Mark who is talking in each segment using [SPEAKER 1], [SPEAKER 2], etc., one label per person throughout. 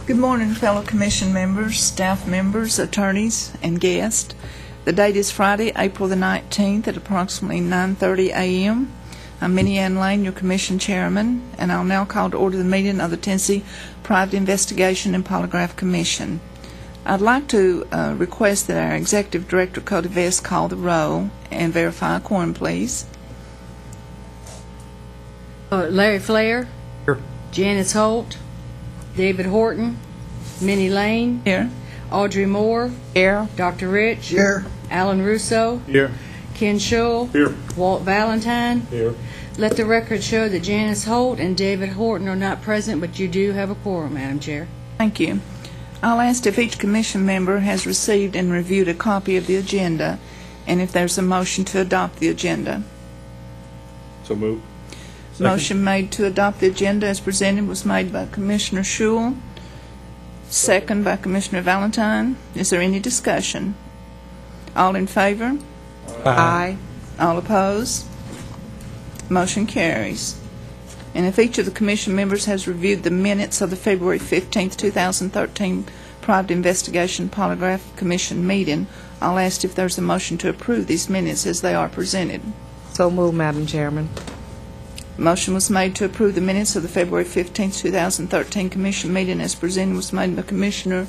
[SPEAKER 1] Good morning, fellow commission members, staff members, attorneys, and guests. The date is Friday, April the 19th at approximately 9:30 a.m. I'm Minnie Ann Lane, your commission chairman, and I'll now call to order the meeting of the Tennessee Private Investigation and Polygraph Commission. I'd like to request that our Executive Director, Cody Vest, call the roll and verify a quorum, please.
[SPEAKER 2] Larry Flair.
[SPEAKER 3] Here.
[SPEAKER 2] Janice Holt. David Horton. Minnie Lane.
[SPEAKER 1] Here.
[SPEAKER 2] Audrey Moore.
[SPEAKER 1] Here.
[SPEAKER 2] Dr. Rich.
[SPEAKER 3] Here.
[SPEAKER 2] Alan Russo.
[SPEAKER 3] Here.
[SPEAKER 2] Ken Shull.
[SPEAKER 3] Here.
[SPEAKER 2] Walt Valentine.
[SPEAKER 3] Here.
[SPEAKER 2] Let the record show that Janice Holt and David Horton are not present, but you do have a quorum, Madam Chair.
[SPEAKER 1] Thank you. I'll ask if each commission member has received and reviewed a copy of the agenda, and if there's a motion to adopt the agenda.
[SPEAKER 3] So move.
[SPEAKER 1] Motion made to adopt the agenda as presented was made by Commissioner Shull, second by Commissioner Valentine. Is there any discussion? All in favor? Aye. All opposed? Motion carries. And if each of the commission members has reviewed the minutes of the February 15th, 2013 Private Investigation Polygraph Commission meeting, I'll ask if there's a motion to approve these minutes as they are presented.
[SPEAKER 4] So moved, Madam Chairman.
[SPEAKER 1] Motion was made to approve the minutes of the February 15th, 2013 Commission meeting as presented was made by Commissioner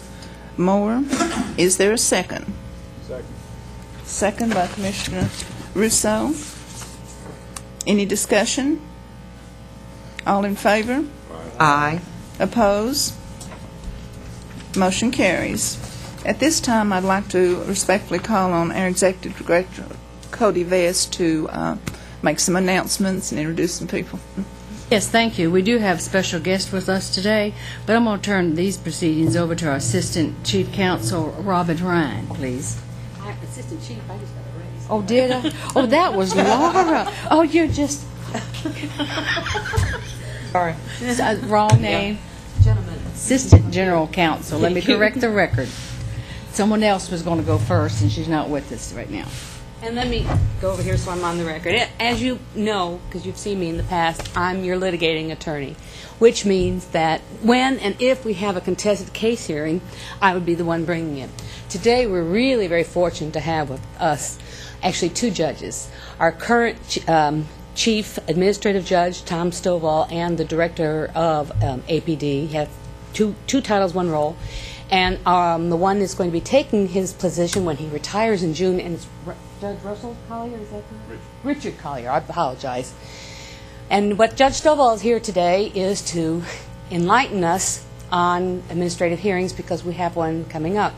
[SPEAKER 1] Moore. Is there a second?
[SPEAKER 3] Second.
[SPEAKER 1] Second by Commissioner Russo. Any discussion? All in favor?
[SPEAKER 4] Aye.
[SPEAKER 1] Opposed? Motion carries. At this time, I'd like to respectfully call on our Executive Director, Cody Vest, to make some announcements and introduce some people.
[SPEAKER 2] Yes, thank you. We do have special guests with us today, but I'm going to turn these proceedings over to our Assistant Chief Counsel, Robin Ryan, please.
[SPEAKER 5] Assistant Chief, I just got a raise.
[SPEAKER 2] Oh, did I? Oh, that was Laura. Oh, you're just...
[SPEAKER 4] Sorry.
[SPEAKER 2] Wrong name.
[SPEAKER 5] Gentlemen.
[SPEAKER 2] Assistant General Counsel. Let me correct the record. Someone else was going to go first, and she's not with us right now.
[SPEAKER 5] And let me go over here so I'm on the record. As you know, because you've seen me in the past, I'm your litigating attorney, which means that when and if we have a contested case hearing, I would be the one bringing it. Today, we're really very fortunate to have with us actually two judges. Our current Chief Administrative Judge, Tom Stovall, and the Director of APD have two titles, one role. And the one that's going to be taking his position when he retires in June, and it's Judge Russell Collier, is that correct? Richard Collier, I apologize. And what Judge Stovall is here today is to enlighten us on administrative hearings because we have one coming up.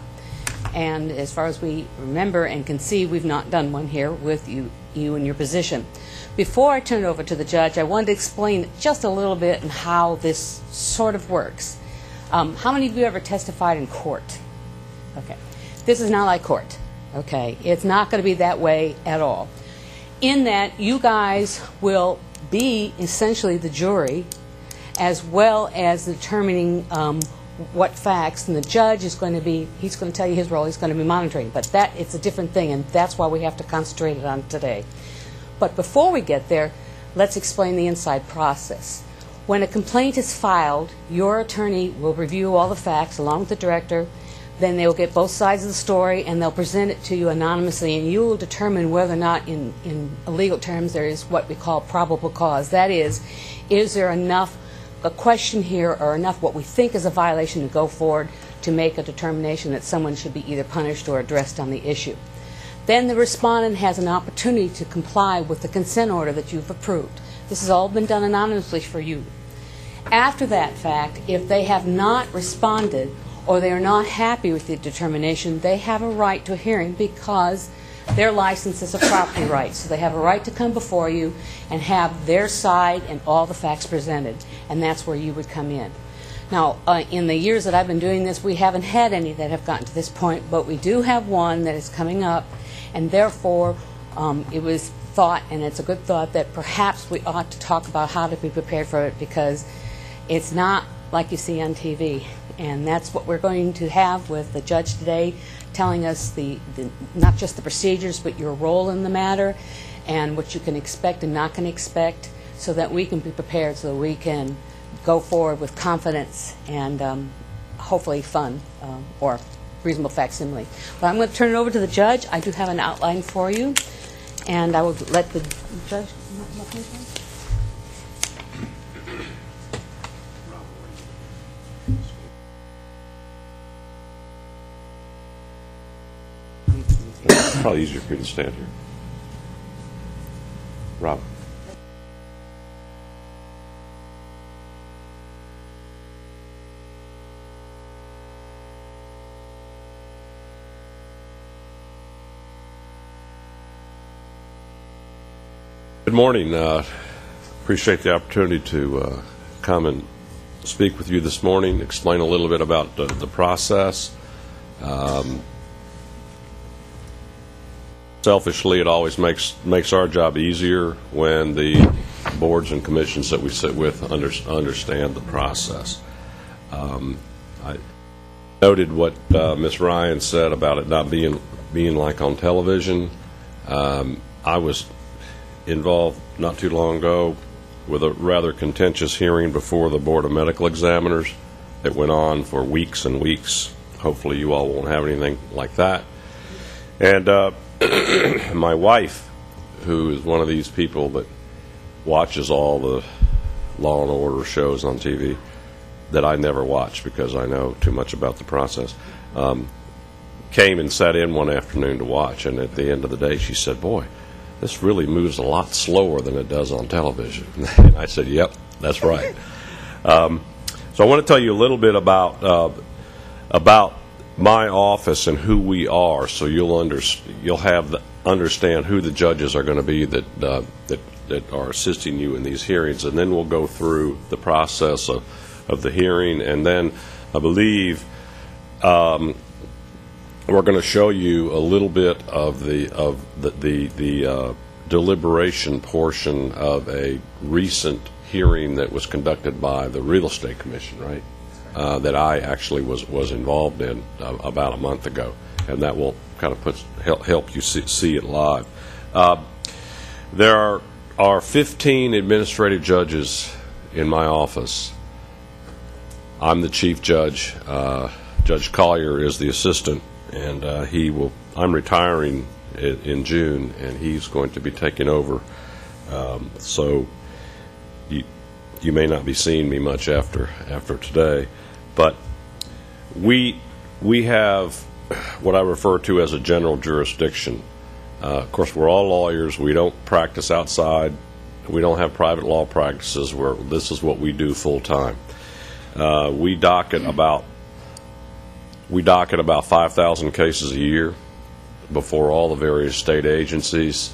[SPEAKER 5] And as far as we remember and can see, we've not done one here with you in your position. Before I turn it over to the judge, I wanted to explain just a little bit on how this sort of works. How many of you ever testified in court? Okay. This is not like court. Okay. It's not going to be that way at all. In that, you guys will be essentially the jury as well as determining what facts, and the judge is going to be, he's going to tell you his role, he's going to be monitoring. But that, it's a different thing, and that's why we have to concentrate on today. But before we get there, let's explain the inside process. When a complaint is filed, your attorney will review all the facts along with the director. Then they will get both sides of the story and they'll present it to you anonymously, and you will determine whether or not in legal terms there is what we call probable cause. That is there enough, a question here or enough what we think is a violation to go forward to make a determination that someone should be either punished or addressed on the issue. Then the respondent has an opportunity to comply with the consent order that you've approved. This has all been done anonymously for you. After that fact, if they have not responded or they are not happy with the determination, they have a right to a hearing because their license is a property right. So they have a right to come before you and have their side and all the facts presented, and that's where you would come in. Now, in the years that I've been doing this, we haven't had any that have gotten to this point, but we do have one that is coming up, and therefore it was thought, and it's a good thought, that perhaps we ought to talk about how to be prepared for it because it's not like you see on TV. And that's what we're going to have with the judge today, telling us not just the procedures, but your role in the matter and what you can expect and not can expect, so that we can be prepared, so that we can go forward with confidence and hopefully fun or reasonable facsimile. But I'm going to turn it over to the judge. I do have an outline for you, and I will let the judge.
[SPEAKER 6] It's probably easier for me to stand here. Rob. Good morning. Appreciate the opportunity to come and speak with you this morning, explain a little bit about the process. Selfishly, it always makes our job easier when the boards and commissions that we sit with understand the process. I noted what Ms. Ryan said about it not being like on television. I was involved not too long ago with a rather contentious hearing before the Board of Medical Examiners that went on for weeks and weeks. Hopefully you all won't have anything like that. And my wife, who is one of these people that watches all the Law and Order shows on TV that I never watch because I know too much about the process, came and sat in one afternoon to watch, and at the end of the day she said, "Boy, this really moves a lot slower than it does on television." And I said, "Yep, that's right." So I want to tell you a little bit about my office and who we are, so you'll understand who the judges are going to be that are assisting you in these hearings, and then we'll go through the process of the hearing, and then I believe we're going to show you a little bit of the deliberation portion of a recent hearing that was conducted by the Real Estate Commission, right? That I actually was involved in about a month ago, and that will kind of help you see it live. There are 15 administrative judges in my office. I'm the chief judge. Judge Collier is the assistant, and I'm retiring in June, and he's going to be taking over. So you may not be seeing me much after today, but we have what I refer to as a general jurisdiction. Of course, we're all lawyers. We don't practice outside. We don't have private law practices where this is what we do full time. We docket about 5,000 cases a year before all the various state agencies,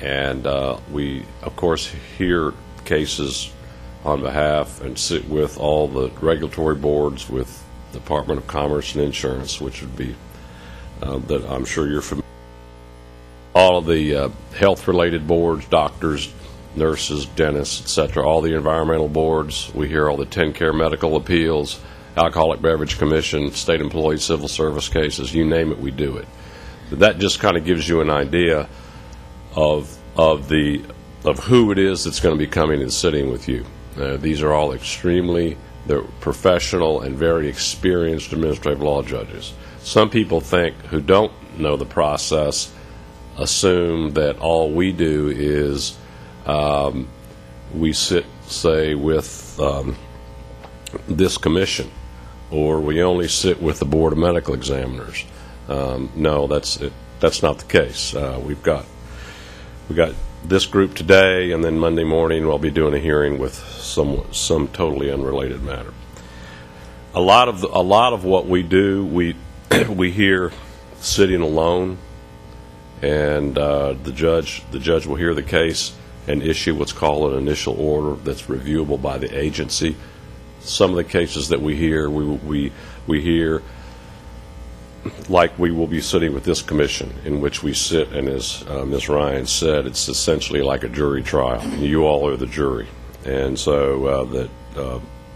[SPEAKER 6] and we, of course, hear cases on behalf and sit with all the regulatory boards, with the Department of Commerce and Insurance, which would be that I'm sure you're familiar. All of the health-related boards, doctors, nurses, dentists, etc., all the environmental boards. We hear all the TennCare medical appeals, Alcoholic Beverage Commission, state employee civil service cases, you name it, we do it. But that just kind of gives you an idea of who it is that's going to be coming and sitting with you. These are all they're professional and very experienced administrative law judges. Some people who don't know the process assume that all we do is we sit, say, with this commission, or we only sit with the Board of Medical Examiners. No, that's not the case. We've got this group today, and then Monday morning we'll be doing a hearing with some totally unrelated matter. A lot of what we do, we hear sitting alone, and the judge will hear the case and issue what's called an initial order that's reviewable by the agency. Some of the cases that we hear, we hear like we will be sitting with this commission, in which we sit, and as Ms. Ryan said, it's essentially like a jury trial. You all are the jury, and so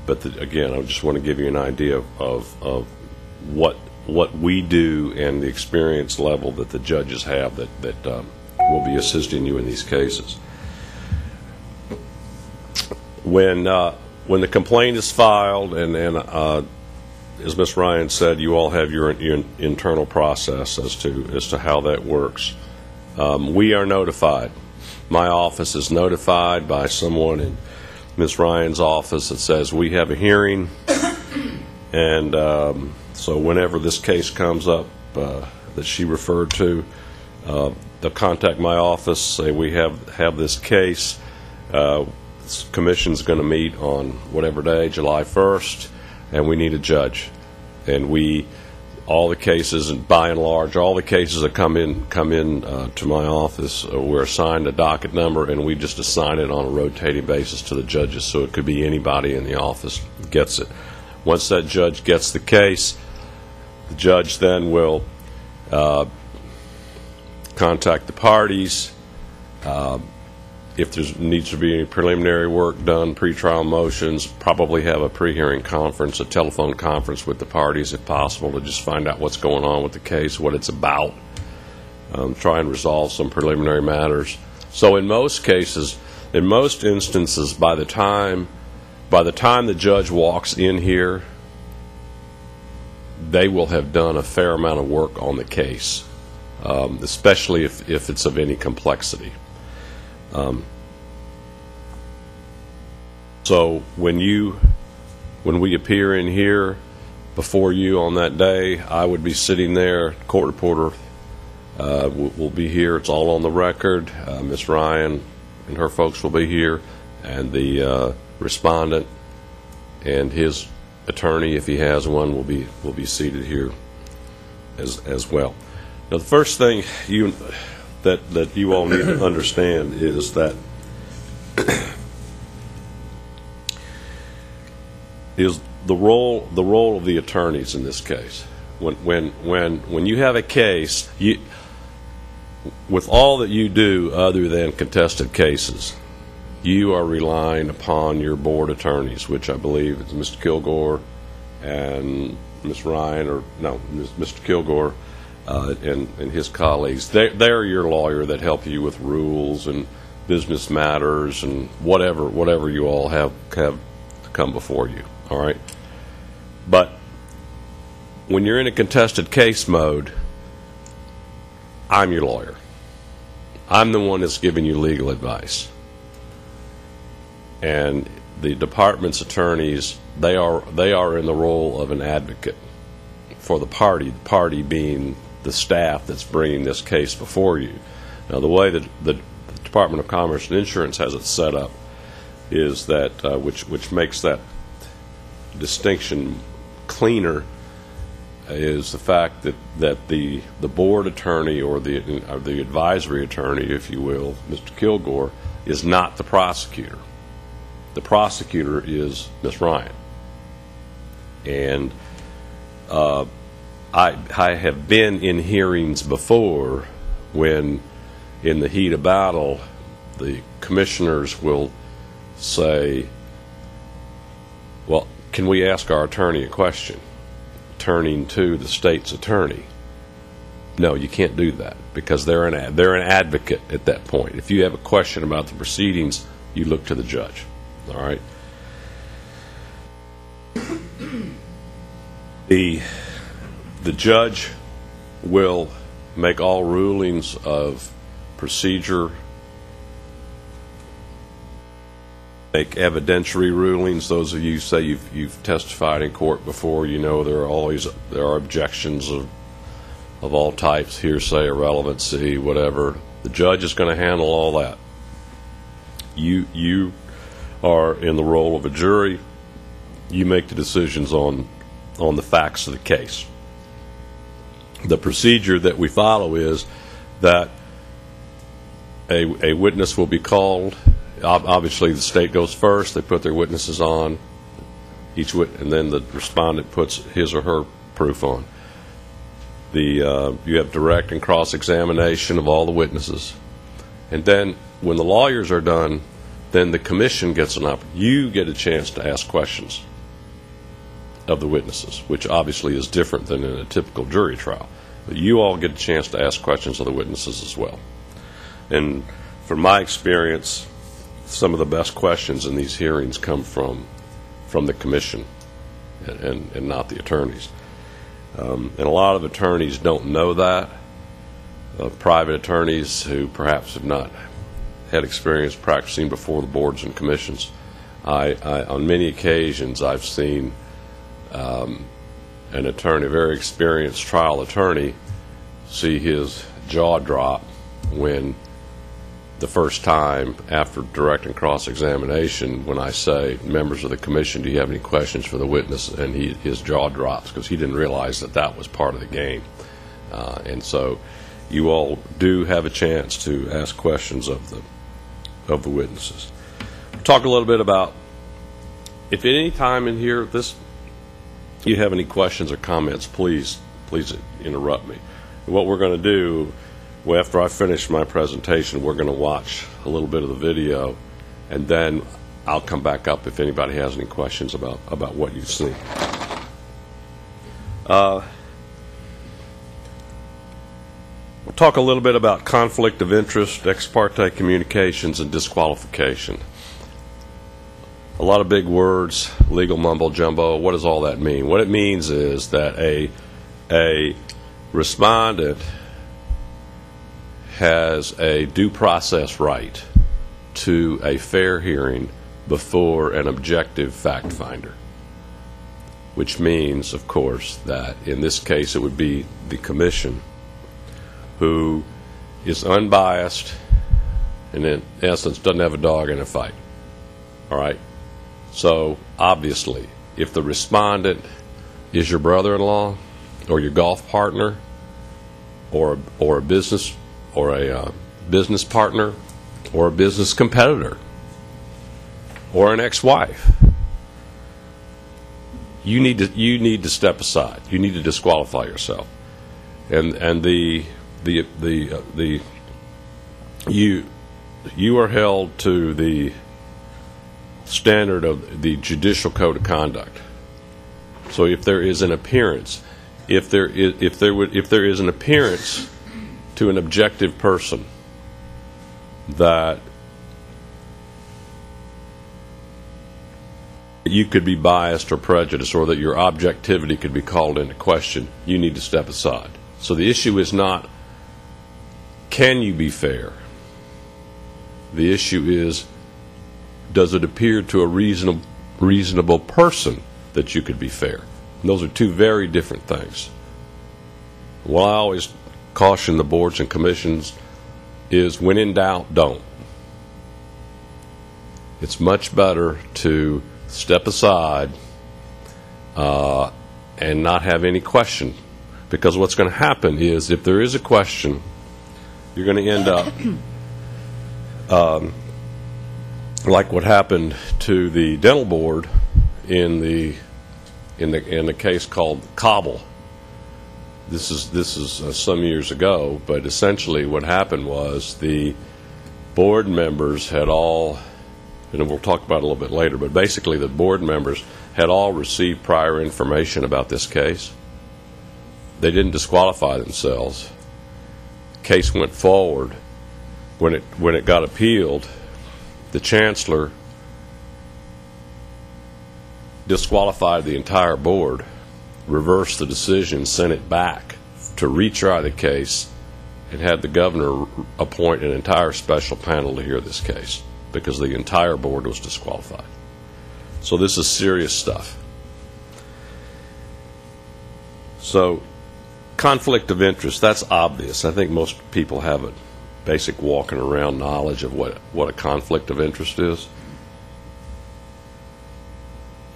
[SPEAKER 6] again, I just want to give you an idea of what we do and the experience level that the judges have that will be assisting you in these cases. When the complaint is filed and as Ms. Ryan said, you all have your internal process as to how that works. We are notified. My office is notified by someone in Ms. Ryan's office that says we have a hearing, and so whenever this case comes up that she referred to, they'll contact my office, say we have this case. This commission's going to meet on whatever day, July 1st, and we need a judge. And all the cases, and by and large, all the cases that come in to my office, we're assigned a docket number, and we just assign it on a rotating basis to the judges. So it could be anybody in the office gets it. Once that judge gets the case, the judge then will contact the parties. If there needs to be any preliminary work done, pretrial motions, probably have a pre-hearing conference, a telephone conference with the parties if possible, to just find out what's going on with the case, what it's about, try and resolve some preliminary matters. So in most cases, in most instances, by the time the judge walks in here, they will have done a fair amount of work on the case, especially if it's of any complexity. So when we appear in here before you on that day, I would be sitting there. Court reporter will be here. It's all on the record. Ms. Ryan and her folks will be here, and the respondent and his attorney, if he has one, will be seated here as well. Now, the first thing that you all need to understand is that is the role of the attorneys in this case. When you have a case, with all that you do other than contested cases, you are relying upon your board attorneys, which I believe is Mr. Kilgore and Ms. Ryan, or no, Mr. Kilgore and his colleagues. They're your lawyer that help you with rules and business matters and whatever you all have come before you. All right, but when you're in a contested case mode, I'm your lawyer. I'm the one that's giving you legal advice, and the department's attorneys, they are in the role of an advocate for the party being the staff that's bringing this case before you. Now, the way that the Department of Commerce and Insurance has it set up is that which makes that distinction cleaner, is the fact that the board attorney or the advisory attorney, if you will, Mr. Kilgore, is not the prosecutor. The prosecutor is Ms. Ryan. And I have been in hearings before when, in the heat of battle, the commissioners will say, well, can we ask our attorney a question? Turning to the state's attorney. No, you can't do that, because they're an advocate at that point. If you have a question about the proceedings, you look to the judge. All right? The judge will make all rulings of procedure, make evidentiary rulings. Those of you say you've testified in court before, you know there are objections of all types, hearsay, irrelevancy, whatever. The judge is going to handle all that. You are in the role of a jury. You make the decisions on the facts of the case. The procedure that we follow is that a witness will be called. Obviously, the state goes first. They put their witnesses on, and then the respondent puts his or her proof on. You have direct and cross-examination of all the witnesses. And then when the lawyers are done, then the commission gets you get a chance to ask questions of the witnesses, which obviously is different than in a typical jury trial. But you all get a chance to ask questions of the witnesses as well. And from my experience, some of the best questions in these hearings come from the commission. and not the attorneys. And a lot of attorneys don't know that. Private attorneys who perhaps have not had experience practicing before the boards and commissions. On many occasions, I've seen an attorney, a very experienced trial attorney, see his jaw drop when the first time after direct and cross-examination, when I say, members of the commission, do you have any questions for the witness? And his jaw drops because he didn't realize that was part of the game. And so you all do have a chance to ask questions of the witnesses. Talk a little bit about, if at any time in here you have any questions or comments, please interrupt me. What we're going to do, after I finish my presentation, we're going to watch a little bit of the video, and then I'll come back up if anybody has any questions about what you've seen. We'll talk a little bit about conflict of interest, ex parte communications, and disqualification. A lot of big words, legal mumbo jumbo. What does all that mean? What it means is that a respondent has a due process right to a fair hearing before an objective fact finder, which means, of course, that in this case it would be the commission, who is unbiased and in essence doesn't have a dog in a fight. All right? So obviously, if the respondent is your brother-in-law or your golf partner or a business partner or a business competitor or an ex-wife, you need to step aside. You need to disqualify yourself. And you are held to the standard of the Judicial Code of Conduct. So if there is an appearance, if there is an appearance to an objective person that you could be biased or prejudiced, or that your objectivity could be called into question, you need to step aside. So the issue is not, can you be fair? The issue is, does it appear to a reasonable person that you could be fair? And those are two very different things. What I always caution the boards and commissions is, when in doubt, don't. It's much better to step aside and not have any question, because what's going to happen is, if there is a question, you're going to end up like what happened to the dental board in the case called Cobble. This is some years ago, but essentially what happened was the board members had all, and we'll talk about it a little bit later, but basically the board members had all received prior information about this case. They didn't disqualify themselves. The case went forward. When it got appealed, the chancellor disqualified the entire board, reversed the decision, sent it back to retry the case, and had the governor appoint an entire special panel to hear this case, because the entire board was disqualified. So this is serious stuff. So conflict of interest, that's obvious. I think most people have a basic walking around knowledge of what a conflict of interest is.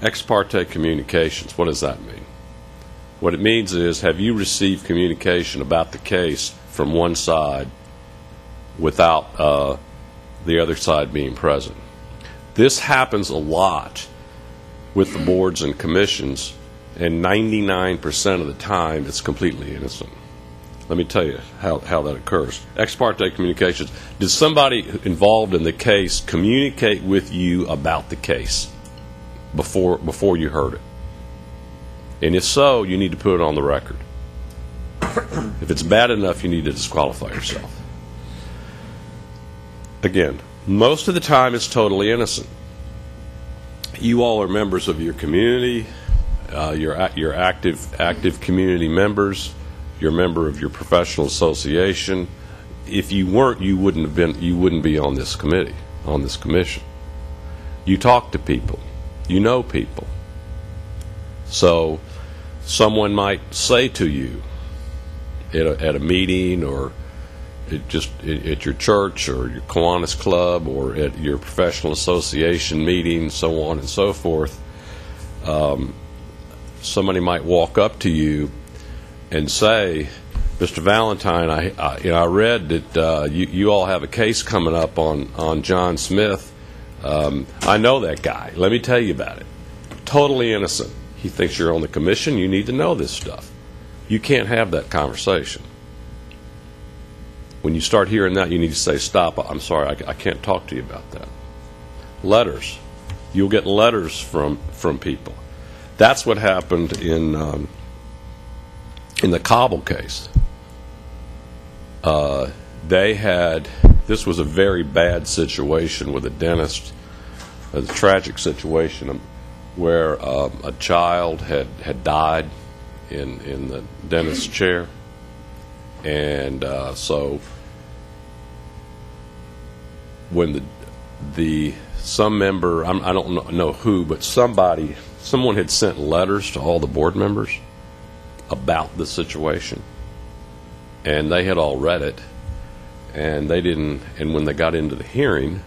[SPEAKER 6] Ex parte communications, what does that mean? What it means is, have you received communication about the case from one side without the other side being present? This happens a lot with the boards and commissions, and 99% of the time it's completely innocent. Let me tell you how that occurs. Ex parte communications. Did somebody involved in the case communicate with you about the case before you heard it? And if so, you need to put it on the record. If it's bad enough, you need to disqualify yourself. Again, most of the time it's totally innocent. You all are members of your community. your active community members, you're a member of your professional association. If you weren't, you wouldn't be on this committee, on this commission. You talk to people, you know people. So someone might say to you at a meeting, or at your church or your Kiwanis Club or at your professional association meeting, so on and so forth, somebody might walk up to you and say, Mr. Valentine, I read that you all have a case coming up on John Smith. I know that guy. Let me tell you about it. Totally innocent. He thinks you're on the commission. You need to know this stuff. You can't have that conversation. When you start hearing that, you need to say, stop, I'm sorry, I can't talk to you about that. Letters. You'll get letters from people. That's what happened in the Cobble case. This was a very bad situation with a dentist, a tragic situation where a child had died in the dentist's chair. And so when some member, I don't know who, but someone had sent letters to all the board members about the situation, and they had all read it, and they didn't. And when they got into the hearing,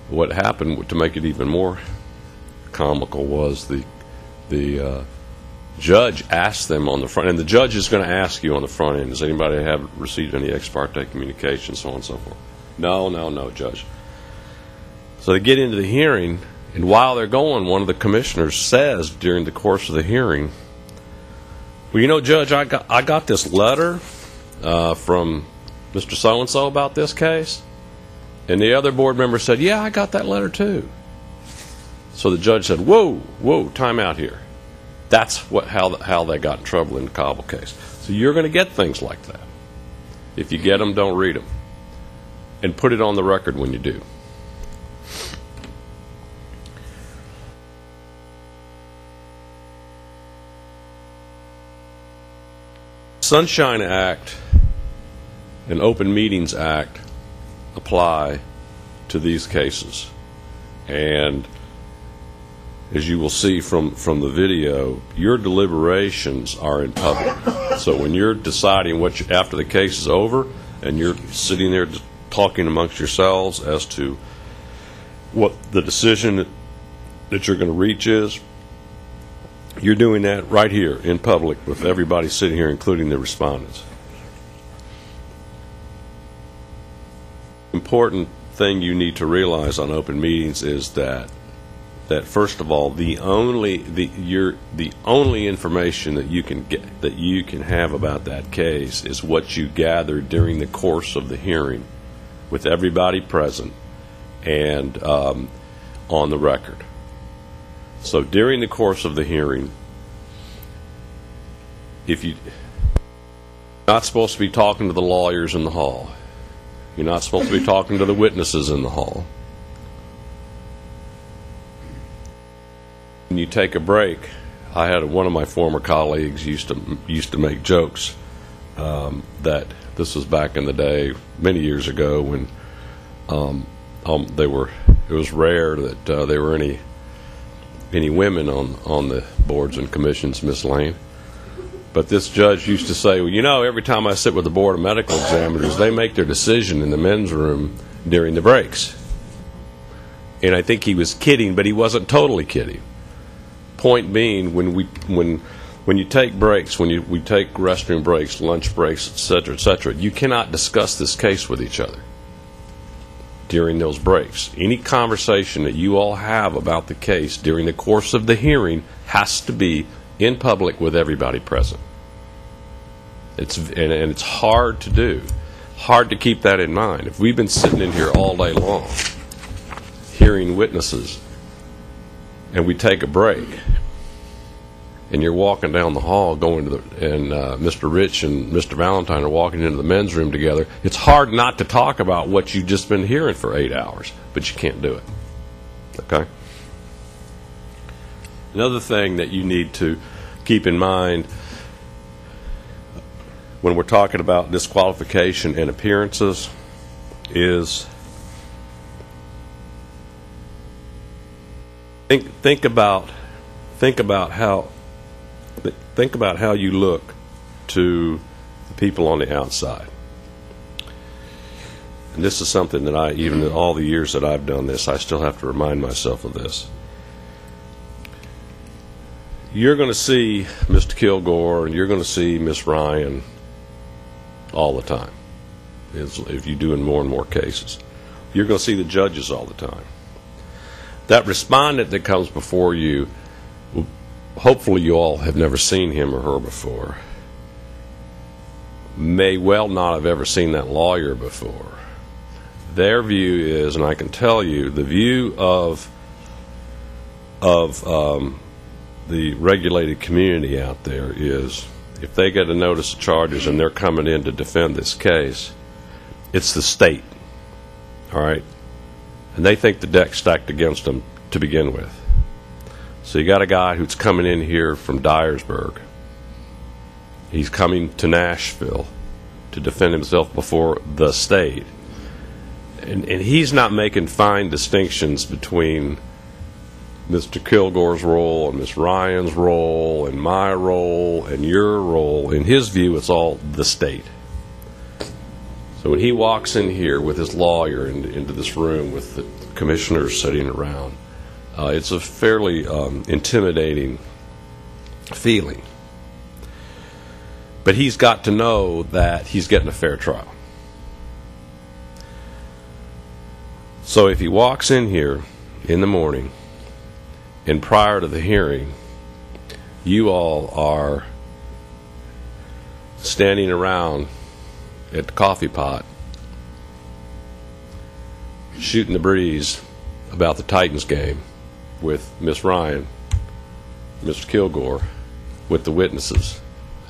[SPEAKER 6] what happened, to make it even more comical, was the judge asked them on the front, and the judge is going to ask you on the front end, does anybody have received any ex parte communication, so on and so forth. No, Judge. So they get into the hearing, and while they're going, one of the commissioners says during the course of the hearing, well, you know, Judge, I got this letter from Mr. So-and-so about this case. And the other board member said, yeah, I got that letter too. So the judge said, whoa, time out here. That's how they got in trouble in the Cobble case. So you're going to get things like that. If you get them, don't read them. And put it on the record when you do. Sunshine Act and Open Meetings Act apply to these cases. And as you will see from the video, your deliberations are in public. So when you're deciding after the case is over and you're sitting there talking amongst yourselves as to what the decision that you're going to reach is, you're doing that right here in public with everybody sitting here, including the respondents. Important thing you need to realize on open meetings is that first of all, the only information that you can have about that case is what you gathered during the course of the hearing, with everybody present and on the record. So during the course of the hearing, you're not supposed to be talking to the lawyers in the hall. You're not supposed to be talking to the witnesses in the hall. When you take a break, I had one of my former colleagues used to make jokes that this was back in the day, many years ago, when it was rare that there were any women on the boards and commissions, Miss Lane. But this judge used to say, well, you know, every time I sit with the board of medical examiners, they make their decision in the men's room during the breaks. And I think he was kidding, but he wasn't totally kidding. Point being, when you take breaks, we take restroom breaks, lunch breaks, etc., you cannot discuss this case with each other during those breaks. Any conversation that you all have about the case during the course of the hearing has to be in public with everybody present. It's hard to do. Hard to keep that in mind. If we've been sitting in here all day long hearing witnesses and we take a break and you're walking down the hall going to and Mr. Rich and Mr. Valentine are walking into the men's room together, it's hard not to talk about what you've just been hearing for 8 hours, but you can't do it. Okay? Another thing that you need to keep in mind when we're talking about disqualification and appearances is think about how you look to the people on the outside. And this is something that even in all the years that I've done this, I still have to remind myself of this. You're going to see Mr. Kilgore and you're going to see Miss Ryan all the time, if you're doing more and more cases. You're going to see the judges all the time. That respondent that comes before you, hopefully you all have never seen him or her before, may well not have ever seen that lawyer before. Their view is, and I can tell you, the view of the regulated community out there is, if they get a notice of charges and they're coming in to defend this case, it's the state, all right? And they think the deck's stacked against them to begin with. So you got a guy who's coming in here from Dyersburg. He's coming to Nashville to defend himself before the state. And he's not making fine distinctions between Mr. Kilgore's role and Miss Ryan's role and my role and your role. In his view, it's all the state. So when he walks in here with his lawyer into this room with the commissioners sitting around, it's a fairly intimidating feeling. But he's got to know that he's getting a fair trial. So if he walks in here in the morning and prior to the hearing, you all are standing around at the coffee pot shooting the breeze about the Titans game with Miss Ryan, Mr. Kilgore, with the witnesses,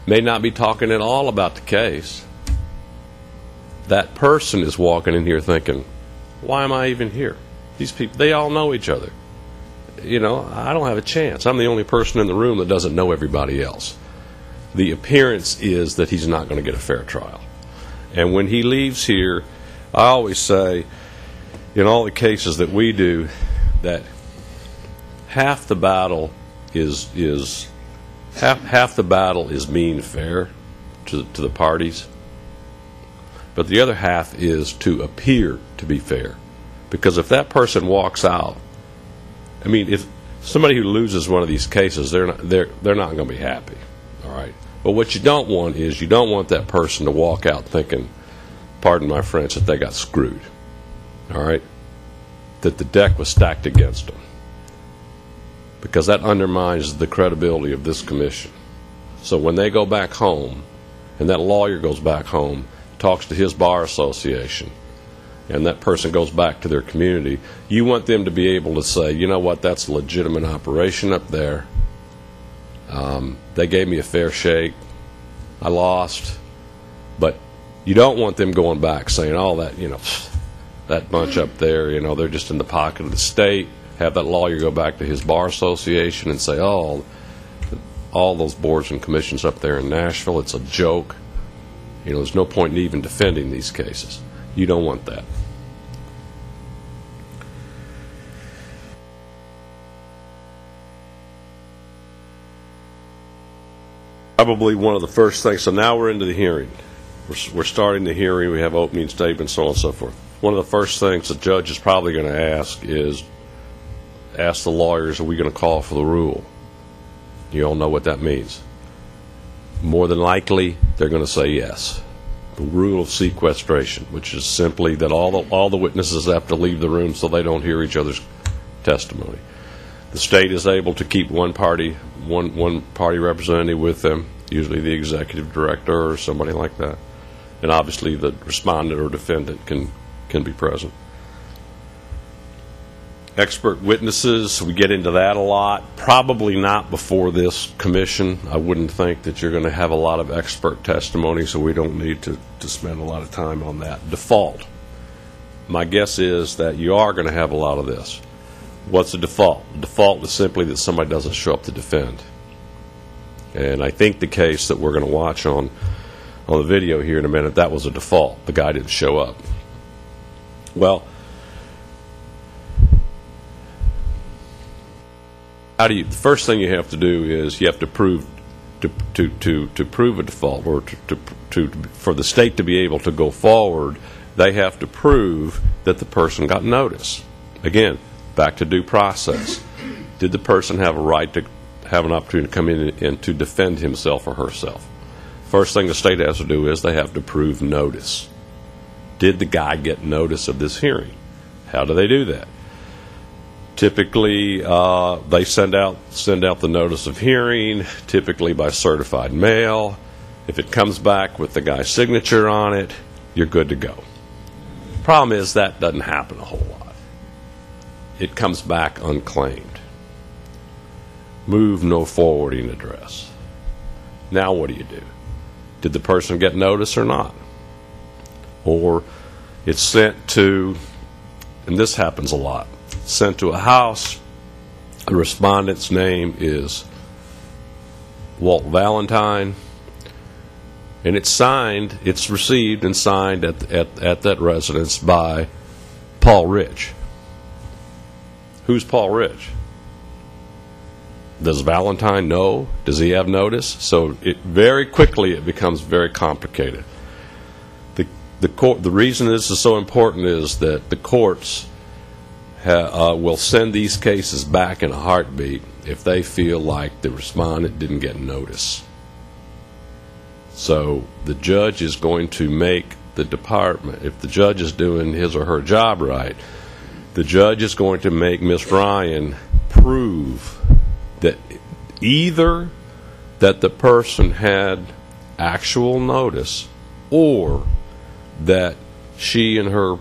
[SPEAKER 6] may not be talking at all about the case. That person is walking in here thinking, why am I even here? These people, they all know each other. You know, I don't have a chance. I'm the only person in the room that doesn't know everybody else. The appearance is that he's not going to get a fair trial. And when he leaves here, I always say, in all the cases that we do, that half the battle is being fair to the parties, but the other half is to appear to be fair. Because if that person walks out, I mean, if somebody who loses one of these cases, they're not going to be happy, all right? But what you don't want is, you don't want that person to walk out thinking, pardon my French, that they got screwed, all right? That the deck was stacked against them. Because that undermines the credibility of this commission. So when they go back home, and that lawyer goes back home, talks to his bar association, and that person goes back to their community, you want them to be able to say, you know what, that's a legitimate operation up there. They gave me a fair shake. I lost. But you don't want them going back saying, oh, that, you know, that bunch up there, you know, they're just in the pocket of the state. Have that lawyer go back to his bar association and say, oh, all those boards and commissions up there in Nashville, it's a joke. You know, there's no point in even defending these cases. You don't want that. Probably one of the first things, so now we're into the hearing. We're starting the hearing, we have opening statements, so on and so forth. One of the first things the judge is probably going to ask is, ask the lawyers, are we going to call for the rule? You all know what that means. More than likely, they're going to say yes. The rule of sequestration, which is simply that all the witnesses have to leave the room so they don't hear each other's testimony. The state is able to keep one party representative with them, usually the executive director or somebody like that. And obviously the respondent or defendant can be present. Expert witnesses, we get into that a lot. Probably not before this commission. I wouldn't think that you're going to have a lot of expert testimony, so we don't need to spend a lot of time on that. Default. My guess is that you are going to have a lot of this. What's a default? A default is simply that somebody doesn't show up to defend. And I think the case that we're going to watch on the video here in a minute, that was a default. The guy didn't show up. Well, the first thing you have to do is you have to prove to prove a default, or for the state to be able to go forward, they have to prove that the person got notice. Again, back to due process. Did the person have a right to have an opportunity to come in and to defend himself or herself? First thing the state has to do is they have to prove notice. Did the guy get notice of this hearing? How do they do that? Typically, they send out the notice of hearing, typically by certified mail. If it comes back with the guy's signature on it, you're good to go. Problem is that doesn't happen a whole lot. It comes back unclaimed. Move no forwarding address. Now what do? Did the person get notice or not? Or it's sent to, and this happens a lot, sent to a house. The respondent's name is Walt Valentine, and it's received and signed at that residence by Paul Rich. Who's Paul Rich? Does Valentine know? Does he have notice? So very quickly it becomes very complicated. The reason this is so important is that the courts will send these cases back in a heartbeat if they feel like the respondent didn't get notice. So the judge is going to make the department, if the judge is doing his or her job right, the judge is going to make Miss Ryan prove that either that the person had actual notice or that she and her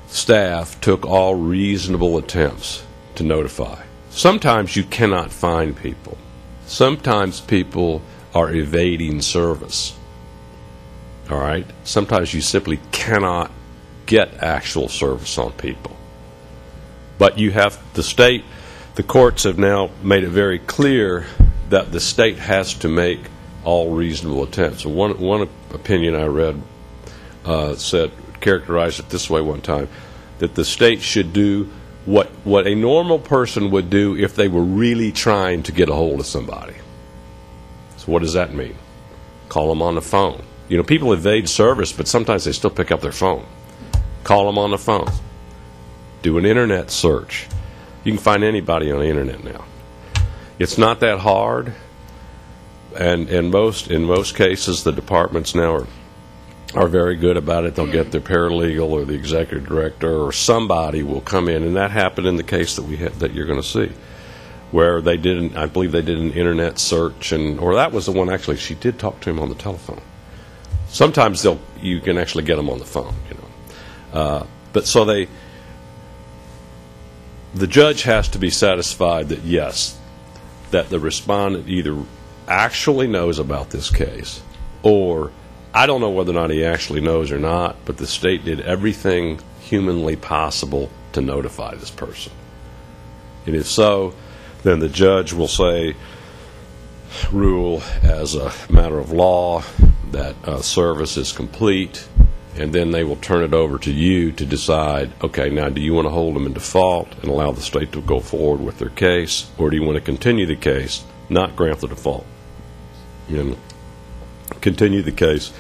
[SPEAKER 6] staff took all reasonable attempts to notify. Sometimes you cannot find people. Sometimes people are evading service. All right? Sometimes you simply cannot get actual service on people. But you have the courts have now made it very clear that the state has to make all reasonable attempts. So one opinion I read characterized it this way one time, that the state should do what a normal person would do if they were really trying to get a hold of somebody. So what does that mean? Call them on the phone. You know, people evade service, but sometimes they still pick up their phone. Call them on the phone. Do an internet search. You can find anybody on the internet now. It's not that hard, and in most cases, the departments now are very good about it. They'll get their paralegal or the executive director or somebody will come in, and that happened in the case that you're going to see, where I believe they did an internet search, or that was the one actually. She did talk to him on the telephone. Sometimes you can actually get them on the phone, but so the judge has to be satisfied that yes, that the respondent either actually knows about this case, or I don't know whether or not he actually knows or not, but the state did everything humanly possible to notify this person. And if so, then the judge will rule as a matter of law that service is complete, and then they will turn it over to you to decide, okay, now do you want to hold them in default and allow the state to go forward with their case, or do you want to continue the case, not grant the default, and continue the case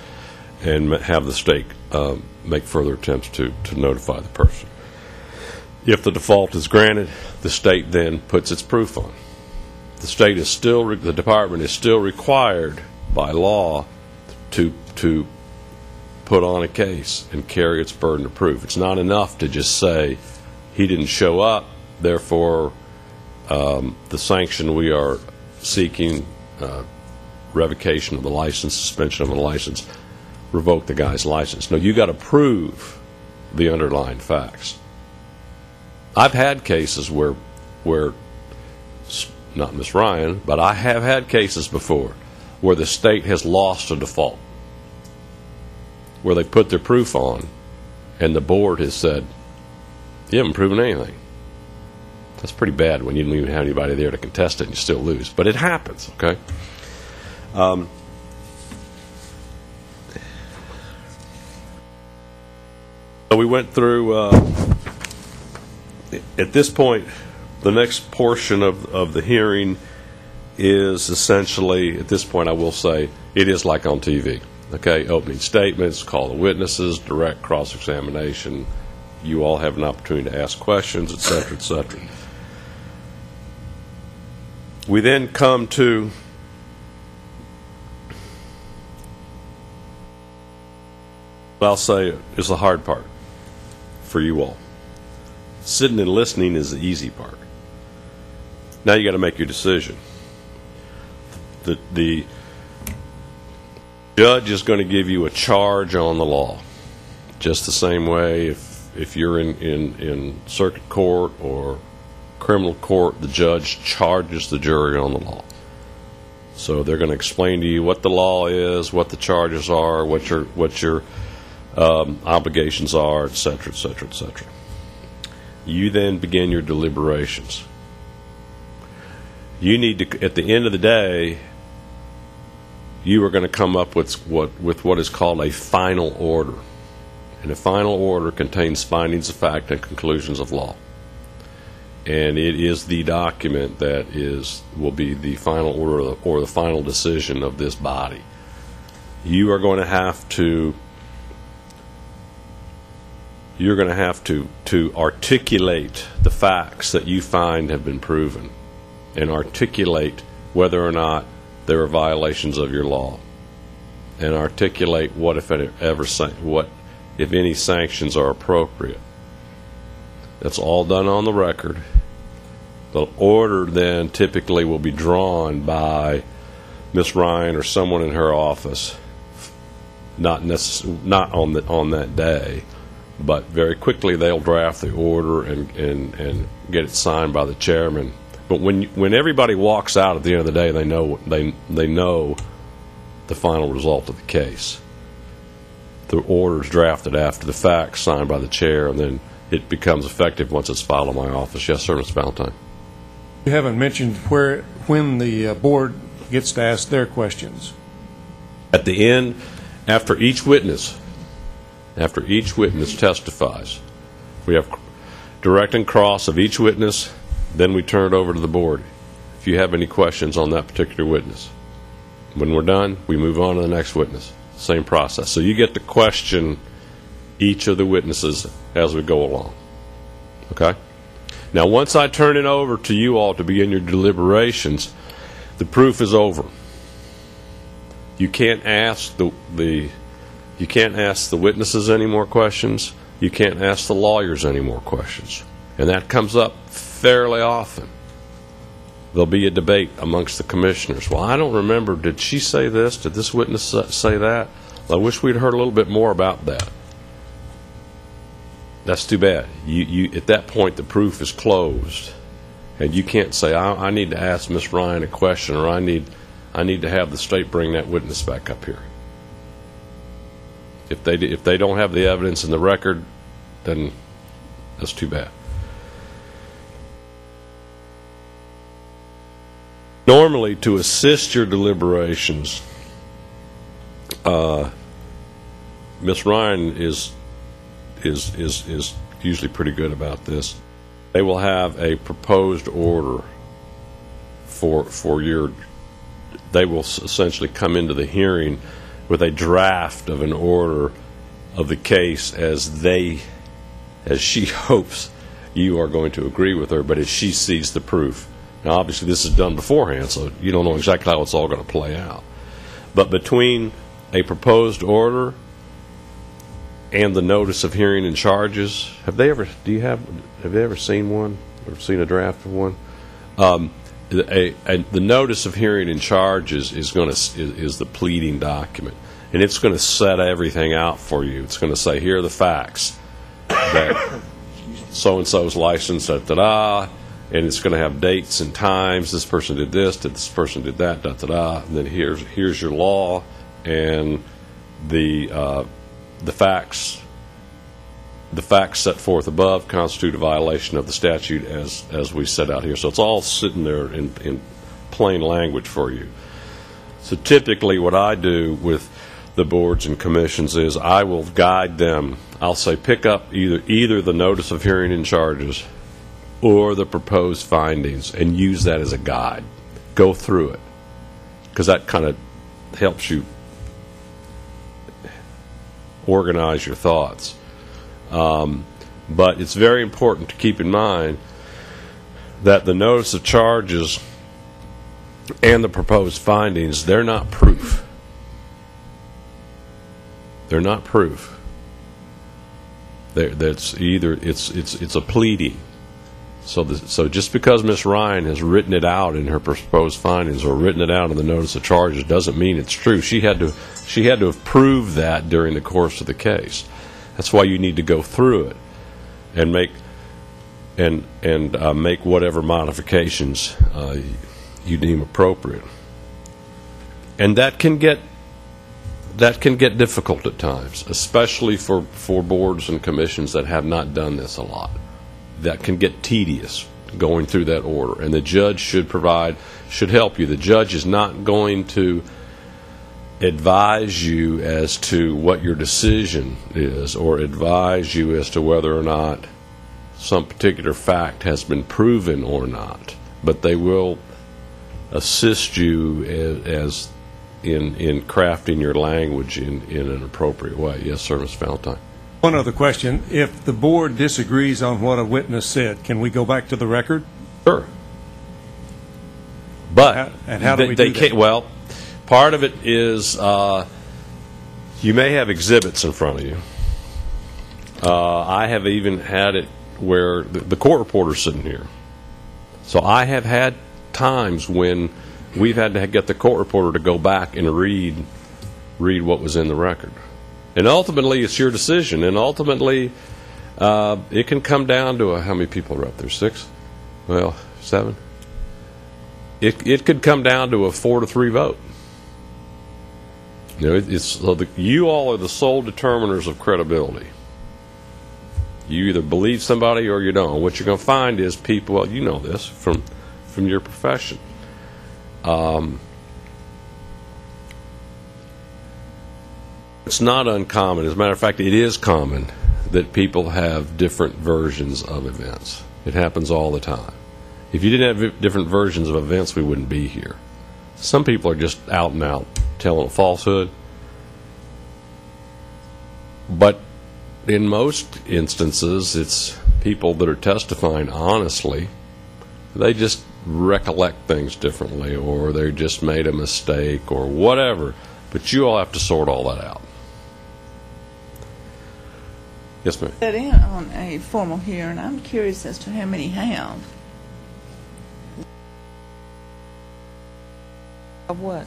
[SPEAKER 6] and have the state make further attempts to notify the person. If the default is granted, the state then puts its proof on. The department is still required by law to put on a case and carry its burden of proof. It's not enough to just say he didn't show up, therefore the sanction we are seeking, revocation of the license, suspension of the license, revoke the guy's license. No, you got to prove the underlying facts. I've had cases where not Miss Ryan, but I have had cases before where the state has lost a default, where they put their proof on and the board has said, you haven't proven anything. That's pretty bad when you don't even have anybody there to contest it and you still lose. But it happens, okay? So we went through, at this point, the next portion of the hearing is essentially, at this point I will say, it is like on TV. Okay, opening statements, call the witnesses, direct cross-examination. You all have an opportunity to ask questions, et cetera, et cetera. We then come to what I'll say is the hard part for you all. Sitting and listening is the easy part. Now you got to make your decision. The judge is going to give you a charge on the law, just the same way if you're in circuit court or criminal court, the judge charges the jury on the law. So they're going to explain to you what the law is, what the charges are, what your obligations are, et cetera, et cetera, et cetera. You then begin your deliberations. You need to, at the end of the day, you are going to come up with what is called a final order. And a final order contains findings of fact and conclusions of law. And it is the document that will be the final order or the final decision of this body. You are going to have to articulate the facts that you find have been proven, and articulate whether or not there are violations of your law, and articulate what if any sanctions are appropriate. That's all done on the record. The order then typically will be drawn by Ms. Ryan or someone in her office, not on that day, but very quickly they'll draft the order and get it signed by the chairman. But when everybody walks out at the end of the day, they know the final result of the case. The order is drafted after the fact, signed by the chair, and then it becomes effective once it's filed in my office. Yes, sir, Mr. Valentine.
[SPEAKER 3] You haven't mentioned when the board gets to ask their questions.
[SPEAKER 6] At the end, after each witness testifies, we have direct and cross of each witness, then we turn it over to the board if you have any questions on that particular witness. When we're done, we move on to the next witness. Same process. So you get to question each of the witnesses as we go along. Okay? Now, once I turn it over to you all to begin your deliberations, the proof is over. You can't ask the witnesses any more questions. You can't ask the lawyers any more questions. And that comes up fairly often. There'll be a debate amongst the commissioners. Well, I don't remember. Did she say this? Did this witness say that? I wish we'd heard a little bit more about that. That's too bad. You at that point, the proof is closed. And you can't say, I need to ask Miss Ryan a question, or I need to have the state bring that witness back up here. If they don't have the evidence in the record, then that's too bad. Normally, to assist your deliberations, Miss Ryan is usually pretty good about this. They will have a proposed order for your. They will essentially come into the hearing with a draft of an order of the case as she hopes you are going to agree with her, but as she sees the proof. Now, obviously, this is done beforehand, so you don't know exactly how it's all going to play out. But between a proposed order and the notice of hearing and charges, have they ever seen one or seen a draft of one? The notice of hearing and charges is the pleading document, and it's going to set everything out for you. It's going to say, here are the facts that so and so's licensed, and it's going to have dates and times. This person did this, this person did that, and then here's your law and the facts the facts set forth above constitute a violation of the statute as we set out here. So it's all sitting there in plain language for you. So typically what I do with the boards and commissions is I will guide them. I'll say pick up either the notice of hearing and charges or the proposed findings and use that as a guide. Go through it, because that kind of helps you organize your thoughts. But it's very important to keep in mind that the notice of charges and the proposed findings, they're not proof. They're not proof. It's a pleading. So just because Ms. Ryan has written it out in her proposed findings or written it out in the notice of charges doesn't mean it's true. She had to have proved that during the course of the case. That's why you need to go through it and make whatever modifications you deem appropriate. And that can get difficult at times, especially for boards and commissions that have not done this a lot. That can get tedious going through that order, and the judge should help you. The judge is not going to advise you as to what your decision is or advise you as to whether or not some particular fact has been proven or not, but they will assist you as in crafting your language in an appropriate way. Yes, sir, Ms. Valentine.
[SPEAKER 3] One other question. If the board disagrees on what a witness said, can we go back to the record?
[SPEAKER 6] Sure. But
[SPEAKER 3] and how do we do that?
[SPEAKER 6] Well, part of it is you may have exhibits in front of you. I have even had it where the court reporter's sitting here. So I have had times when we've had to get the court reporter to go back and read what was in the record. And ultimately, it's your decision. And ultimately, it can come down to how many people are up there? 6? Well, 7? It could come down to a 4-3 vote. You know, you all are the sole determiners of credibility. You either believe somebody or you don't. What you're going to find is people. Well, you know this from your profession. It's not uncommon. As a matter of fact, it is common that people have different versions of events. It happens all the time. If you didn't have different versions of events, we wouldn't be here. Some people are just out and out telling a falsehood. But in most instances, it's people that are testifying honestly. They just recollect things differently, or they just made a mistake, or whatever. But you all have to sort all that out. Yes, ma'am.
[SPEAKER 1] That in on a formal hearing, I'm curious as to how many have.
[SPEAKER 4] Of what?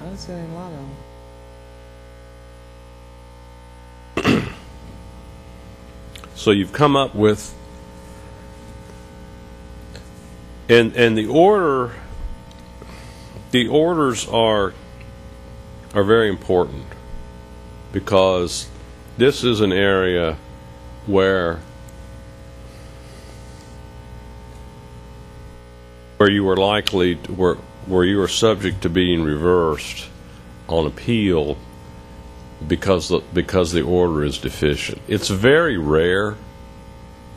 [SPEAKER 4] I didn't say a lot of them.
[SPEAKER 6] So you've come up with, and the orders are very important, because this is an area where you are likely where you are subject to being reversed on appeal because the order is deficient. It's very rare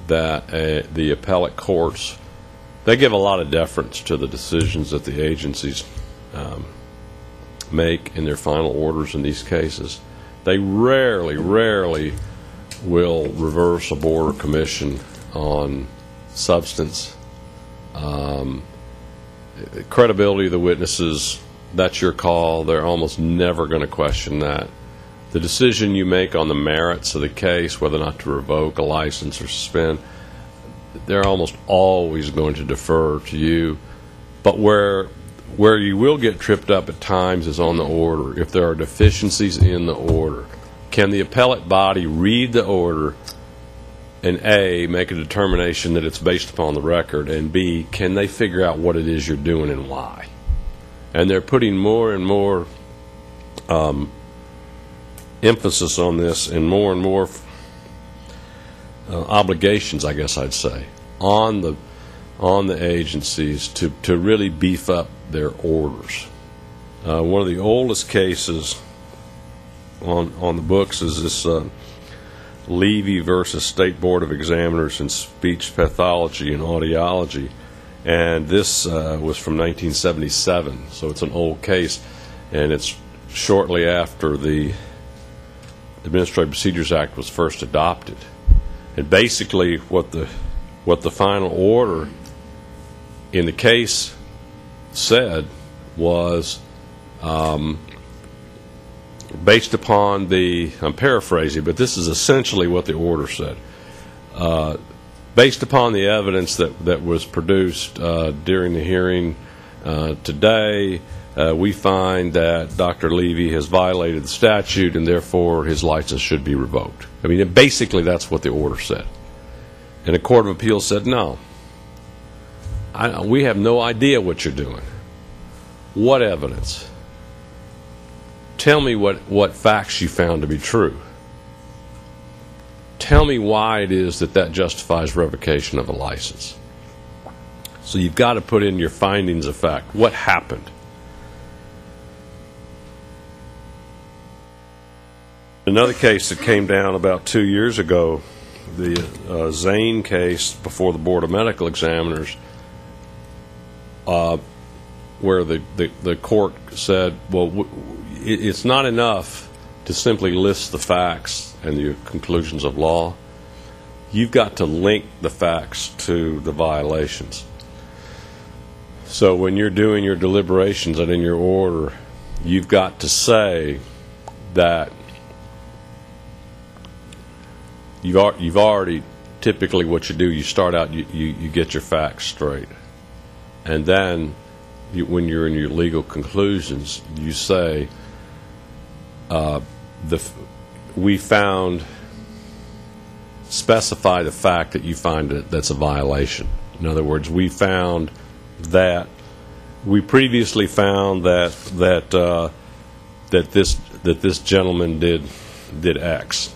[SPEAKER 6] that the appellate courts, they give a lot of deference to the decisions that the agencies make in their final orders in these cases. They rarely will reverse a board or commission on substance. Credibility of the witnesses, that's your call. They're almost never going to question that. The decision you make on the merits of the case, whether or not to revoke a license or suspend, they're almost always going to defer to you. But where you will get tripped up at times is on the order. If there are deficiencies in the order, can the appellate body read the order and A, make a determination that it's based upon the record, and B, can they figure out what it is you're doing and why? And they're putting more and more emphasis on this and more obligations, I guess I'd say, on the agencies to really beef up their orders. One of the oldest cases on the books is this Levy versus State Board of Examiners in Speech Pathology and Audiology, and this was from 1977, so it's an old case, and it's shortly after the Administrative Procedures Act was first adopted. And basically what the final order in the case said was, based upon I'm paraphrasing, but this is essentially what the order said. Based upon the evidence that was produced during the hearing today, we find that Dr. Levy has violated the statute and therefore his license should be revoked. I mean, basically that's what the order said. And the Court of Appeals said, no, we have no idea what you're doing. What evidence? Tell me what facts you found to be true. Tell me why it is that justifies revocation of a license. So you've got to put in your findings of fact. What happened? Another case that came down about 2 years ago, the Zane case before the Board of Medical Examiners, where the court said, well, it's not enough to simply list the facts and the conclusions of law. You've got to link the facts to the violations. So when you're doing your deliberations and in your order, you've got to say that you've already, typically what you do, you start out, you get your facts straight. And then when you're in your legal conclusions, you say, we found, specify the fact that you find that's a violation. In other words, we previously found that this gentleman did X,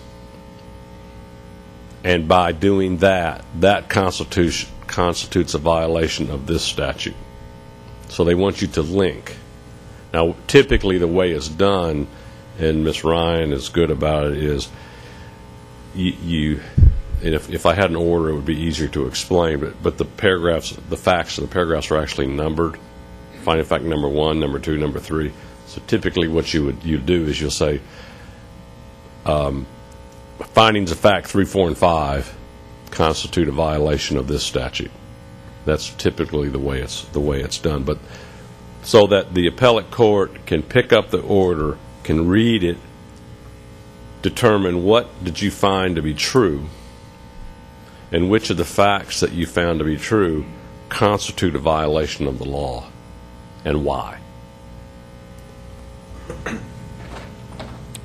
[SPEAKER 6] and by doing that constitutes a violation of this statute. So they want you to link. Now, typically the way it's done, and Ms. Ryan is good about it, is and if I had an order, it would be easier to explain, but the paragraphs, the facts of the paragraphs are actually numbered. Finding fact number 1, number 2, number 3. So typically what you do is you'll say, findings of fact 3, 4, and 5 constitute a violation of this statute. That's typically the way it's done. But so that the appellate court can pick up the order, can read it, determine what did you find to be true, and which of the facts that you found to be true constitute a violation of the law, and why.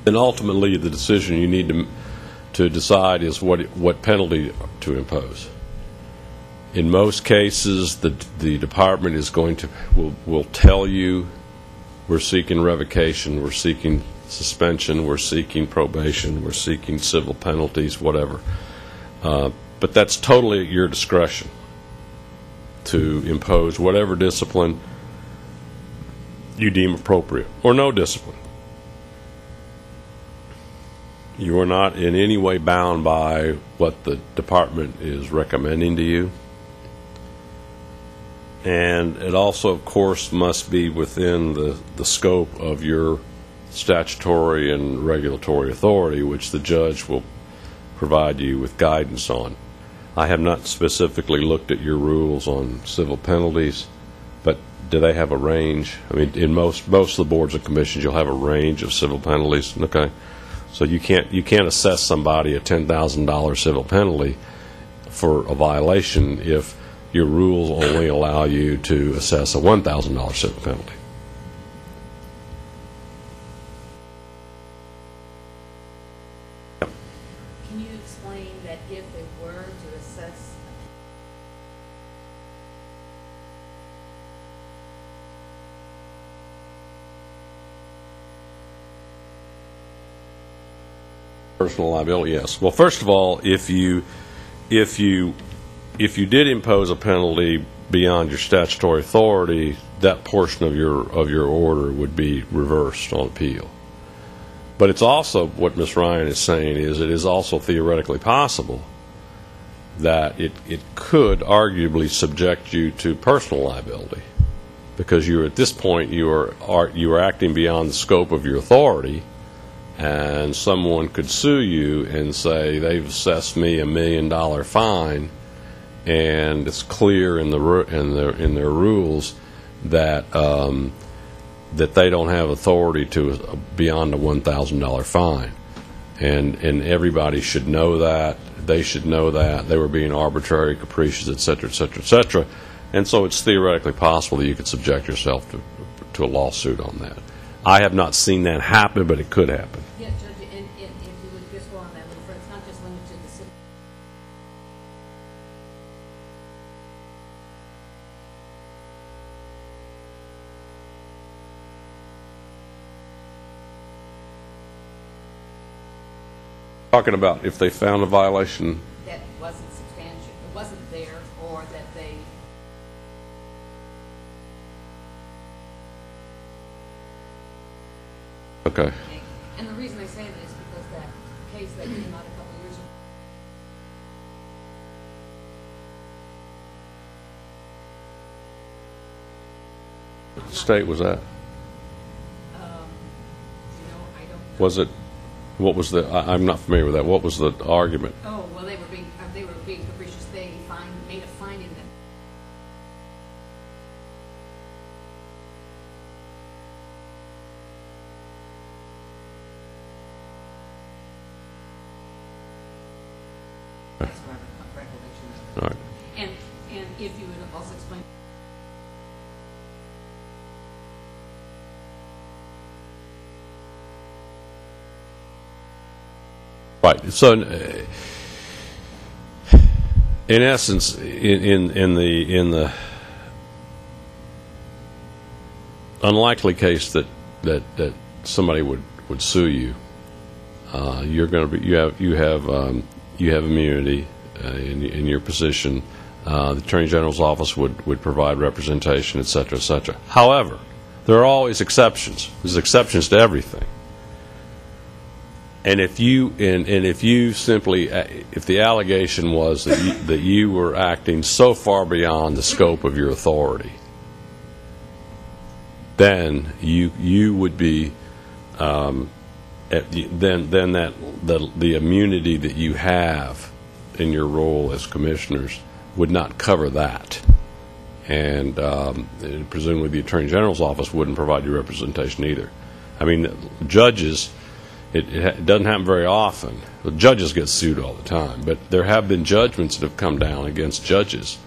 [SPEAKER 6] And ultimately, the decision you need to decide is what penalty to impose. In most cases, the department is will tell you, we're seeking revocation, we're seeking suspension, we're seeking probation, we're seeking civil penalties, whatever. But that's totally at your discretion to impose whatever discipline you deem appropriate, or no discipline. You are not in any way bound by what the department is recommending to you. And it also, of course, must be within the scope of your statutory and regulatory authority, which the judge will provide you with guidance on. I have not specifically looked at your rules on civil penalties, but do they have a range? I mean, in most of the boards and commissions, you'll have a range of civil penalties. Okay, so you can't assess somebody a $10,000 civil penalty for a violation if your rules only allow you to assess a $1,000 civil penalty.
[SPEAKER 2] Can you explain that if they were to assess
[SPEAKER 6] Personal liability, yes. Well, first of all, if you did impose a penalty beyond your statutory authority, that portion of your order would be reversed on appeal. But it's also, what Ms. Ryan is saying is, it is also theoretically possible that it could arguably subject you to personal liability, because you're at this point you are acting beyond the scope of your authority, and someone could sue you and say they've assessed me $1 million fine, and it's clear in their rules that that they don't have authority to beyond a $1,000 fine, and everybody should know that. They should know that they were being arbitrary, capricious, et cetera, et cetera, et cetera. And so it's theoretically possible that you could subject yourself to a lawsuit on that. I have not seen that happen, but it could happen.
[SPEAKER 5] Yeah, Judge, and if you would just go on that a little further, it's not just limited to the city.
[SPEAKER 6] Talking about if they found a violation.
[SPEAKER 5] That wasn't substantial, it wasn't there, or that they...
[SPEAKER 6] Okay.
[SPEAKER 5] And the reason I say that is because that case that came out a couple of years ago.
[SPEAKER 6] What state was that?
[SPEAKER 5] I don't...
[SPEAKER 6] Was it? What was the? I'm not familiar with that. What was the argument?
[SPEAKER 5] Oh, well, they were being capricious. They made a finding that... That's my recollection of it.
[SPEAKER 6] All right.
[SPEAKER 5] And if you would also explain...
[SPEAKER 6] Right. So, in essence, in the unlikely case that somebody would sue you, you're going to be you have immunity in your position. The Attorney General's office would provide representation, et cetera, et cetera. However, there are always exceptions. There's exceptions to everything. And if you simply, if the allegation was that you were acting so far beyond the scope of your authority, then you would be then the immunity that you have in your role as commissioners would not cover that, and presumably the Attorney General's office wouldn't provide you representation either. I mean, judges. It doesn't happen very often. The judges get sued all the time, but there have been judgments that have come down against judges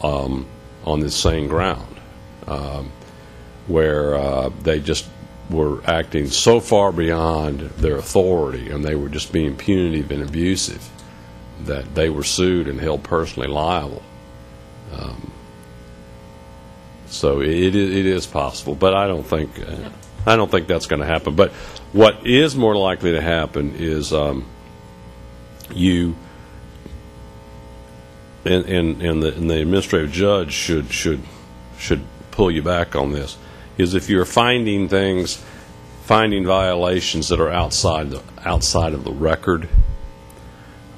[SPEAKER 6] on this same ground, where they just were acting so far beyond their authority, and they were just being punitive and abusive, that they were sued and held personally liable. So it is possible, but I don't think that's going to happen. But what is more likely to happen is you and the administrative judge should pull you back on this, is if you're finding violations that are outside of the record.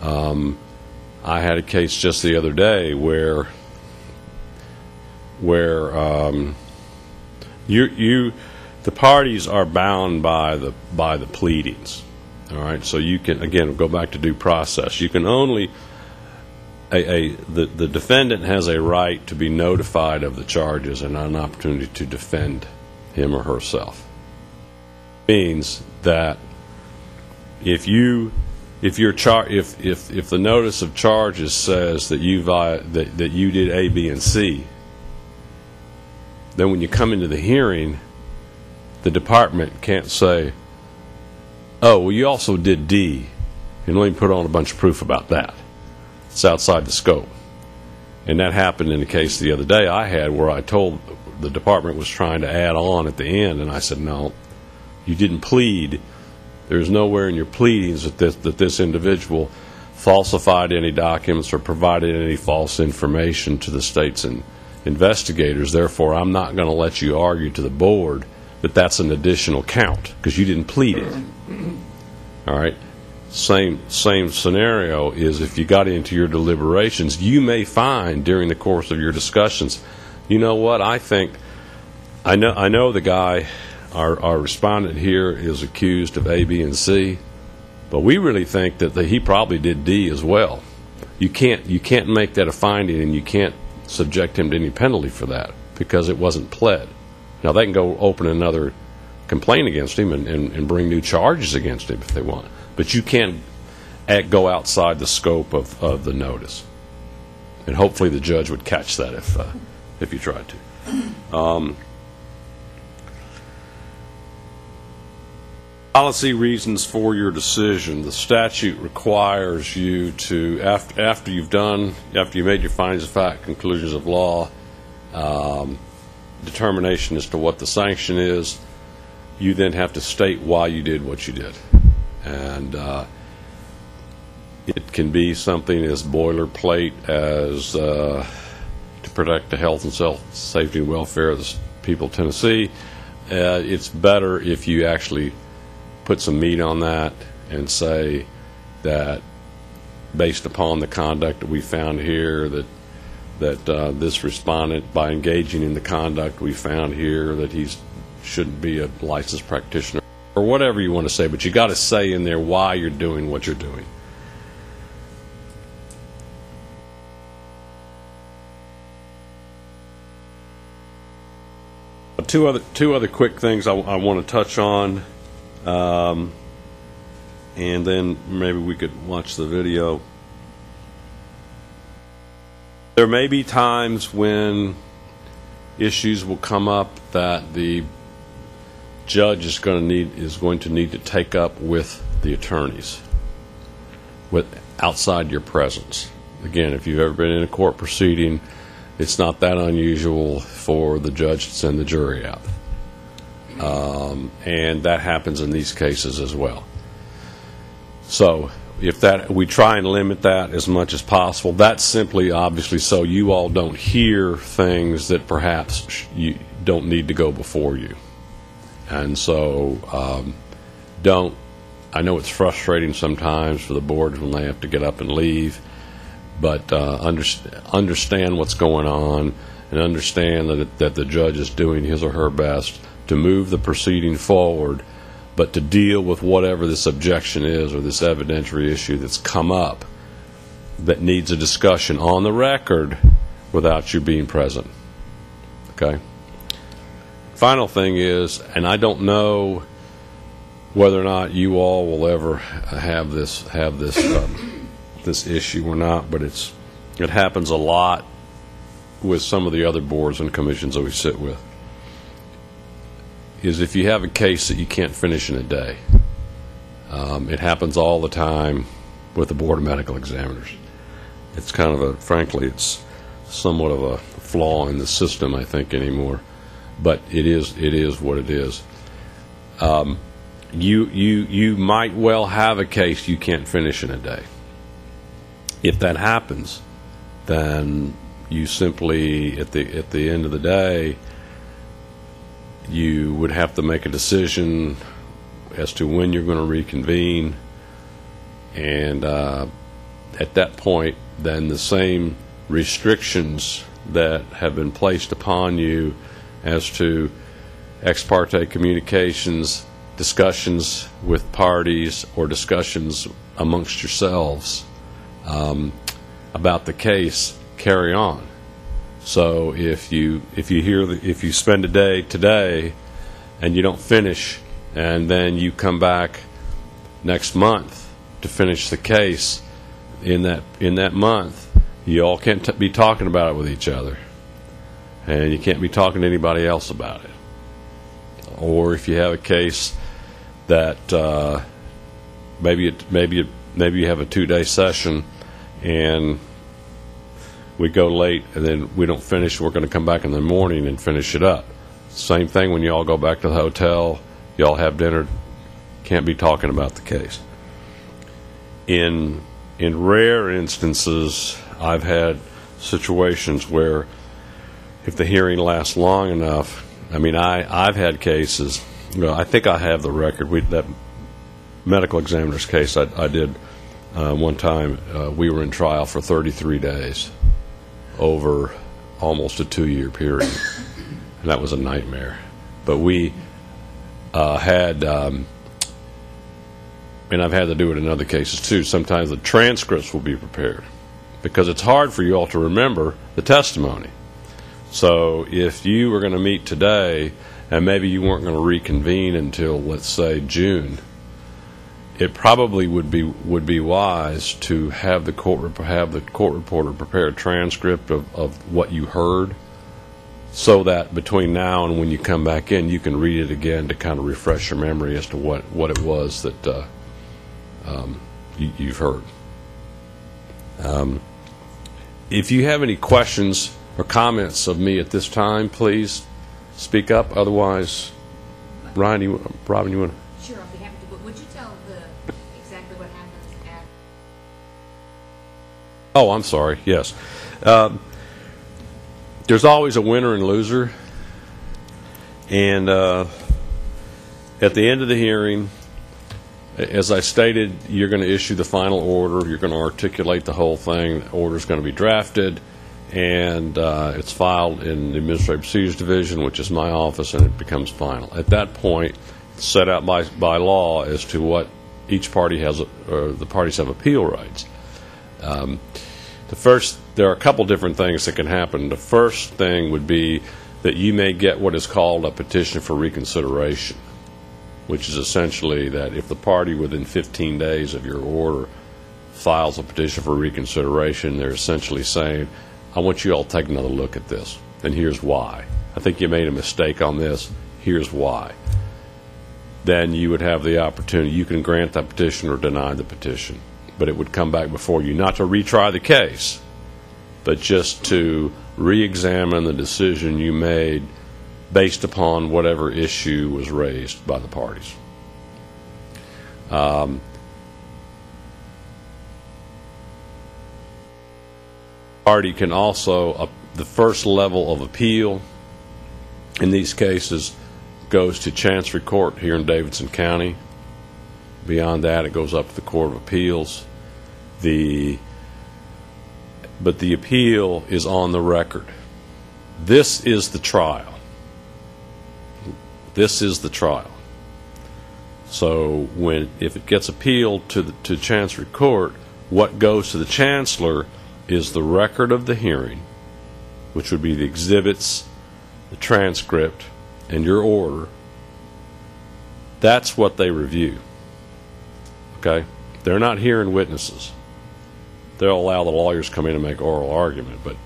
[SPEAKER 6] I had a case just the other day where the parties are bound by the pleadings. All right, so you can, again, go back to due process. You can only the defendant has a right to be notified of the charges and an opportunity to defend him or herself. It means that if the notice of charges says that you did A, B, and C, then when you come into the hearing, the department can't say, "Oh, well, you also did D, and let me put on a bunch of proof about that." It's outside the scope. And that happened in a case the other day I had where I told the department was trying to add on at the end, and I said, "No, you didn't plead There's nowhere in your pleadings that this individual falsified any documents or provided any false information to the state's investigators. Therefore, I'm not going to let you argue to the board that that's an additional count because you didn't plead it. All right? Same scenario is if you got into your deliberations, you may find during the course of your discussions, you know what, I know the guy, our respondent here is accused of A, B, and C, but we really think that he probably did D as well. You can't make that a finding, and you can't subject him to any penalty for that because it wasn't pled. Now, they can go open another complaint against him and bring new charges against him if they want, but you can't go outside the scope of the notice. And hopefully the judge would catch that if you tried to. Policy reasons for your decision. The statute requires you to, after you made your findings of fact, conclusions of law, determination as to what the sanction is, you then have to state why you did what you did. And it can be something as boilerplate as to protect the health and safety and welfare of the people of Tennessee. It's better if you actually put some meat on that and say that based upon the conduct that we found here, that this respondent, by engaging in the conduct we found here, that he shouldn't be a licensed practitioner, or whatever you want to say, but you got to say in there why you're doing what you're doing. Two other quick things I want to touch on, and then maybe we could watch the video. There may be times when issues will come up that the judge is going to need to take up with the attorneys, outside your presence. Again, if you've ever been in a court proceeding, it's not that unusual for the judge to send the jury out. And that happens in these cases as well. So we try and limit that as much as possible. That's simply, obviously, so you all don't hear things that perhaps you don't need to go before you. And so I know it's frustrating sometimes for the boards when they have to get up and leave, but understand what's going on and understand that the judge is doing his or her best to move the proceeding forward, but to deal with whatever this objection is or this evidentiary issue that's come up that needs a discussion on the record without you being present. Okay? Final thing is, and I don't know whether or not you all will ever have this issue or not, but it happens a lot with some of the other boards and commissions that we sit with, is if you have a case that you can't finish in a day. It happens all the time with the Board of Medical Examiners. It's kind of frankly, it's somewhat of a flaw in the system, I think, anymore. But it is what it is. You might well have a case you can't finish in a day. If that happens, then you simply, at the end of the day, you would have to make a decision as to when you're going to reconvene, and at that point, then the same restrictions that have been placed upon you as to ex parte communications, discussions with parties, or discussions amongst yourselves about the case carry on. So if you spend a day today and you don't finish, and then you come back next month to finish the case, in that month you all can't be talking about it with each other, and you can't be talking to anybody else about it. Or if you have a case that maybe you have a 2-day session and we go late and then we don't finish, we're going to come back in the morning and finish it up. Same thing when you all go back to the hotel, you all have dinner can't be talking about the case. In rare instances, I've had situations where if the hearing lasts long enough, I mean, I've had cases, I think I have the record. That medical examiner's case I did one time, we were in trial for 33 days over almost a 2-year period, and that was a nightmare. But we had, and I've had to do it in other cases too, sometimes the transcripts will be prepared because it's hard for you all to remember the testimony. So if you were going to meet today and maybe you weren't going to reconvene until, let's say, June, it probably would be wise to have the court reporter prepare a transcript of what you heard, so that between now and when you come back in, you can read it again to kind of refresh your memory as to what it was that you've heard. If you have any questions or comments of me at this time, please speak up. Otherwise, Robin, you want to?
[SPEAKER 7] Sure, I'll be happy to. But would you tell exactly what happens at?
[SPEAKER 6] Oh, I'm sorry. Yes. There's always a winner and loser. And at the end of the hearing, as I stated, you're going to issue the final order. You're going to articulate the whole thing. The order is going to be drafted, and it's filed in the Administrative Procedures Division, which is my office, and it becomes final. At that point, it's set out by law as to what each party has, or the parties have appeal rights. There are a couple different things that can happen. The first thing would be that you may get what is called a petition for reconsideration, which is essentially that if the party within 15 days of your order files a petition for reconsideration, they're essentially saying, I want you all to take another look at this, and here's why. I think you made a mistake on this, here's why. Then you would have the opportunity, you can grant that petition or deny the petition, but it would come back before you, not to retry the case, but just to re-examine the decision you made based upon whatever issue was raised by the parties. Party can also, the first level of appeal in these cases goes to Chancery Court here in Davidson County. Beyond that, it goes up to the Court of Appeals. But the appeal is on the record. This is the trial. This is the trial. So if it gets appealed to Chancery Court, what goes to the Chancellor is the record of the hearing, which would be the exhibits, the transcript, and your order. That's what they review. Okay? They're not hearing witnesses. They'll allow the lawyers to come in and make oral argument, but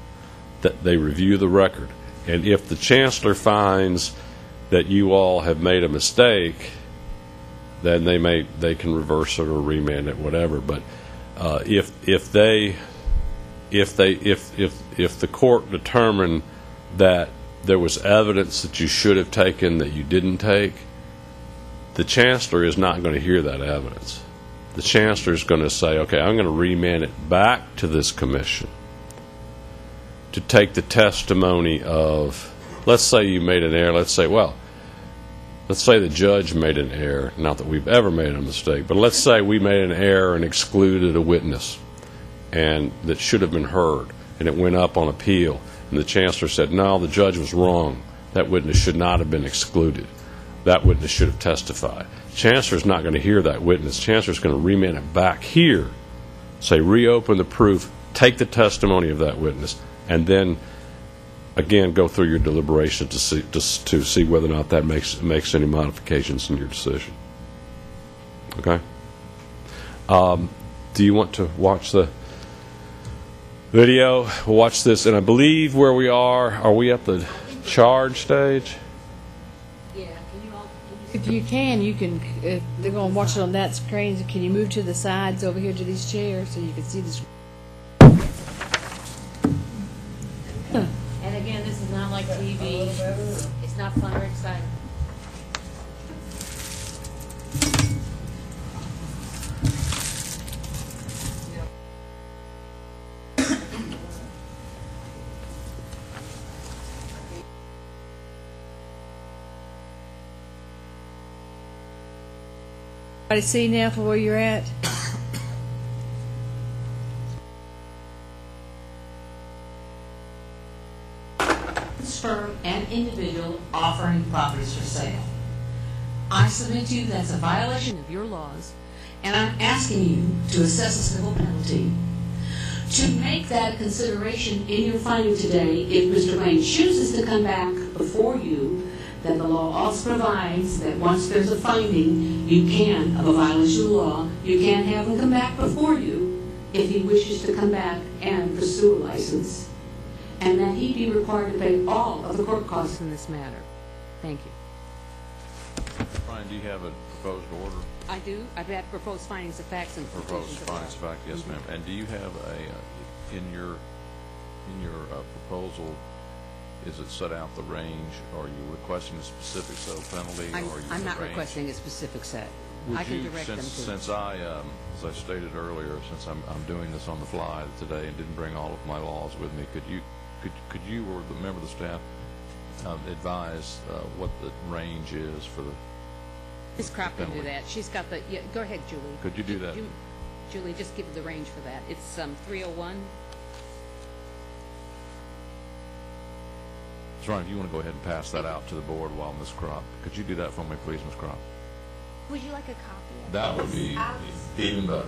[SPEAKER 6] they review the record. And if the Chancellor finds that you all have made a mistake, then they can reverse it or remand it, whatever. But if the court determined that there was evidence that you should have taken that you didn't take, the Chancellor is not going to hear that evidence. The Chancellor is going to say, okay, I'm going to remand it back to this commission to take the testimony of, let's say you made an error. Let's say the judge made an error. Not that we've ever made a mistake, but let's say we made an error and excluded a witness and that should have been heard, and it went up on appeal, and the Chancellor said, no, the judge was wrong. That witness should not have been excluded. That witness should have testified. The Chancellor's not going to hear that witness. The Chancellor's going to remand it back here, say reopen the proof, take the testimony of that witness, and then again go through your deliberation to see whether or not that makes any modifications in your decision. Okay? Do you want to watch the video? We'll watch this, and I believe where we are we at the charge stage?
[SPEAKER 2] If you can, if they're going to watch it on that screen, can you move to the sides over here to these chairs so you can see this?
[SPEAKER 7] And again, this is not like TV. It's not fun or exciting.
[SPEAKER 2] I see now for where you're at?
[SPEAKER 5] Firm and individual offering properties for sale. I submit to you that's a violation of your laws, and I'm asking you to assess a civil penalty. To make that consideration in your finding today, if Mr. Lane chooses to come back before you, then the law also provides that once there's a finding, you can, of a violation of the law, you can have him come back before you if he wishes to come back and pursue a license, and that he be required to pay all of the court costs in this matter. Thank you.
[SPEAKER 8] Brian, do you have a proposed order?
[SPEAKER 5] I do. I've had proposed findings of facts and
[SPEAKER 8] Proposed
[SPEAKER 5] conclusions of
[SPEAKER 8] findings of
[SPEAKER 5] law.
[SPEAKER 8] fact, yes, ma'am. And do you have in your proposal, is it set out the range? Or are you requesting a specific civil penalty? Or are you
[SPEAKER 5] I'm
[SPEAKER 8] the
[SPEAKER 5] not
[SPEAKER 8] range?
[SPEAKER 5] requesting a specific set.
[SPEAKER 8] Would
[SPEAKER 5] I can
[SPEAKER 8] you,
[SPEAKER 5] direct them to.
[SPEAKER 8] since I, as I stated earlier, since I'm doing this on the fly today and didn't bring all of my laws with me, could you or the member of the staff advise what the range is for the
[SPEAKER 5] Ms. Crop can do
[SPEAKER 8] penalty?
[SPEAKER 5] that. She's got the, yeah, go ahead, Julie.
[SPEAKER 8] Could you do that?
[SPEAKER 5] Julie, just give the range for that. It's 301.
[SPEAKER 8] Mr. Ryan, if you want to go ahead and pass that out to the board while Ms. Crop, could you do that for me, please, Ms. Crop?
[SPEAKER 7] Would you like a copy of
[SPEAKER 8] That would
[SPEAKER 7] this?
[SPEAKER 8] be
[SPEAKER 7] I'll-
[SPEAKER 8] even better.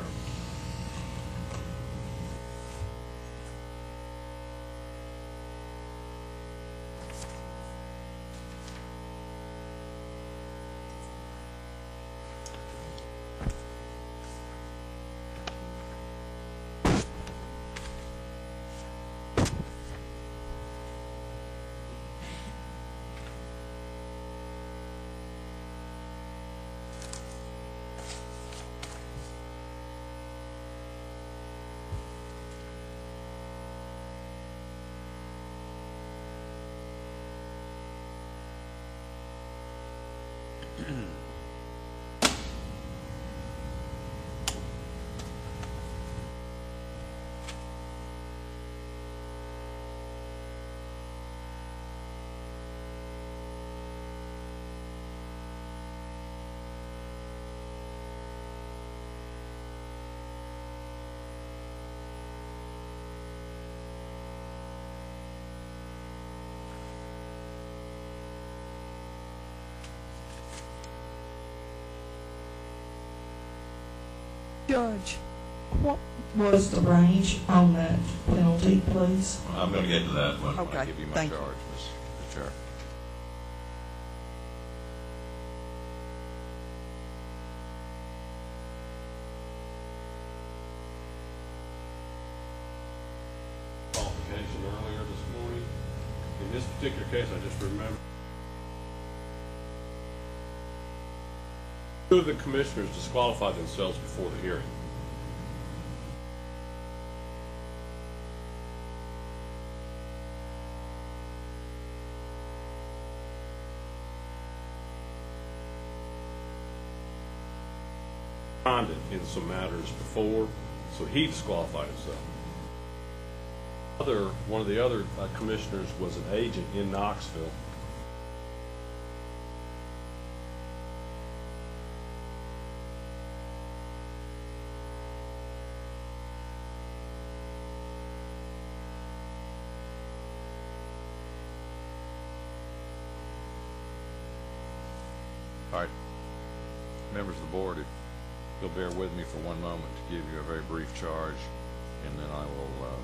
[SPEAKER 9] Judge, what was the range on that penalty, please?
[SPEAKER 8] I'm going to get to that when I
[SPEAKER 9] Okay,
[SPEAKER 8] give you my
[SPEAKER 9] thank you.
[SPEAKER 8] charge, Ms. Chair.
[SPEAKER 10] Qualification earlier this morning. In this particular case, I just remember two of the commissioners disqualified themselves before the hearing. In some matters before, so he disqualified himself. One of the other commissioners was an agent in Knoxville.
[SPEAKER 8] All right. Members of the board, if you'll bear with me for one moment to give you a very brief charge, and then I will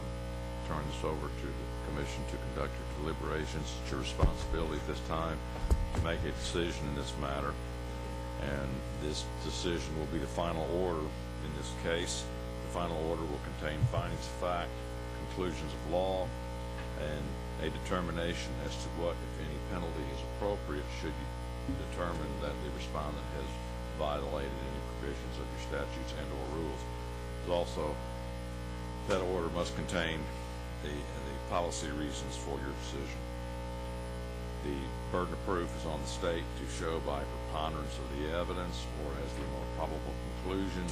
[SPEAKER 8] turn this over to the commission to conduct your deliberations. It's your responsibility at this time to make a decision in this matter, and this decision will be the final order in this case. The final order will contain findings of fact, conclusions of law, and a determination as to what, if any, penalty is appropriate should you determine that the respondent has violated any provisions of your statutes and or rules. There's also, that order must contain the policy reasons for your decision. The burden of proof is on the state to show by preponderance of the evidence or as the more probable conclusion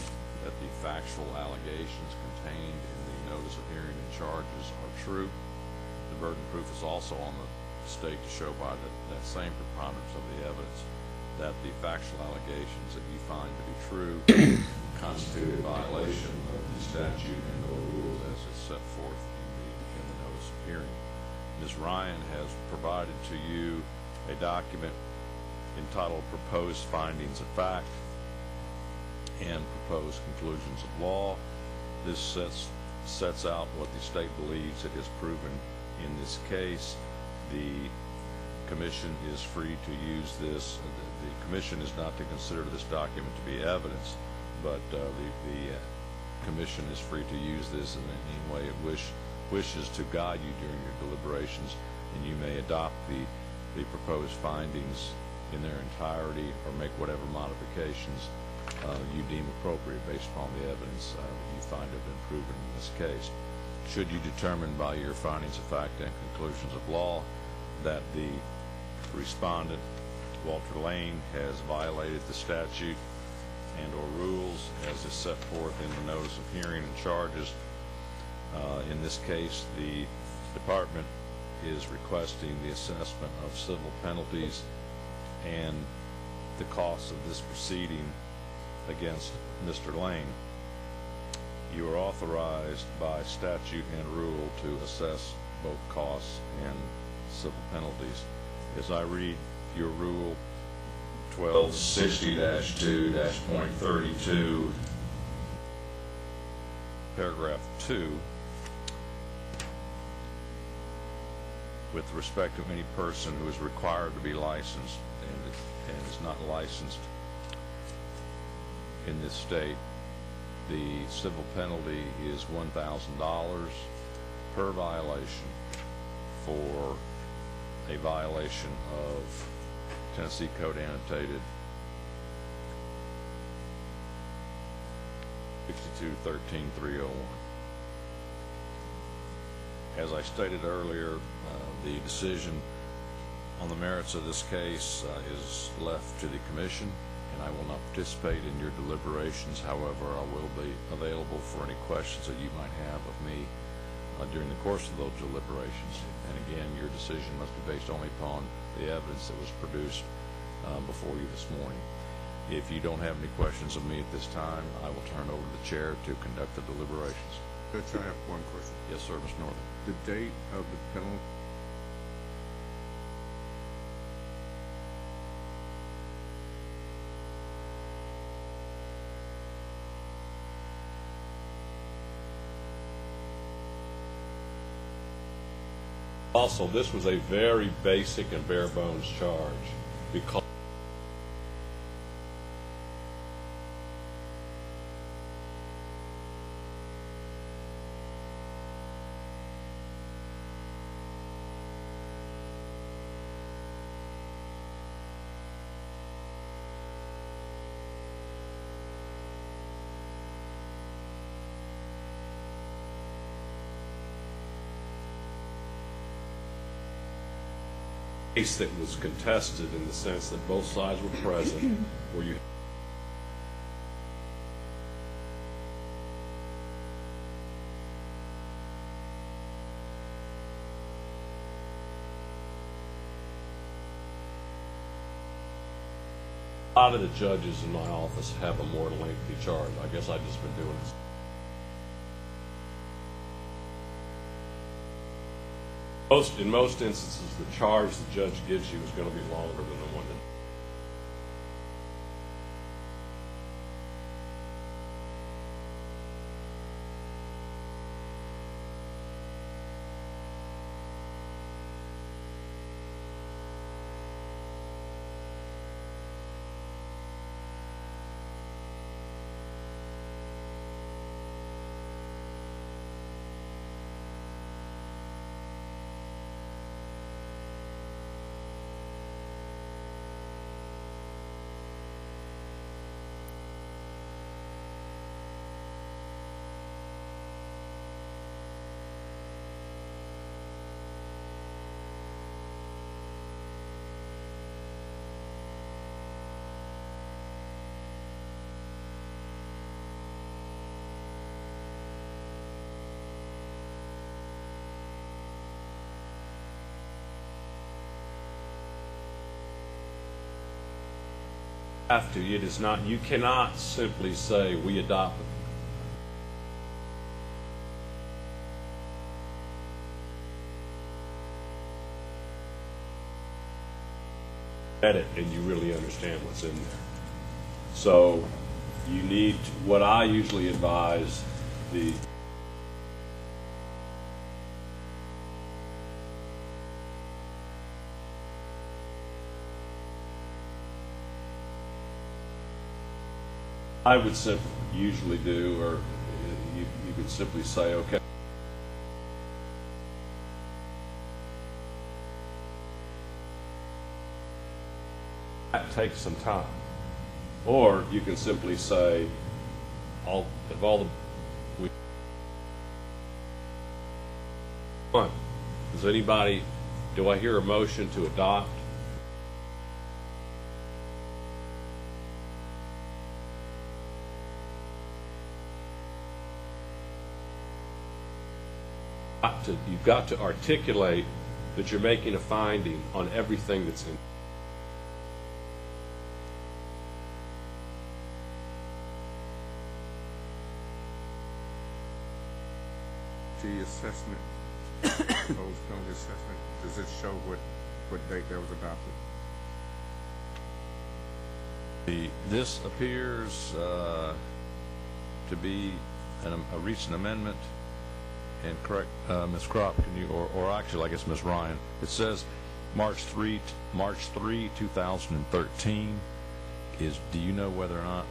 [SPEAKER 8] that the factual allegations contained in the notice of hearing and charges are true. The burden of proof is also on the state to show by that same preponderance of the evidence that the factual allegations that you find to be true constitute a violation of the statute and or rules as is set forth in the notice of hearing. Ms. Ryan has provided to you a document entitled Proposed Findings of Fact and Proposed Conclusions of Law. This sets out what the state believes it has proven in this case. The Commission is free to use this. The Commission is not to consider this document to be evidence, but the Commission is free to use this in any way it wishes to guide you during your deliberations, and you may adopt the proposed findings in their entirety or make whatever modifications you deem appropriate based upon the evidence you find have been proven in this case. Should you determine by your findings of fact and conclusions of law that the respondent, Walter Lane, has violated the statute and or rules as is set forth in the notice of hearing and charges, in this case the department is requesting the assessment of civil penalties and the cost of this proceeding against Mr. Lane. You are authorized by statute and rule to assess both costs and civil penalties. As I read your rule 1260-2.32, paragraph 2, with respect to any person who is required to be licensed and is not licensed in this state, the civil penalty is $1,000 per violation for a violation of Tennessee Code Annotated 6213-301. As I stated earlier, the decision on the merits of this case is left to the Commission, and I will not participate in your deliberations. However, I will be available for any questions that you might have of me during the course of those deliberations. And again, your decision must be based only upon the evidence that was produced before you this morning. If you don't have any questions of me at this time, I will turn over to the chair to conduct the deliberations.
[SPEAKER 11] Judge, I have one question.
[SPEAKER 8] Yes, sir, Mr. Northern.
[SPEAKER 11] The date of the penalty?
[SPEAKER 10] Also, this was a very basic and bare bones charge because case that was contested in the sense that both sides were present, where you a lot of the judges in my office have a more lengthy charge. I guess I've just been doing this. In most instances, the charge the judge gives you is going to be longer than the one that.
[SPEAKER 6] Have to. It is not. You cannot simply say we adopted. Edit, and you really understand what's in there. So you need to, what I usually advise the I would simply usually do, or you could simply say, okay, that takes some time. Or you can simply say, does anybody, do I hear a motion to adopt? You've got to articulate that you're making a finding on everything that's in.
[SPEAKER 11] The assessment, proposed penalty assessment, does it show what date that was adopted?
[SPEAKER 8] This appears to be a recent amendment. And correct, Ms. Crop, can you, or actually, I guess Ms. Ryan, it says March 3, 2013. Do you know whether or not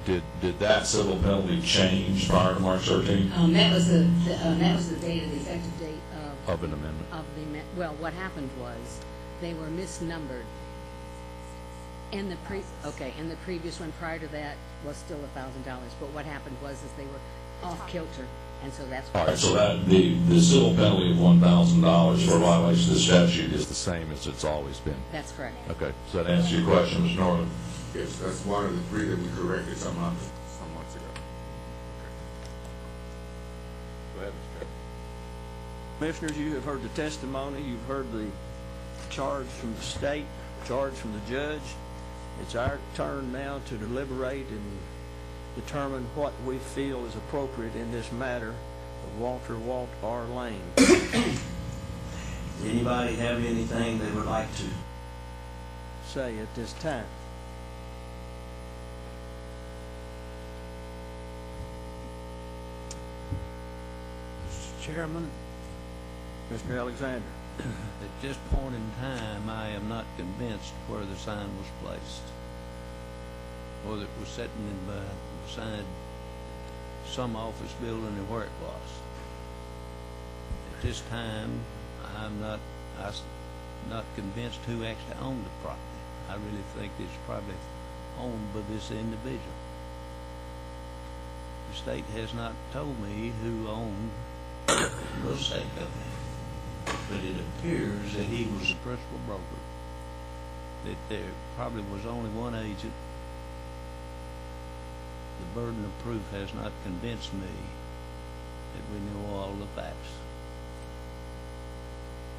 [SPEAKER 8] did that civil penalty change prior to March 13?
[SPEAKER 5] That was the date of the effective date
[SPEAKER 8] of an amendment.
[SPEAKER 5] Well, what happened was they were misnumbered. And the previous one prior to that was still $1,000. But what happened was they were off kilter, and so that's why.
[SPEAKER 8] All right, so that the civil penalty of $1,000 for violation of the statute is the same as it's always been.
[SPEAKER 5] That's correct.
[SPEAKER 8] Okay, so that answers your question, Mr. Norman.
[SPEAKER 11] Yes, that's one of the three that we corrected some months ago.
[SPEAKER 6] Go ahead, Mr. Chairman.
[SPEAKER 12] Commissioners, you have heard the testimony. You've heard the charge from the state, charge from the judge. It's our turn now to deliberate and determine what we feel is appropriate in this matter of Walter Walt R. Lane. Anybody have anything they would like to say at this time?
[SPEAKER 13] Mr. Chairman,
[SPEAKER 12] Mr. Alexander.
[SPEAKER 13] at this point in time, I am not convinced where the sign was placed. Whether it was sitting beside some office building or where it was. At this time, I'm not convinced who actually owned the property. I really think it's probably owned by this individual. The state has not told me who owned the real estate company. But it appears that he was the principal broker, that there probably was only one agent. The burden of proof has not convinced me that we knew all the facts.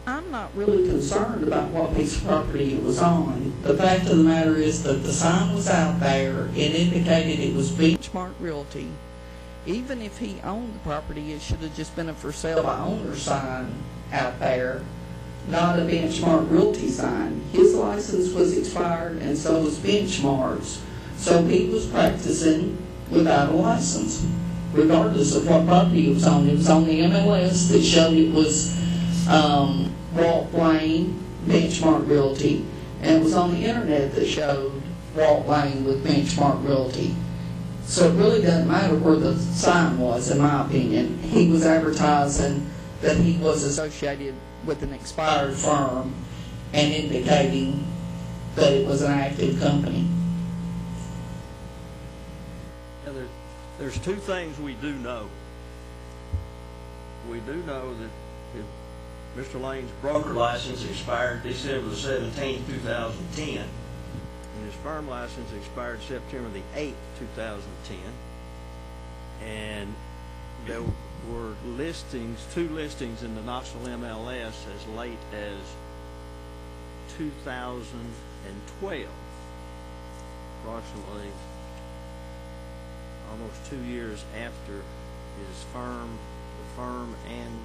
[SPEAKER 9] I'm not really concerned about what piece of property it was on. The fact of the matter is that the sign was out there. It indicated it was Benchmark Realty. Even if he owned the property, it should have just been a for sale by owner sign out there, not a Benchmark Realty sign. His license was expired, and so was Benchmark's. So he was practicing without a license, regardless of what property it was on. It was on the MLS that showed it was Walt Lane, Benchmark Realty, and it was on the internet that showed Walt Lane with Benchmark Realty. So it really doesn't matter where the sign was, in my opinion. He was advertising that he was associated with an expired firm and indicating that it was an active company.
[SPEAKER 12] Now, there's two things we do know. We do know that Mr. Lane's broker license expired December the 17th, 2010, and his firm license expired September the 8th, 2010, and there were two listings in the Knoxville MLS as late as 2012, approximately almost 2 years after the firm and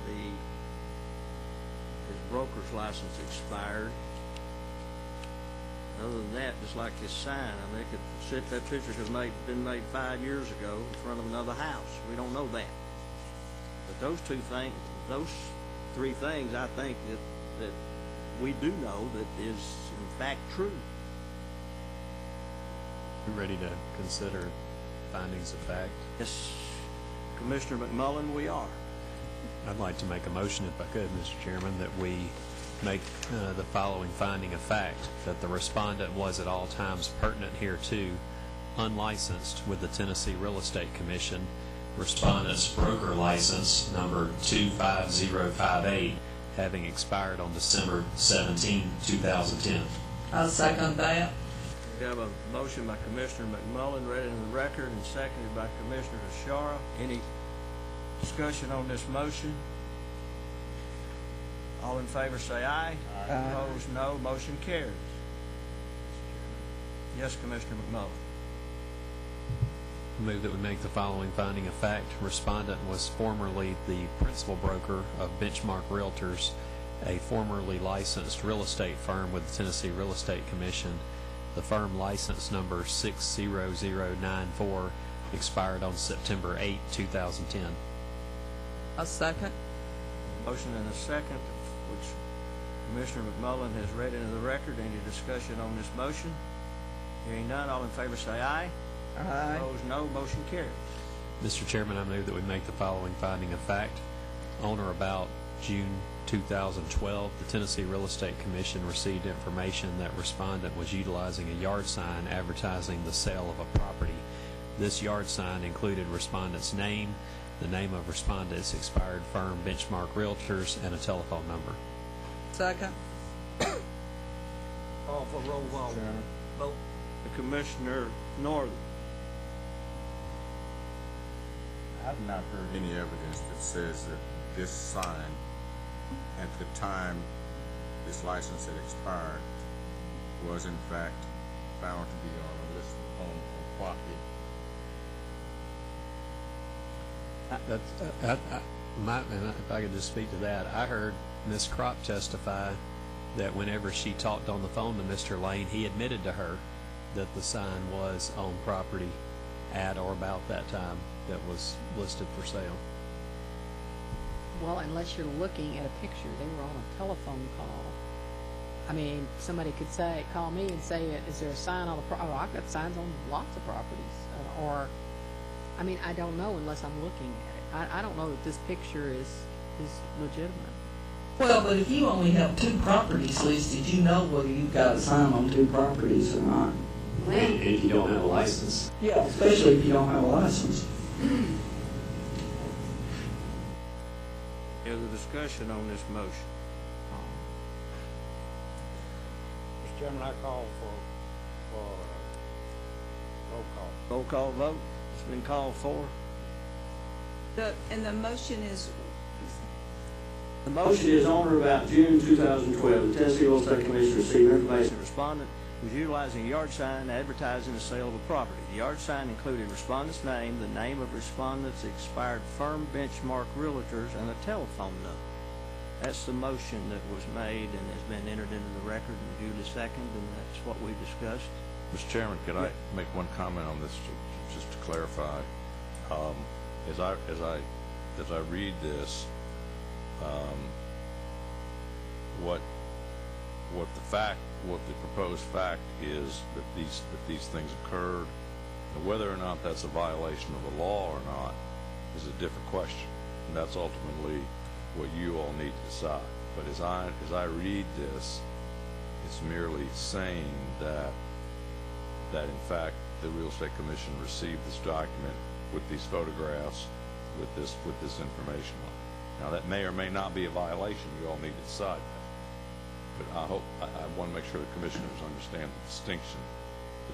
[SPEAKER 12] his broker's license expired. Other than that, just like this sign, I mean, that picture could have been made 5 years ago in front of another house. We don't know that. But those three things, I think that we do know that is in fact true.
[SPEAKER 14] You ready to consider findings of fact?
[SPEAKER 12] Yes, Commissioner McMullen, we are.
[SPEAKER 14] I'd like to make a motion, if I could, Mr. Chairman, that we make the following finding of fact: that the respondent was at all times pertinent hereto, unlicensed with the Tennessee Real Estate Commission, respondent's broker license number 25058, having expired on December 17, 2010.
[SPEAKER 9] I'll second that.
[SPEAKER 12] We have a motion by Commissioner McMullen read into the record and seconded by Commissioner Ashara. Any discussion on this motion? All in favor say aye. Opposed, no. Motion carries. Yes, Commissioner McMullen.
[SPEAKER 14] Move that we make the following finding of fact: respondent was formerly the principal broker of Benchmark Realtors, a formerly licensed real estate firm with the Tennessee Real Estate Commission. The firm license number 60094 expired on September 8, 2010.
[SPEAKER 9] A second.
[SPEAKER 12] Motion and a second, which Commissioner McMullen has read into the record. Any discussion on this motion? Hearing none, all in favor say aye.
[SPEAKER 9] Aye.
[SPEAKER 12] Opposed, no. Motion carries.
[SPEAKER 14] Mr. Chairman, I move that we make the following finding of fact: on or about June 2012, the Tennessee Real Estate Commission received information that respondent was utilizing a yard sign advertising the sale of a property. This yard sign included respondent's name, the name of respondent's expired firm, Benchmark Realtors, and a telephone number.
[SPEAKER 9] Second.
[SPEAKER 12] Call for roll call vote. Commissioner Northern.
[SPEAKER 11] I've not heard any evidence that says that this sign, at the time this license had expired, was in fact found to be on a list of home property.
[SPEAKER 14] If I could just speak to that, I heard Ms. Kropp testify that whenever she talked on the phone to Mr. Lane, he admitted to her that the sign was on property at or about that time that was listed for sale.
[SPEAKER 2] Well, unless you're looking at a picture, they were on a telephone call. I mean, somebody could call me and say, is there a sign on the property? Oh, I've got signs on lots of properties. I mean, I don't know unless I'm looking at it. I don't know that this picture is legitimate.
[SPEAKER 9] Well, but if you only have 2 properties listed, you know whether you've got a sign on 2 properties or not.
[SPEAKER 14] If you don't have a license.
[SPEAKER 9] Yeah, especially if you don't have a license.
[SPEAKER 12] Any other discussion on this motion?
[SPEAKER 3] Mr. Chairman, I call for roll call.
[SPEAKER 12] Roll call vote. It's been called for.
[SPEAKER 9] And the motion is...
[SPEAKER 12] The motion is on or about June 2012. The Tennessee Real Estate Commission received information. The respondent was utilizing a yard sign advertising the sale of a property. The yard sign included respondent's name, the name of respondent's expired firm, Benchmark Realtors, and a telephone number. That's the motion that was made and has been entered into the record and duly seconded, and that's what we discussed.
[SPEAKER 8] Mr. Chairman, could I make one comment on this, just to clarify? As I read this, what the proposed fact is that these things occurred, and whether or not that's a violation of the law or not is a different question, and that's ultimately what you all need to decide. But as I read this, it's merely saying that in fact the Real Estate Commission received this document with these photographs, with this information on it. Now, that may or may not be a violation. You all need to decide that. But I want to make sure the commissioners understand the distinction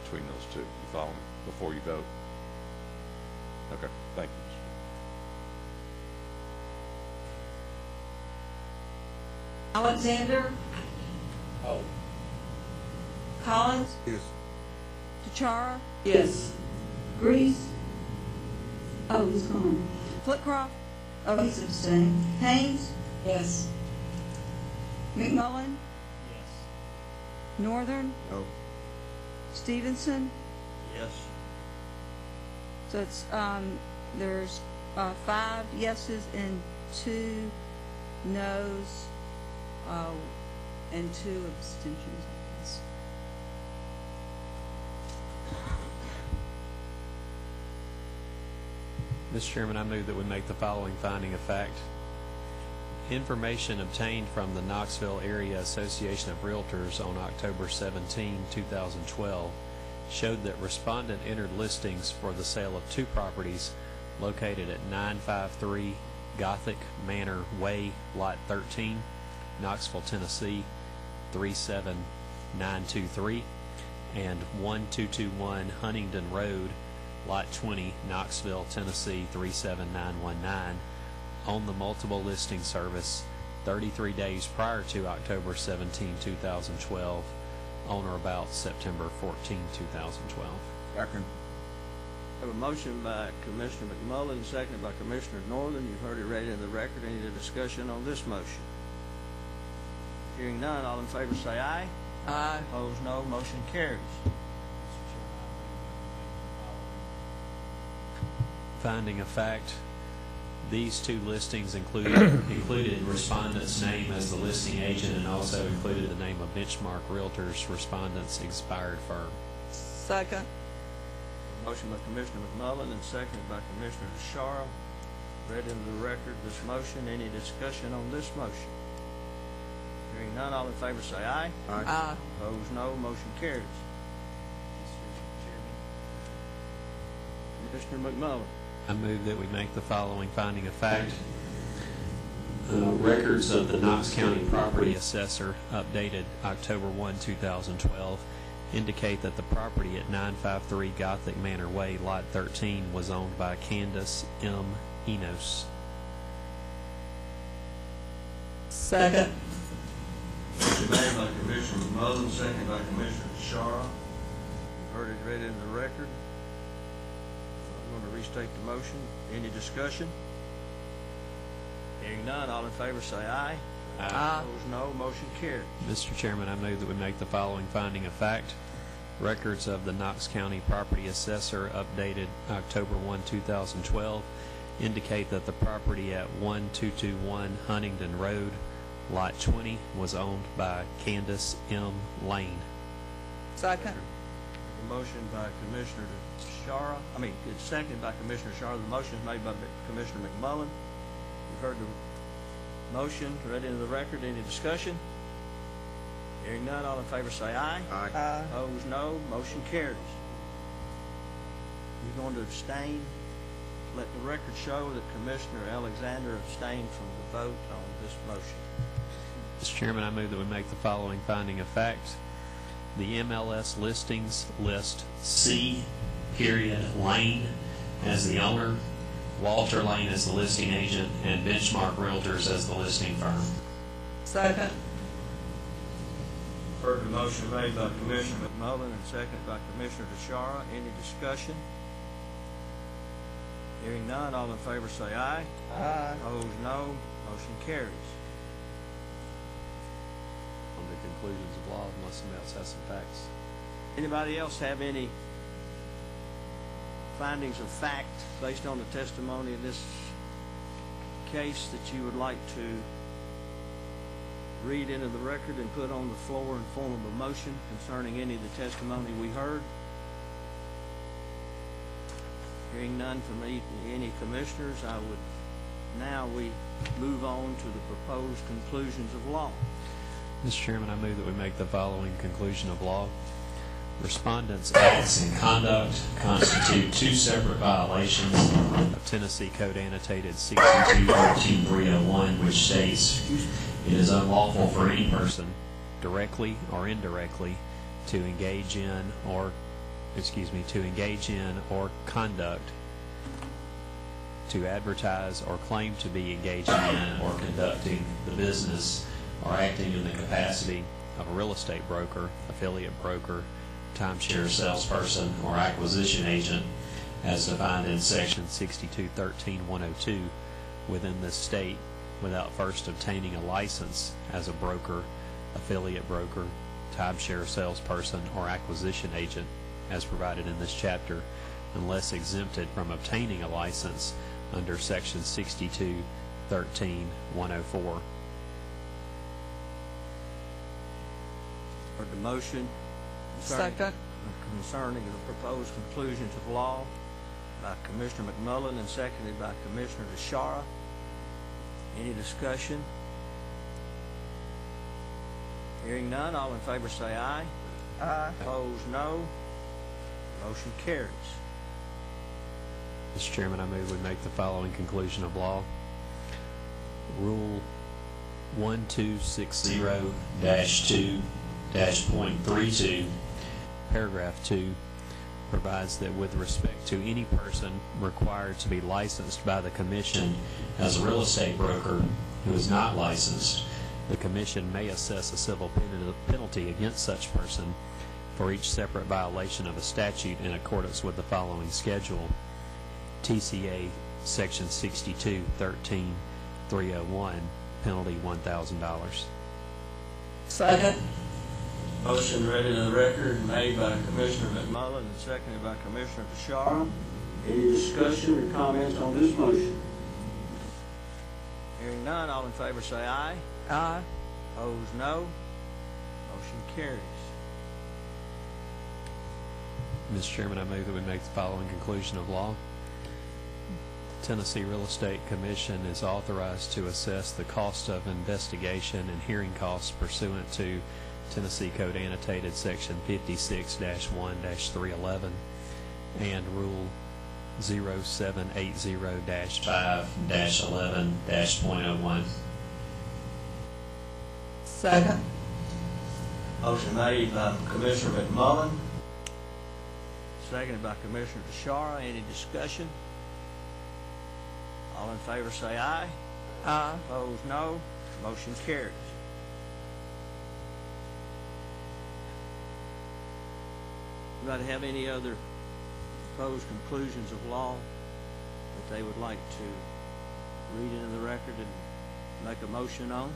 [SPEAKER 8] between those two. You follow me? Before you vote? Okay. Thank you, Mr.
[SPEAKER 9] Alexander?
[SPEAKER 3] Oh.
[SPEAKER 15] Collins?
[SPEAKER 11] Yes.
[SPEAKER 15] Tachara?
[SPEAKER 9] Yes.
[SPEAKER 15] Grease? Oh, he's gone. Flitcroft? Oh, he's abstaining. Haynes?
[SPEAKER 9] Yes.
[SPEAKER 15] McMullen?
[SPEAKER 12] Yes.
[SPEAKER 15] Northern?
[SPEAKER 11] No.
[SPEAKER 15] Stevenson?
[SPEAKER 12] Yes.
[SPEAKER 15] So it's, there's 5 yeses and 2 noes, and 2 abstentions, I guess.
[SPEAKER 14] Mr. Chairman, I move that we make the following finding of fact. Information obtained from the Knoxville Area Association of Realtors on October 17, 2012 showed that respondent entered listings for the sale of 2 properties located at 953 Gothic Manor Way, Lot 13, Knoxville, Tennessee 37923, and 1221 Huntington Road, Lot 20, Knoxville, Tennessee 37919, on the multiple listing service 33 days prior to October 17, 2012, on or about September 14, 2012.
[SPEAKER 11] Second.
[SPEAKER 12] I have a motion by Commissioner McMullen, seconded by Commissioner Northern. You've heard it read in the record. Any discussion on this motion? Hearing none, all in favor say aye.
[SPEAKER 9] Aye.
[SPEAKER 12] Opposed, no. Motion carries.
[SPEAKER 14] Finding of fact, these 2 listings included respondent's name as the listing agent and also included the name of Benchmark Realtors, respondent's expired firm.
[SPEAKER 9] Second.
[SPEAKER 12] Motion by Commissioner McMullen and seconded by Commissioner Tashara. Read into the record this motion. Any discussion on this motion? Hearing none, all in favor say aye.
[SPEAKER 11] Aye.
[SPEAKER 9] Aye.
[SPEAKER 12] Opposed, no. Motion carries. Commissioner McMullen.
[SPEAKER 14] I move that we make the following finding of fact. Records of the Knox County Property Assessor, updated October 1, 2012, indicate that the property at 953 Gothic Manor Way, Lot 13, was owned by Candace M. Enos.
[SPEAKER 9] Second.
[SPEAKER 12] Motion made by Commissioner McMullen, seconded by Commissioner Tashara. You've heard it read into the record. I'm going to restate the motion. Any discussion? Hearing none, all in favor say aye.
[SPEAKER 9] Aye.
[SPEAKER 12] Opposed, no. Motion carries.
[SPEAKER 14] Mr. Chairman, I move that we make the following finding of fact. Records of the Knox County Property Assessor, updated October 1, 2012, indicate that the property at 1221 Huntington Road, Lot 20, was owned by Candace M. Lane.
[SPEAKER 9] Second.
[SPEAKER 12] A motion by Commissioner Tashara. It's seconded by Commissioner Tashara. The motion is made by Commissioner McMullen. You've heard the motion read into the record. Any discussion? Hearing none, all in favor say aye.
[SPEAKER 11] Aye.
[SPEAKER 9] Aye.
[SPEAKER 12] Opposed, no. Motion carries. You're going to abstain. Let the record show that Commissioner Alexander abstained from the vote on this motion.
[SPEAKER 14] Mr. Chairman, I move that we make the following finding of fact. The MLS listings list C. Lane as the owner, Walter Lane as the listing agent, and Benchmark Realtors as the listing firm.
[SPEAKER 9] Second.
[SPEAKER 12] Heard the motion made by Commissioner McMullen and seconded by Commissioner Tashara. Any discussion? Hearing none, all in favor say aye.
[SPEAKER 9] Aye.
[SPEAKER 12] Opposed, no. Motion carries.
[SPEAKER 14] On the conclusions of law, unless somebody else has some facts.
[SPEAKER 12] Anybody else have any findings of fact based on the testimony in this case that you would like to read into the record and put on the floor in form of a motion concerning any of the testimony we heard? Hearing none from any commissioners, we move on to the proposed conclusions of law.
[SPEAKER 14] Mr. Chairman, I move that we make the following conclusion of law. Respondents' acts and conduct constitute 2 separate violations of Tennessee Code Annotated 62-14301, which states it is unlawful for any person, directly or indirectly, to engage in or conduct, to advertise or claim to be engaging in or conducting the business or acting in the capacity of a real estate broker, affiliate broker, timeshare salesperson, or acquisition agent as defined in Section 6213-102 within this state without first obtaining a license as a broker, affiliate broker, timeshare salesperson, or acquisition agent as provided in this chapter, unless exempted from obtaining a license under Section 6213-104.
[SPEAKER 12] Heard the motion
[SPEAKER 4] Second.
[SPEAKER 12] concerning the proposed conclusions of law by Commissioner McMullen and seconded by Commissioner DeShara. Any discussion? Hearing none, all in favor say aye.
[SPEAKER 4] Aye.
[SPEAKER 12] Opposed, no. Motion carries.
[SPEAKER 14] Mr. Chairman, I move we make the following conclusion of law. Rule 1260-2-.32, paragraph 2, provides that with respect to any person required to be licensed by the Commission as a real estate broker who is not licensed, the Commission may assess a civil penalty against such person for each separate violation of a statute in accordance with the following schedule. TCA Section 6213-301, penalty $1,000.
[SPEAKER 4] Second.
[SPEAKER 12] Motion read into the record made by Commissioner McMullen and seconded by Commissioner DeShara. Any discussion or comments on this motion? Hearing none, all in favor say aye.
[SPEAKER 4] Aye.
[SPEAKER 12] Opposed, no. Motion carries.
[SPEAKER 14] Mr. Chairman, I move that we make the following conclusion of law. The Tennessee Real Estate Commission is authorized to assess the cost of investigation and hearing costs pursuant to Tennessee Code Annotated Section 56-1-311 and Rule 0780-5-11-.01.
[SPEAKER 4] Second.
[SPEAKER 12] Motion made by Commissioner McMullen, seconded by Commissioner DeShara. Any discussion? All in favor say aye.
[SPEAKER 4] Aye.
[SPEAKER 12] Opposed, no. Motion carries. Anybody have any other proposed conclusions of law that they would like to read into the record and make a motion on?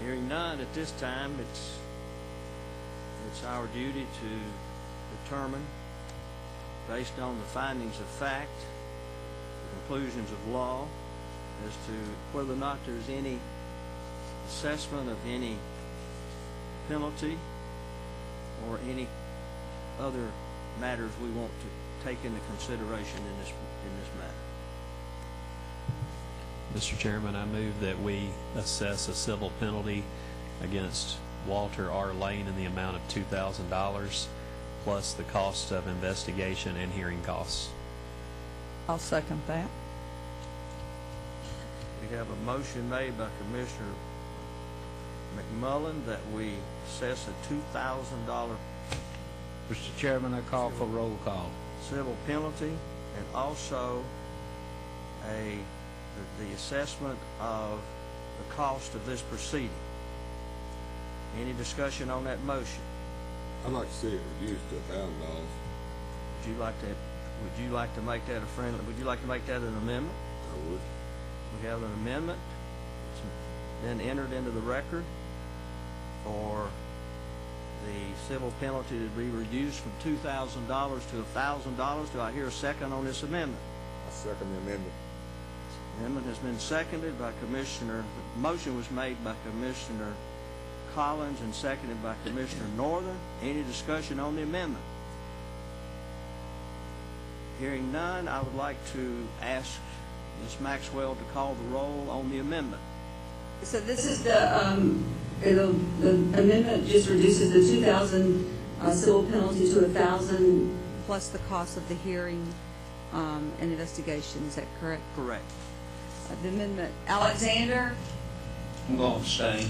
[SPEAKER 12] Hearing none, at this time, it's our duty to determine, based on the findings of fact, the conclusions of law, as to whether or not there's any assessment of any penalty or any other matters we want to take into consideration in this matter.
[SPEAKER 14] Mr. Chairman, I move that we assess a civil penalty against Walter R. Lane in the amount of $2,000 plus the cost of investigation and hearing costs.
[SPEAKER 4] I'll second that.
[SPEAKER 12] We have a motion made by Commissioner McMullen that we assess a $2,000
[SPEAKER 13] Mr. Chairman, I call for roll call.
[SPEAKER 12] civil penalty and also the assessment of the cost of this proceeding. Any discussion on that motion?
[SPEAKER 11] I'd like to see it reduced to $1,000.
[SPEAKER 12] Would you like to make that would you like to make that an amendment?
[SPEAKER 11] I would.
[SPEAKER 12] We have an amendment. It's been entered into the record for the civil penalty to be reduced from $2,000 to $1,000. Do I hear a second on this amendment?
[SPEAKER 11] I second the amendment.
[SPEAKER 12] The amendment has been seconded by the motion was made by Commissioner Collins and seconded by Commissioner Northern. Any discussion on the amendment? Hearing none, I would like to ask Ms. Maxwell to call the roll on the amendment.
[SPEAKER 15] So this is the amendment just reduces the 2,000 civil penalty to 1,000 plus the cost of the hearing and investigation. Is that correct?
[SPEAKER 12] Correct.
[SPEAKER 15] The amendment, Alexander,
[SPEAKER 13] I'm going to abstain.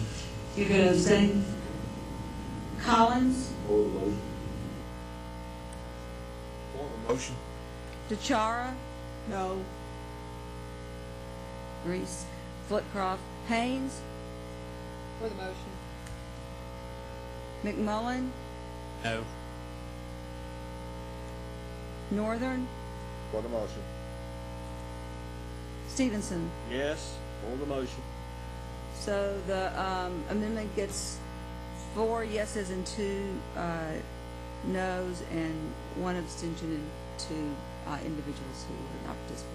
[SPEAKER 15] you're going to abstain. Collins,
[SPEAKER 11] For the motion. For the motion.
[SPEAKER 15] DeChara, no. Reese, Flitcroft, Haynes,
[SPEAKER 2] For the motion.
[SPEAKER 15] McMullen,
[SPEAKER 14] No.
[SPEAKER 15] Northern,
[SPEAKER 11] For the motion.
[SPEAKER 15] Stevenson.
[SPEAKER 12] Yes, for the motion.
[SPEAKER 15] So the amendment gets 4 yeses and 2 noes and 1 abstention and 2 individuals who were not participating.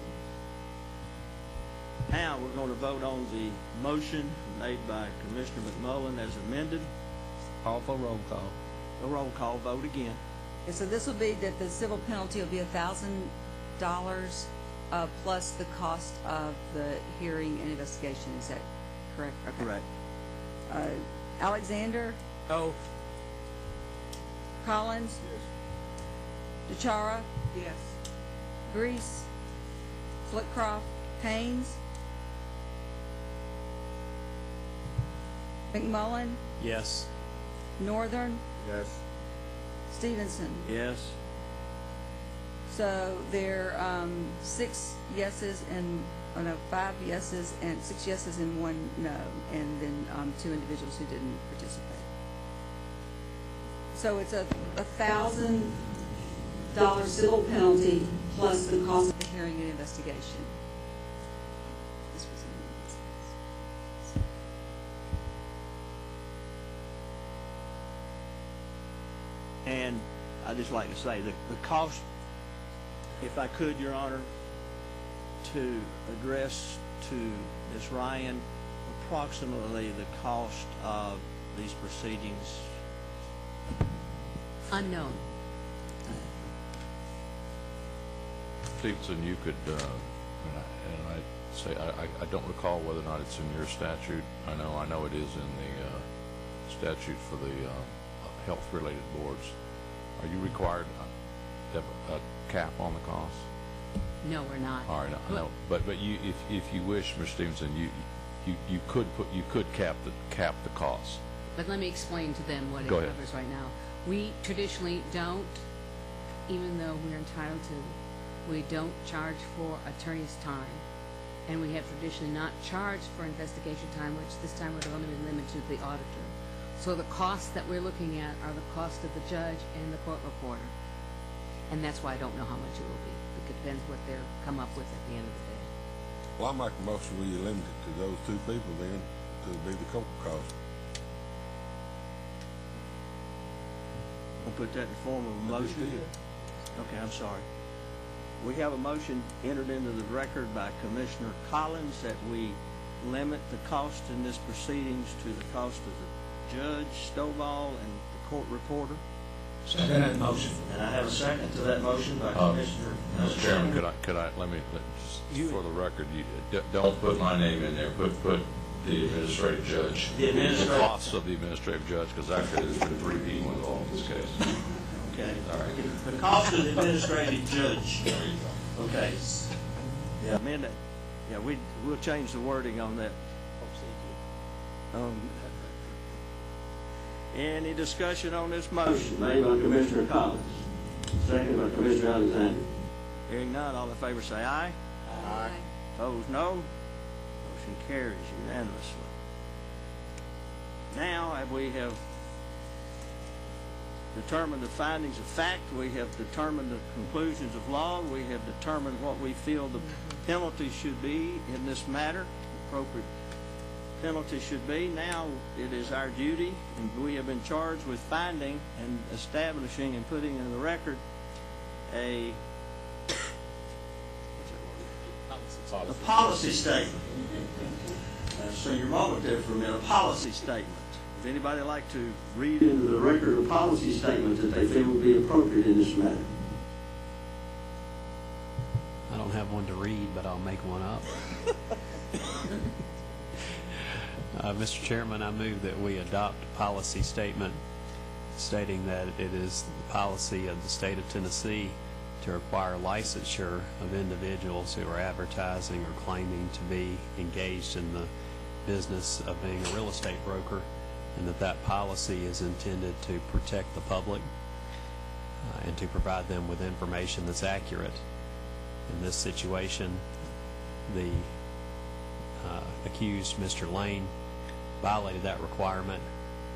[SPEAKER 12] Now, we're going to vote on the motion made by Commissioner McMullen as amended.
[SPEAKER 13] Call for roll call.
[SPEAKER 12] A roll call vote again.
[SPEAKER 15] And so this will be that the civil penalty will be $1,000 plus the cost of the hearing and investigation. Is that correct? Okay.
[SPEAKER 12] Correct.
[SPEAKER 15] Alexander,
[SPEAKER 12] No.
[SPEAKER 15] Collins, DeChara,
[SPEAKER 4] Yes.
[SPEAKER 15] Grease, Flitcroft, Haynes, McMullen,
[SPEAKER 14] Yes.
[SPEAKER 15] Northern,
[SPEAKER 11] Yes.
[SPEAKER 15] Stevenson.
[SPEAKER 12] Yes.
[SPEAKER 15] So there are 6 yeses and 5 yeses and 6 yeses and 1 no, and then 2 individuals who didn't participate. So it's a $1,000 civil penalty plus the cost of the hearing and investigation. This was
[SPEAKER 12] And I'd just like to say the cost, if I could, Your Honor, to address to Ms. Ryan approximately the cost of these proceedings.
[SPEAKER 5] Unknown.
[SPEAKER 8] Stevenson, you could, and I say, I don't recall whether or not it's in your statute. I know it is in the statute for the health-related boards. Are you required to have a cap on the cost?
[SPEAKER 5] No, we're not.
[SPEAKER 8] All right, no, but you, if you wish, Mr. Stevenson, you could cap the cost.
[SPEAKER 5] But let me explain to them what it
[SPEAKER 8] Go ahead.
[SPEAKER 5] covers right now. We traditionally don't, even though we're entitled to, we don't charge for attorney's time. And we have traditionally not charged for investigation time, which this time would only be limited to the auditor. So the costs that we're looking at are the cost of the judge and the court reporter. And that's why I don't know how much it will be. It depends what they're come up with at the end of the day.
[SPEAKER 16] Well, I make a motion we limit it to those 2 people then, to be the court cost.
[SPEAKER 12] We'll put that in the form of a motion. Okay, I'm sorry. We have a motion entered into the record by Commissioner Collins that we limit the cost in this proceedings to the cost of the judge, Stovall, and the court reporter.
[SPEAKER 13] Second that motion.
[SPEAKER 12] And I have a second to that motion by Commissioner.
[SPEAKER 8] Mr. Chairman, could I just for the record, don't put my name in there. Put the administrative judge. The costs of the administrative judge, because actually there's been 3 people involved in this case.
[SPEAKER 12] Okay.
[SPEAKER 8] All right.
[SPEAKER 12] The cost of the administrative judge.
[SPEAKER 8] There you go.
[SPEAKER 12] Okay. Yeah, amend that. Yeah, we'll change the wording on that. Any discussion on this motion?
[SPEAKER 17] Made by Commissioner Collins. Second by Commissioner Alexander.
[SPEAKER 12] Hearing none, all in favor say aye.
[SPEAKER 11] Aye.
[SPEAKER 12] Opposed, no. Motion carries unanimously. Now, we have determined the findings of fact, we have determined the conclusions of law, we have determined what we feel the penalty should be in this matter, appropriate penalty should be. Now it is our duty, and we have been charged with finding and establishing and putting in the record a policy statement. So your moment there for a minute, a policy statement. Would anybody like to read into the record a policy statement that they feel would be appropriate in this matter?
[SPEAKER 14] I don't have one to read, but I'll make one up. Mr. Chairman, I move that we adopt a policy statement stating that it is the policy of the state of Tennessee to require licensure of individuals who are advertising or claiming to be engaged in the business of being a real estate broker, and that policy is intended to protect the public and to provide them with information that's accurate. In this situation, the accused, Mr. Lane, violated that requirement,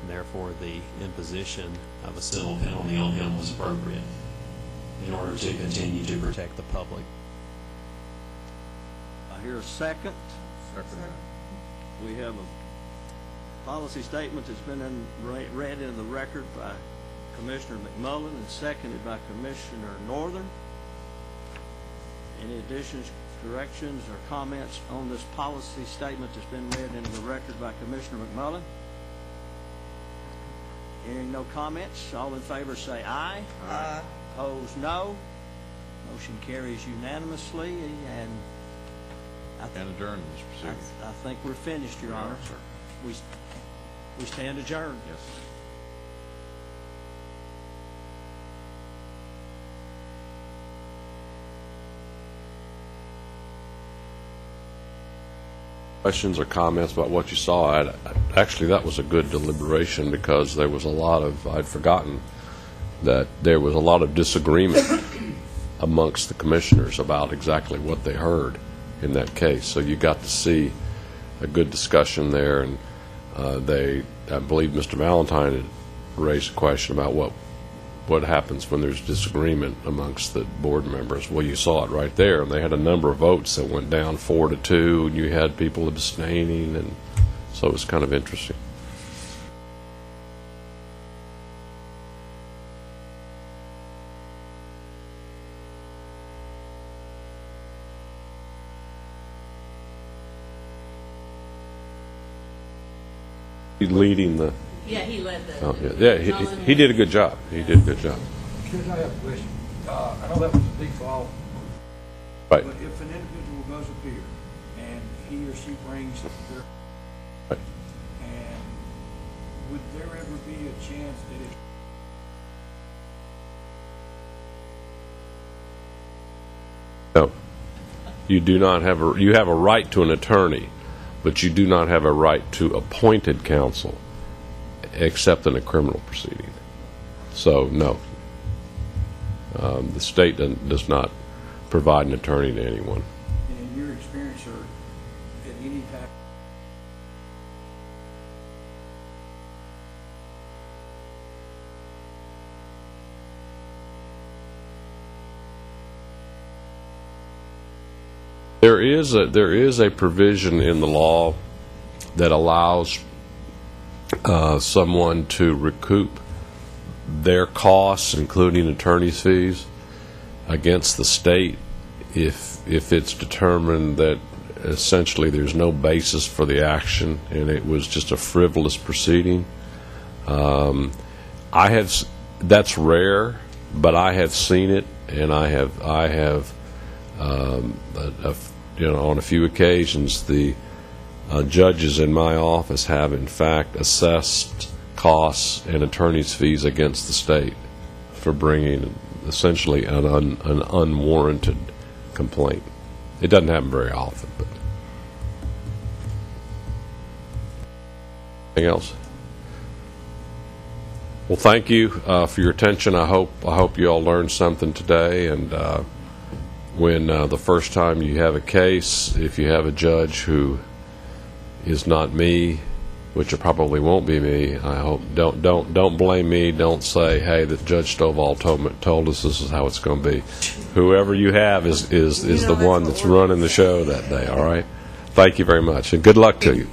[SPEAKER 14] and therefore the imposition of a civil penalty on him was appropriate in order to continue to protect the public.
[SPEAKER 12] I hear a second.
[SPEAKER 11] Second.
[SPEAKER 12] We have a policy statement that's been read into the record by Commissioner McMullen and seconded by Commissioner Northern. Any additions, corrections, or comments on this policy statement that's been read into the record by Commissioner McMullen? Hearing no comments, all in favor say aye.
[SPEAKER 4] Aye.
[SPEAKER 12] Opposed, no. Motion carries unanimously, and
[SPEAKER 8] And adjourn this proceeding.
[SPEAKER 12] I think we're finished, Your Honor.
[SPEAKER 8] Sir.
[SPEAKER 12] We stand adjourned.
[SPEAKER 8] Yes.
[SPEAKER 6] Questions or comments about what you saw? Actually, that was a good deliberation because there was a lot of, I'd forgotten that there was a lot of disagreement amongst the commissioners about exactly what they heard in that case. So you got to see a good discussion there, and I believe Mr. Valentine had raised a question about what happens when there's disagreement amongst the board members. Well, you saw it right there, and they had a number of votes that went down 4-2, and you had people abstaining, and so it was kind of interesting. Leading the.
[SPEAKER 5] Yeah, he led the.
[SPEAKER 6] Oh, yeah, he did a good job. He did a good job.
[SPEAKER 18] Could I have a question? I know that was a default.
[SPEAKER 6] Right.
[SPEAKER 18] But if an individual does appear and he or she brings their.
[SPEAKER 6] Right.
[SPEAKER 18] And would there ever be a chance that it.
[SPEAKER 6] No. You do not have you have a right to an attorney, but you do not have a right to appointed counsel, except in a criminal proceeding. So, no. The state does not provide an attorney to anyone.
[SPEAKER 18] And in your experience, or at any time.
[SPEAKER 6] There is a provision in the law that allows someone to recoup their costs, including attorney's fees, against the state if it's determined that essentially there's no basis for the action and it was just a frivolous proceeding. That's rare, but I have seen it, and I have on a few occasions the judges in my office have in fact assessed costs and attorney's fees against the state for bringing essentially an unwarranted complaint. It doesn't happen very often, but anything else? Well, thank you for your attention. I hope you all learned something today, and when the first time you have a case, if you have a judge who is not me, which it probably won't be me, I hope don't blame me. Don't say, hey, that Judge Stovall told us this is how it's going to be. Whoever you have is the one that's running the show that day. All right. Thank you very much, and good luck to you.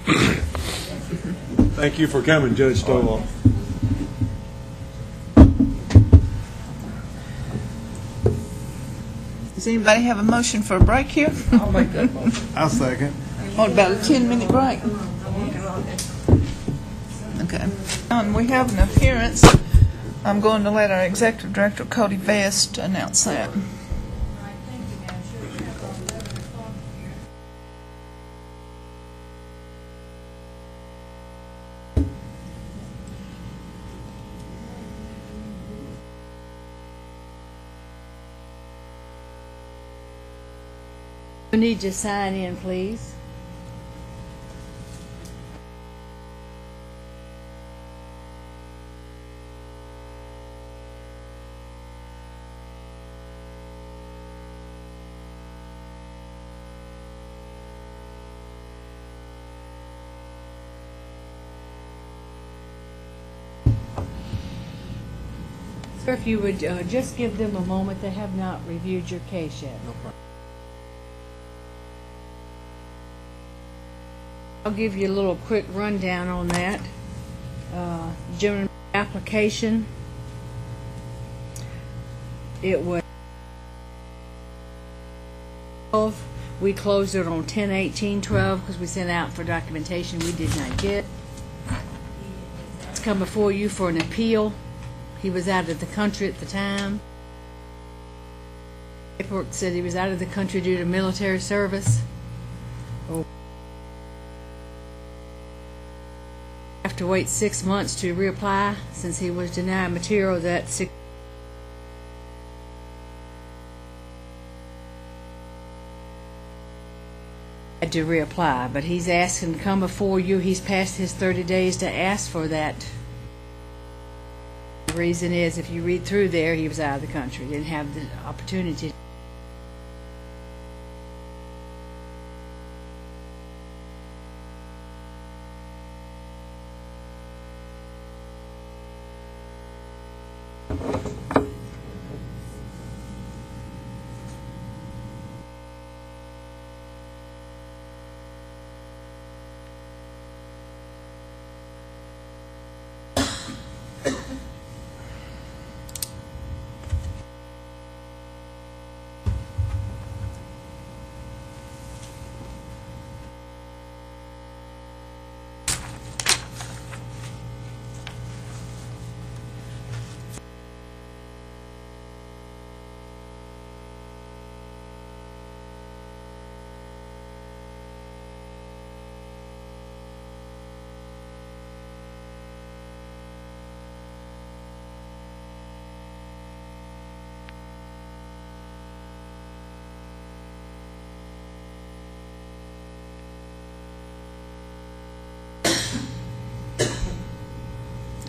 [SPEAKER 3] Thank you for coming, Judge Stovall.
[SPEAKER 1] Does anybody have a motion for a break here?
[SPEAKER 18] I'll make that motion.
[SPEAKER 3] I'll second.
[SPEAKER 1] What about a 10-minute break? Okay. We have an appearance. I'm going to let our Executive Director, Cody Vest, announce that.
[SPEAKER 5] You need to sign in, please.
[SPEAKER 19] Sir, if you would just give them a moment, they have not reviewed your case yet.
[SPEAKER 14] No problem.
[SPEAKER 19] I'll give you a little quick rundown on that. Gentleman application. It was we closed it on 10/18/12 because we sent out for documentation we did not get. It's come before you for an appeal. He was out of the country at the time. Paperwork said he was out of the country due to military service. Have to wait 6 months to reapply since he was denied material that had to reapply, but he's asking to come before you. He's passed his 30 days to ask for that. The reason is, if you read through there, he was out of the country, didn't have the opportunity.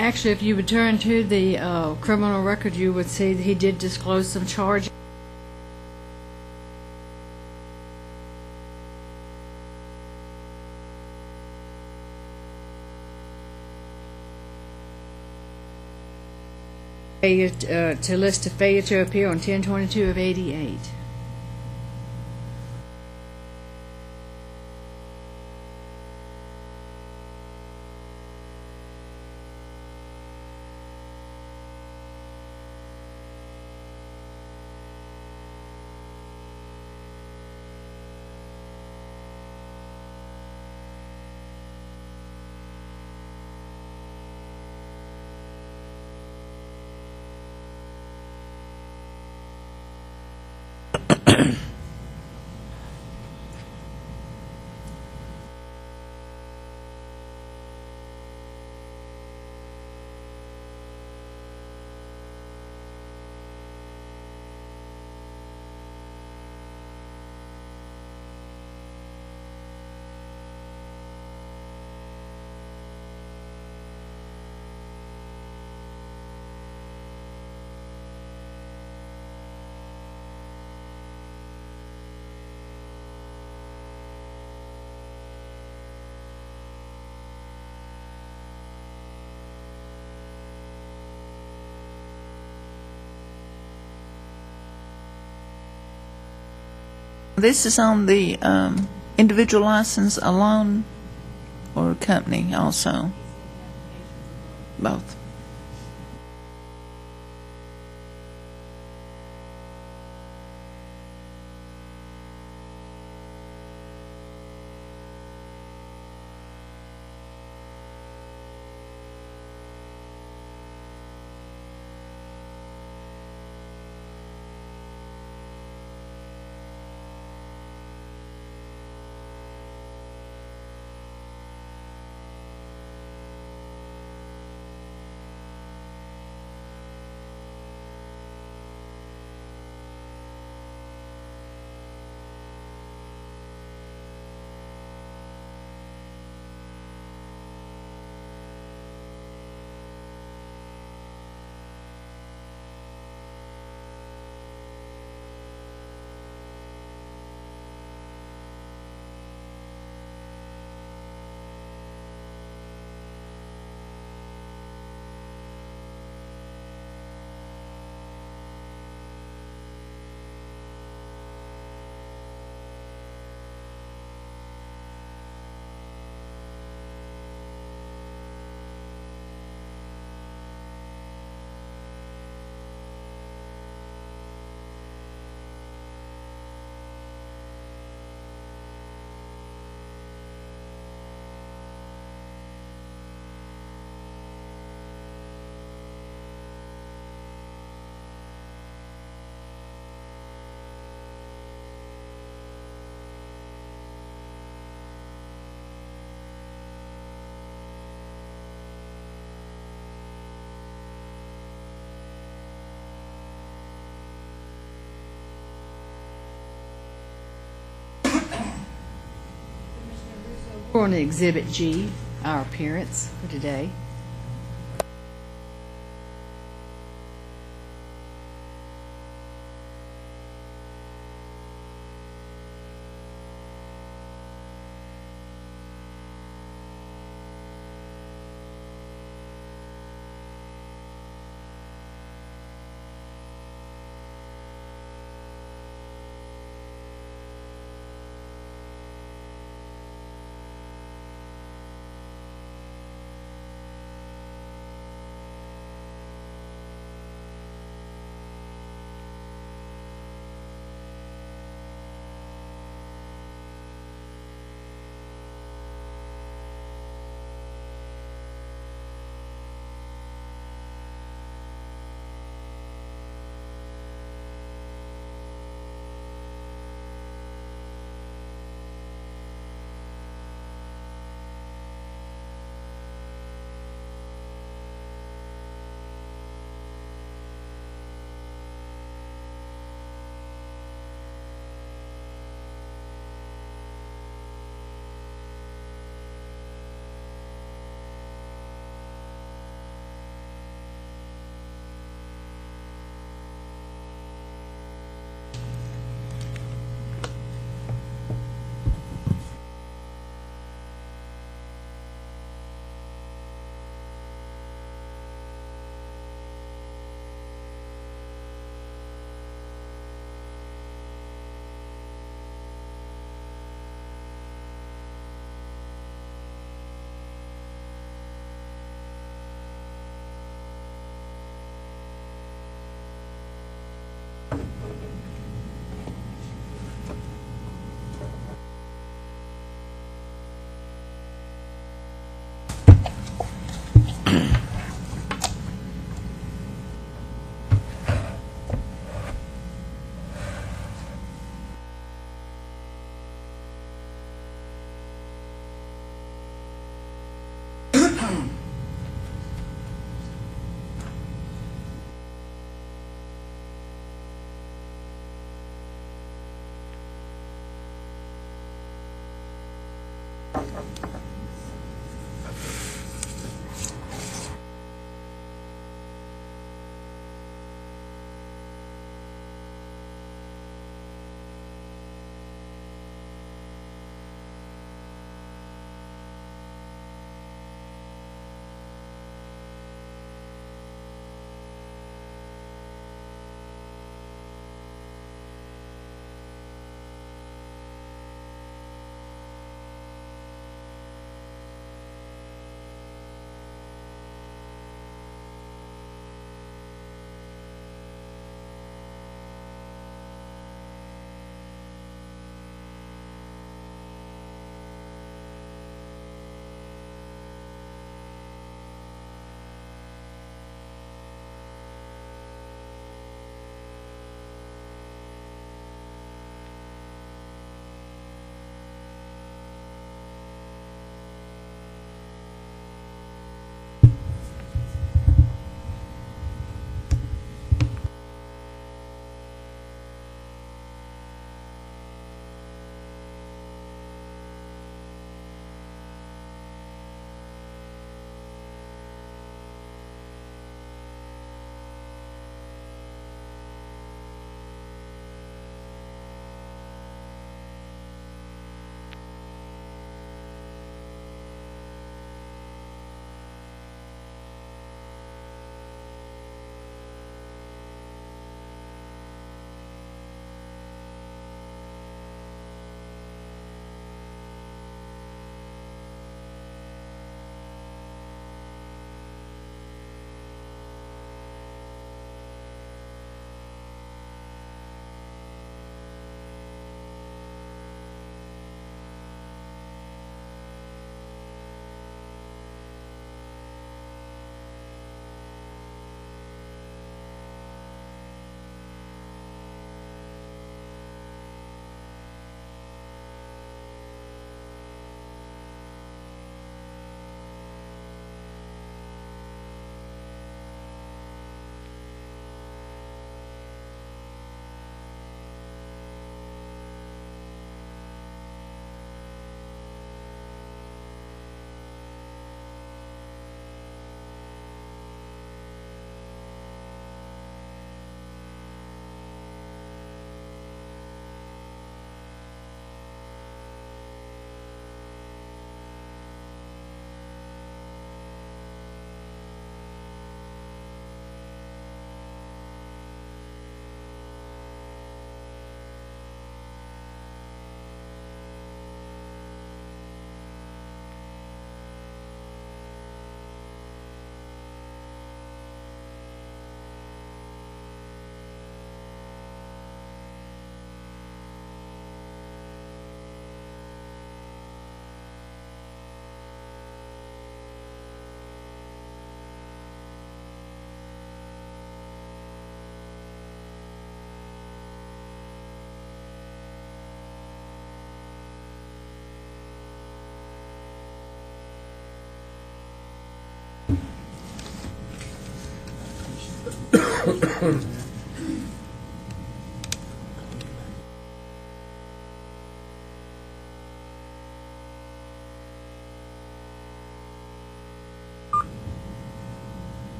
[SPEAKER 19] Actually, if you would turn to the criminal record, you would see that he did disclose some charges. To list a failure to appear on 10/22 of '88.
[SPEAKER 1] This is on the individual license alone or company also? Both.
[SPEAKER 19] We're on Exhibit G, our appearance for today.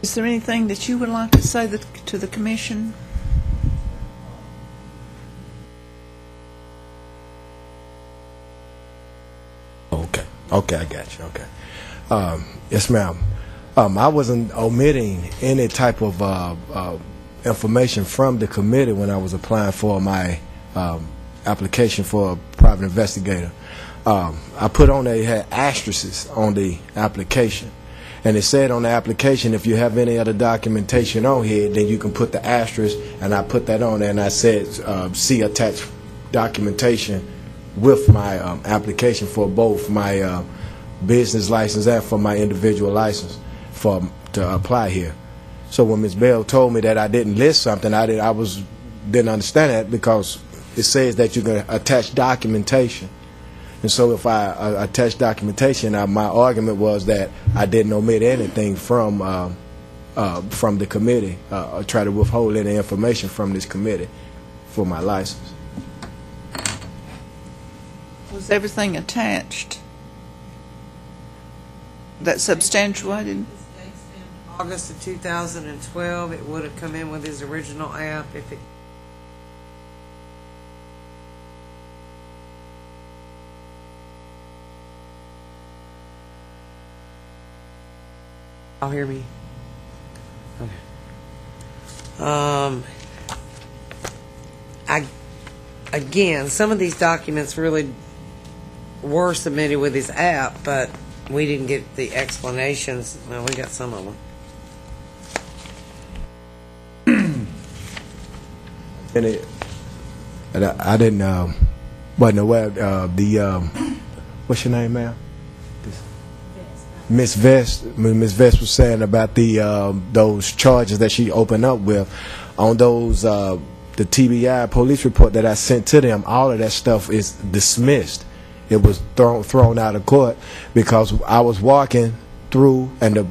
[SPEAKER 1] Is there anything that you would like to say to the commission?
[SPEAKER 20] Okay, I got you. Okay. Yes, ma'am. I wasn't omitting any type of information from the committee when I was applying for my application for a private investigator. I put on there, it had asterisks on the application. And it said on the application, if you have any other documentation on here, then you can put the asterisk, and I put that on there, and I said, see attached documentation with my application for both my business license and for my individual license to apply here. So when Ms. Bell told me that I didn't list something, I didn't understand that, because it says that you can attach documentation. And so if I attach documentation, my argument was that I didn't omit anything from the committee, or try to withhold any information from this committee for my license.
[SPEAKER 1] Was everything attached that substantiated?
[SPEAKER 21] August of 2012, it would have come in with his original app if it. Y'all hear me? Okay. Again, some of these documents really were submitted with his app, but we didn't get the explanations. Well, we got some of them.
[SPEAKER 20] And I didn't, wasn't aware what's your name, ma'am? Miss Vest was saying about those charges that she opened up with on those the TBI police report that I sent to them. All of that stuff is dismissed. It was thrown out of court because I was walking through, and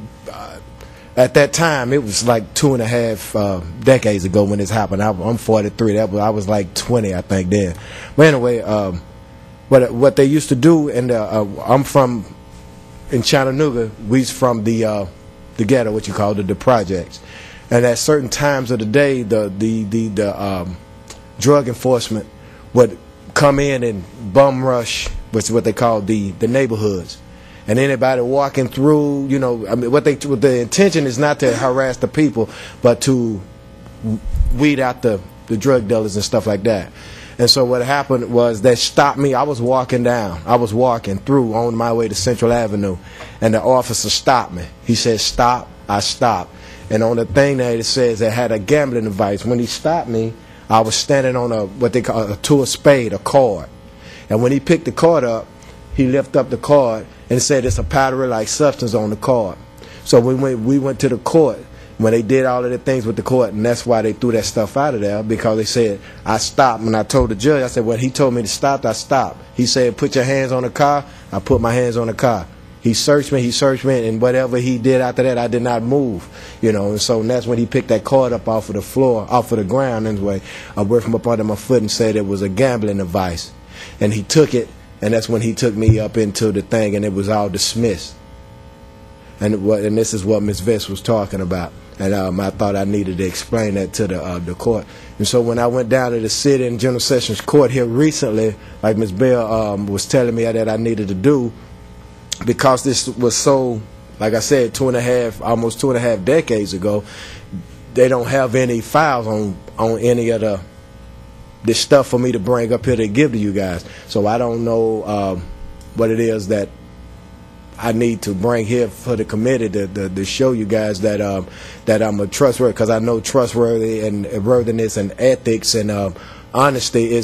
[SPEAKER 20] at that time it was like 2.5 decades ago when this happened. I'm 43. I was like 20, I think, then. But anyway, what they used to do, and I'm from. In Chattanooga, we's from the ghetto, what you call the projects, and at certain times of the day, the drug enforcement would come in and bum rush, which is what they call the neighborhoods, and anybody walking through, you know, I mean, what the intention is not to harass the people, but to weed out the drug dealers and stuff like that. And so what happened was they stopped me. I was walking through on my way to Central Avenue, and the officer stopped me. He said, stop. I stopped. And on the thing there, it says it had a gambling device. When he stopped me, I was standing on what they call a spade, a card. And when he picked the card up, he lifted up the card and said it's a powdery-like substance on the card. So we went to the court. When they did all of the things with the court, and that's why they threw that stuff out of there, because they said, I stopped. When I told the judge, I said, when he told me to stop, I stopped. He said, put your hands on the car. I put my hands on the car. He searched me, and whatever he did after that, I did not move, you know. And so that's when he picked that card up off of the floor, off of the ground anyway, away from up under my foot, and said it was a gambling device. And he took it, and that's when he took me up into the thing, and it was all dismissed. And this is what Ms. Vest was talking about. And I thought I needed to explain that to the court. And so when I went down to the city and general sessions court here recently, like Ms. Bell was telling me that I needed to do, because this was so, like I said, almost 2.5 decades ago, they don't have any files on any of this stuff for me to bring up here to give to you guys. So I don't know what it is that I need to bring here for the committee to show you guys that I'm a trustworthy, because I know trustworthy and worthiness and ethics and honesty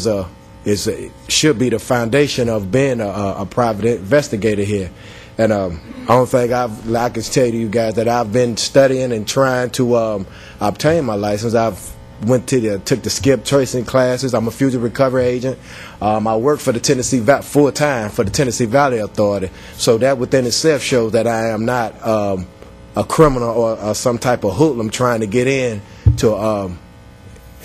[SPEAKER 20] should be the foundation of being a private investigator here. And I don't think I can tell you guys that I've been studying and trying to obtain my license. I've took the skip tracing classes. I'm a fugitive recovery agent. I work for the full time for the Tennessee Valley Authority. So that within itself shows that I am not a criminal or some type of hoodlum trying to get in to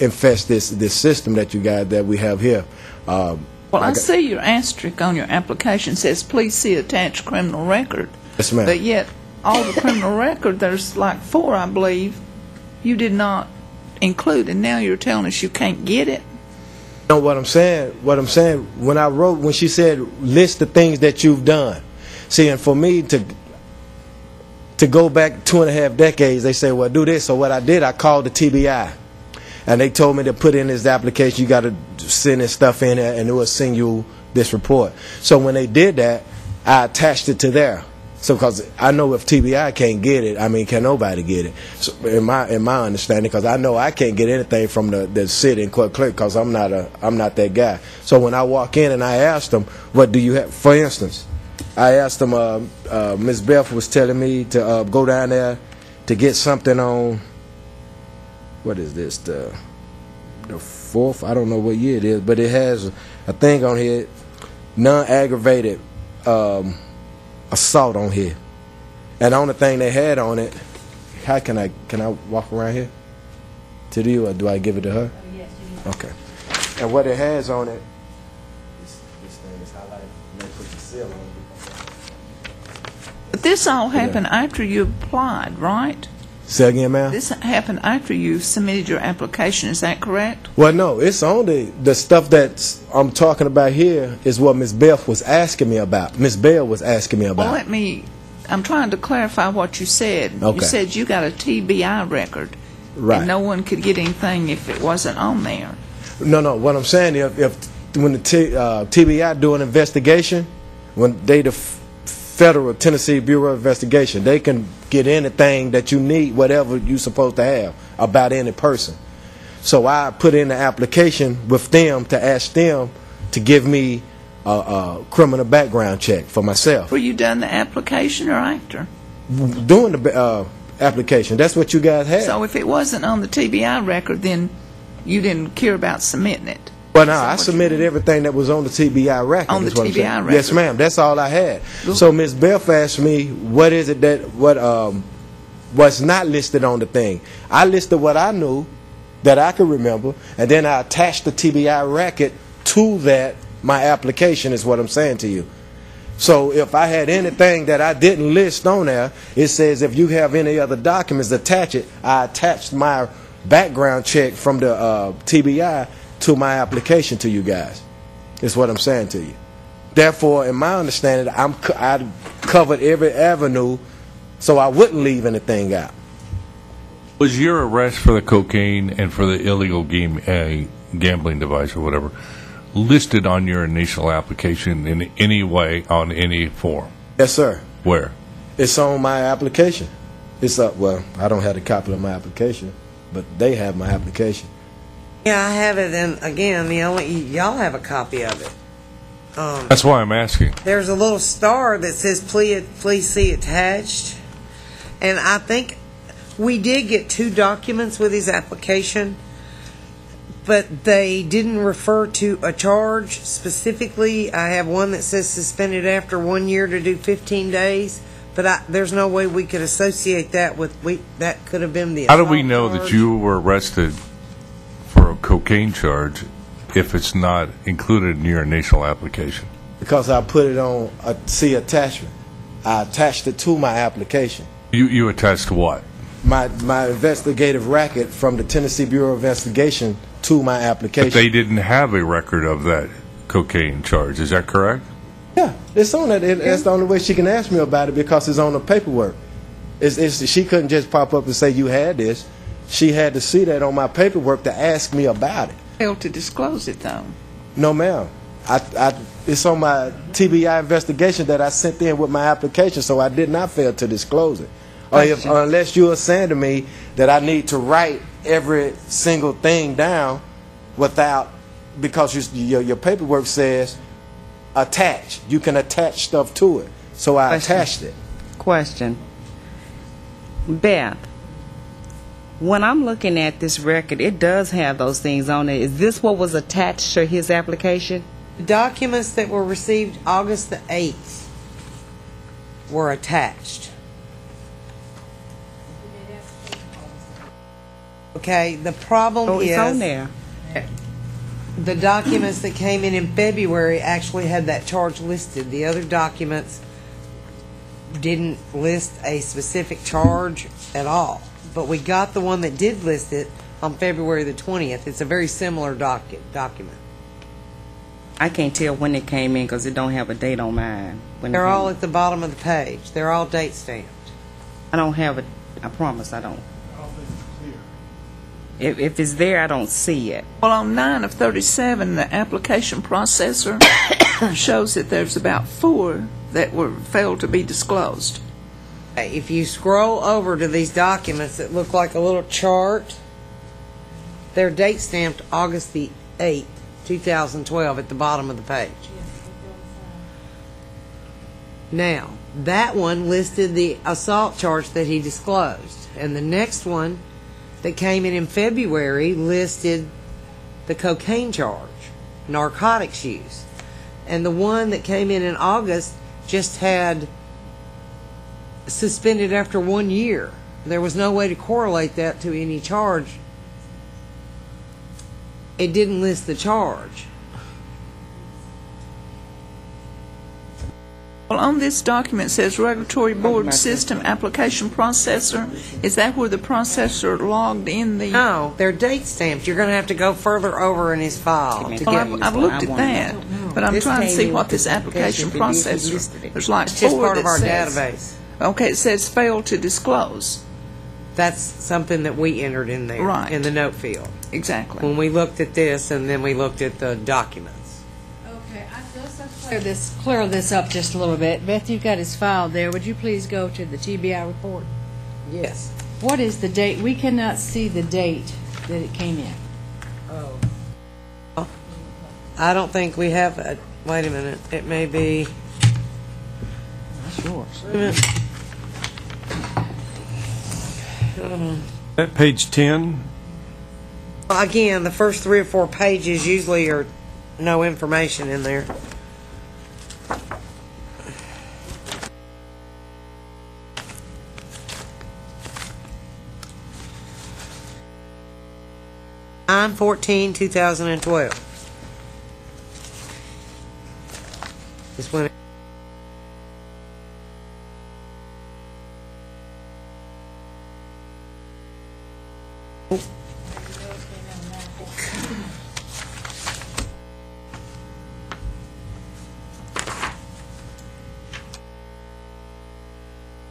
[SPEAKER 20] infest this system that we have here.
[SPEAKER 1] Well, I see your asterisk on your application says, please see attached criminal record.
[SPEAKER 20] Yes, ma'am.
[SPEAKER 1] But yet, all the criminal record, there's like 4, I believe, you did not include, and now you're telling us you can't get it?
[SPEAKER 20] You know what I'm saying? When she said, list the things that you've done. See, and for me to go back 2.5 decades, they say, well, do this. So what I did, I called the TBI. And they told me to put in this application, you got to send this stuff in there, and it will send you this report. So when they did that, I attached it to there. So because I know if TBI can't get it, I mean, can nobody get it? So in my understanding, because I know I can't get anything from the city and court clerk because I'm not that guy. So when I walk in and I asked them, what do you have? For instance, I asked them, Ms. Beth was telling me to go down there to get something on. What is this, the 4th? I don't know what year it is, but it has a thing on here, non-aggravated assault on here. And the only thing they had on it, how can I walk around here to you, or do I give it to her?
[SPEAKER 19] Yes, you can.
[SPEAKER 20] Okay. And what it has on it, this thing is highlighted, and they put the seal on it.
[SPEAKER 1] But this all happened after you applied, right?
[SPEAKER 20] Say again, ma'am?
[SPEAKER 1] This happened after you submitted your application, is that correct?
[SPEAKER 20] Well, no, it's only the stuff that I'm talking about here is what Ms. Beth was asking me about. Ms. Bell was asking me about.
[SPEAKER 1] Well, I'm trying to clarify what you said.
[SPEAKER 20] Okay.
[SPEAKER 1] You said you got a TBI record.
[SPEAKER 20] Right.
[SPEAKER 1] And no one could get anything if it wasn't on there.
[SPEAKER 20] No, what I'm saying is when the TBI do an investigation, when they the Federal Tennessee Bureau of Investigation, they can get anything that you need, whatever you're supposed to have about any person. So I put in the application with them to ask them to give me a criminal background check for myself.
[SPEAKER 1] Were you done the application or after?
[SPEAKER 20] Doing the application. That's what you guys had.
[SPEAKER 1] So if it wasn't on the TBI record, then you didn't care about submitting it?
[SPEAKER 20] Well, no, I submitted everything that was on the TBI record.
[SPEAKER 1] On the TBI record?
[SPEAKER 20] Yes, ma'am. That's all I had. So Ms. Beth asked me, what is it that what's not listed on the thing? I listed what I knew that I could remember, and then I attached the TBI record to that. My application is what I'm saying to you. So if I had anything that I didn't list on there, it says if you have any other documents, attach it. I attached my background check from the TBI to my application to you guys, is what I'm saying to you. Therefore, in my understanding, I covered every avenue so I wouldn't leave anything out.
[SPEAKER 8] Was your arrest for the cocaine and for the illegal gambling device or whatever listed on your initial application in any way on any form?
[SPEAKER 20] Yes, sir.
[SPEAKER 8] Where?
[SPEAKER 20] It's on my application. It's well, I don't have a copy of my application, but they have my application.
[SPEAKER 21] Yeah, I have it, and again, y'all have a copy of it.
[SPEAKER 8] That's why I'm asking.
[SPEAKER 21] There's a little star that says please see attached, and I think we did get 2 documents with his application, but they didn't refer to a charge specifically. I have one that says suspended after 1 year to do 15 days, but there's no way we could associate that with that could have been the
[SPEAKER 8] How
[SPEAKER 21] assault
[SPEAKER 8] do we know
[SPEAKER 21] charge.
[SPEAKER 8] that you were arrested for a cocaine charge if it's not included in your initial application?
[SPEAKER 20] Because I put it on see attachment. I attached it to my application.
[SPEAKER 8] You attached what?
[SPEAKER 20] My investigative record from the Tennessee Bureau of Investigation to my application.
[SPEAKER 8] But they didn't have a record of that cocaine charge, is that correct?
[SPEAKER 20] Yeah, it's on it. That's the only way she can ask me about it, because it's on the paperwork. She couldn't just pop up and say you had this. She had to see that on my paperwork to ask me about it.
[SPEAKER 1] Failed to disclose it, though.
[SPEAKER 20] No, ma'am. It's on my TBI investigation that I sent in with my application, so I did not fail to disclose it. Or unless you are saying to me that I need to write every single thing down because your paperwork says attach. You can attach stuff to it. So I
[SPEAKER 7] Question.
[SPEAKER 20] attached it.
[SPEAKER 7] Question. Beth, when I'm looking at this record, it does have those things on it. Is this what was attached to his application?
[SPEAKER 21] The documents that were received August the 8th were attached. Okay, the problem
[SPEAKER 7] Oh, it's
[SPEAKER 21] is
[SPEAKER 7] on there.
[SPEAKER 21] the documents that came in February actually had that charge listed. The other documents didn't list a specific charge at all. But we got the one that did list it on February the 20th. It's a very similar document.
[SPEAKER 7] I can't tell when it came in because it don't have a date on mine. When it
[SPEAKER 21] They're
[SPEAKER 7] came
[SPEAKER 21] all
[SPEAKER 7] in.
[SPEAKER 21] at the bottom of the page. They're all date stamped.
[SPEAKER 7] I don't have it. I promise I don't. If it's there, I don't see it.
[SPEAKER 1] Well, on 9 of 37, the application processor shows that there's about 4 that were failed to be disclosed.
[SPEAKER 21] If you scroll over to these documents that look like a little chart, they're date stamped August the 8th, 2012 at the bottom of the page. Now, that one listed the assault charge that he disclosed, and the next one that came in February listed the cocaine charge, narcotics use. And the one that came in August just had suspended after 1 year. There was no way to correlate that to any charge. It didn't list the charge.
[SPEAKER 1] Well, on this document it says Regulatory Board System Application Processor. Is that where the processor logged in the...
[SPEAKER 21] No, they're date stamped. You're going to have to go further over in his file to
[SPEAKER 1] Well,
[SPEAKER 21] get.
[SPEAKER 1] I've looked at that, but I'm
[SPEAKER 21] This
[SPEAKER 1] trying to
[SPEAKER 21] came
[SPEAKER 1] see
[SPEAKER 21] in
[SPEAKER 1] what
[SPEAKER 21] with
[SPEAKER 1] this
[SPEAKER 21] the
[SPEAKER 1] application
[SPEAKER 21] application, but he
[SPEAKER 1] processor...
[SPEAKER 21] listed it.
[SPEAKER 1] There's like
[SPEAKER 21] It's just
[SPEAKER 1] 4
[SPEAKER 21] part of
[SPEAKER 1] that
[SPEAKER 21] our
[SPEAKER 1] says-
[SPEAKER 21] database.
[SPEAKER 1] Okay, it says failed to disclose.
[SPEAKER 21] That's something that we entered in there,
[SPEAKER 1] Right.
[SPEAKER 21] in the note field.
[SPEAKER 1] Exactly.
[SPEAKER 21] When we looked at this, and then we looked at the documents.
[SPEAKER 19] Okay, let's clear this up just a little bit. Beth, you've got his file there. Would you please go to the TBI report?
[SPEAKER 21] Yes.
[SPEAKER 19] What is the date? We cannot see the date that it came in.
[SPEAKER 21] Oh. I don't think we have a... Wait a minute. It may be...
[SPEAKER 19] That's yours.
[SPEAKER 21] Wait a minute.
[SPEAKER 3] At page 10,
[SPEAKER 21] Again, the first 3 or 4 pages usually are no information in there. I'm 14/2012. Is when.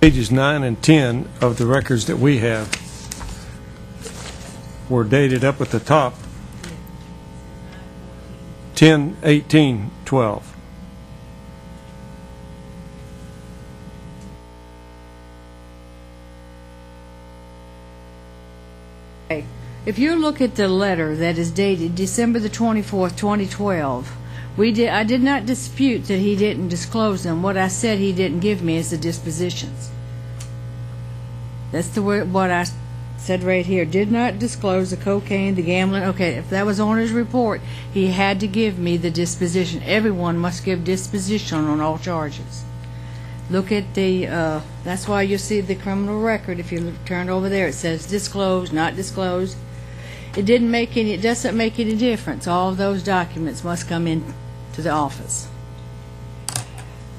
[SPEAKER 3] pages 9 and 10 of the records that we have were dated up at the top 10/18/12.
[SPEAKER 19] Okay. If you look at the letter that is dated December the 24th, 2012, I did not dispute that he didn't disclose them. What I said he didn't give me is the dispositions. That's the word, what I said right here. Did not disclose the cocaine, the gambling. Okay, if that was on his report, he had to give me the disposition. Everyone must give disposition on all charges. Look at the, that's why you see the criminal record. If you turn over there, it says disclosed, not disclosed. It doesn't make any difference. All of those documents must come in to the office.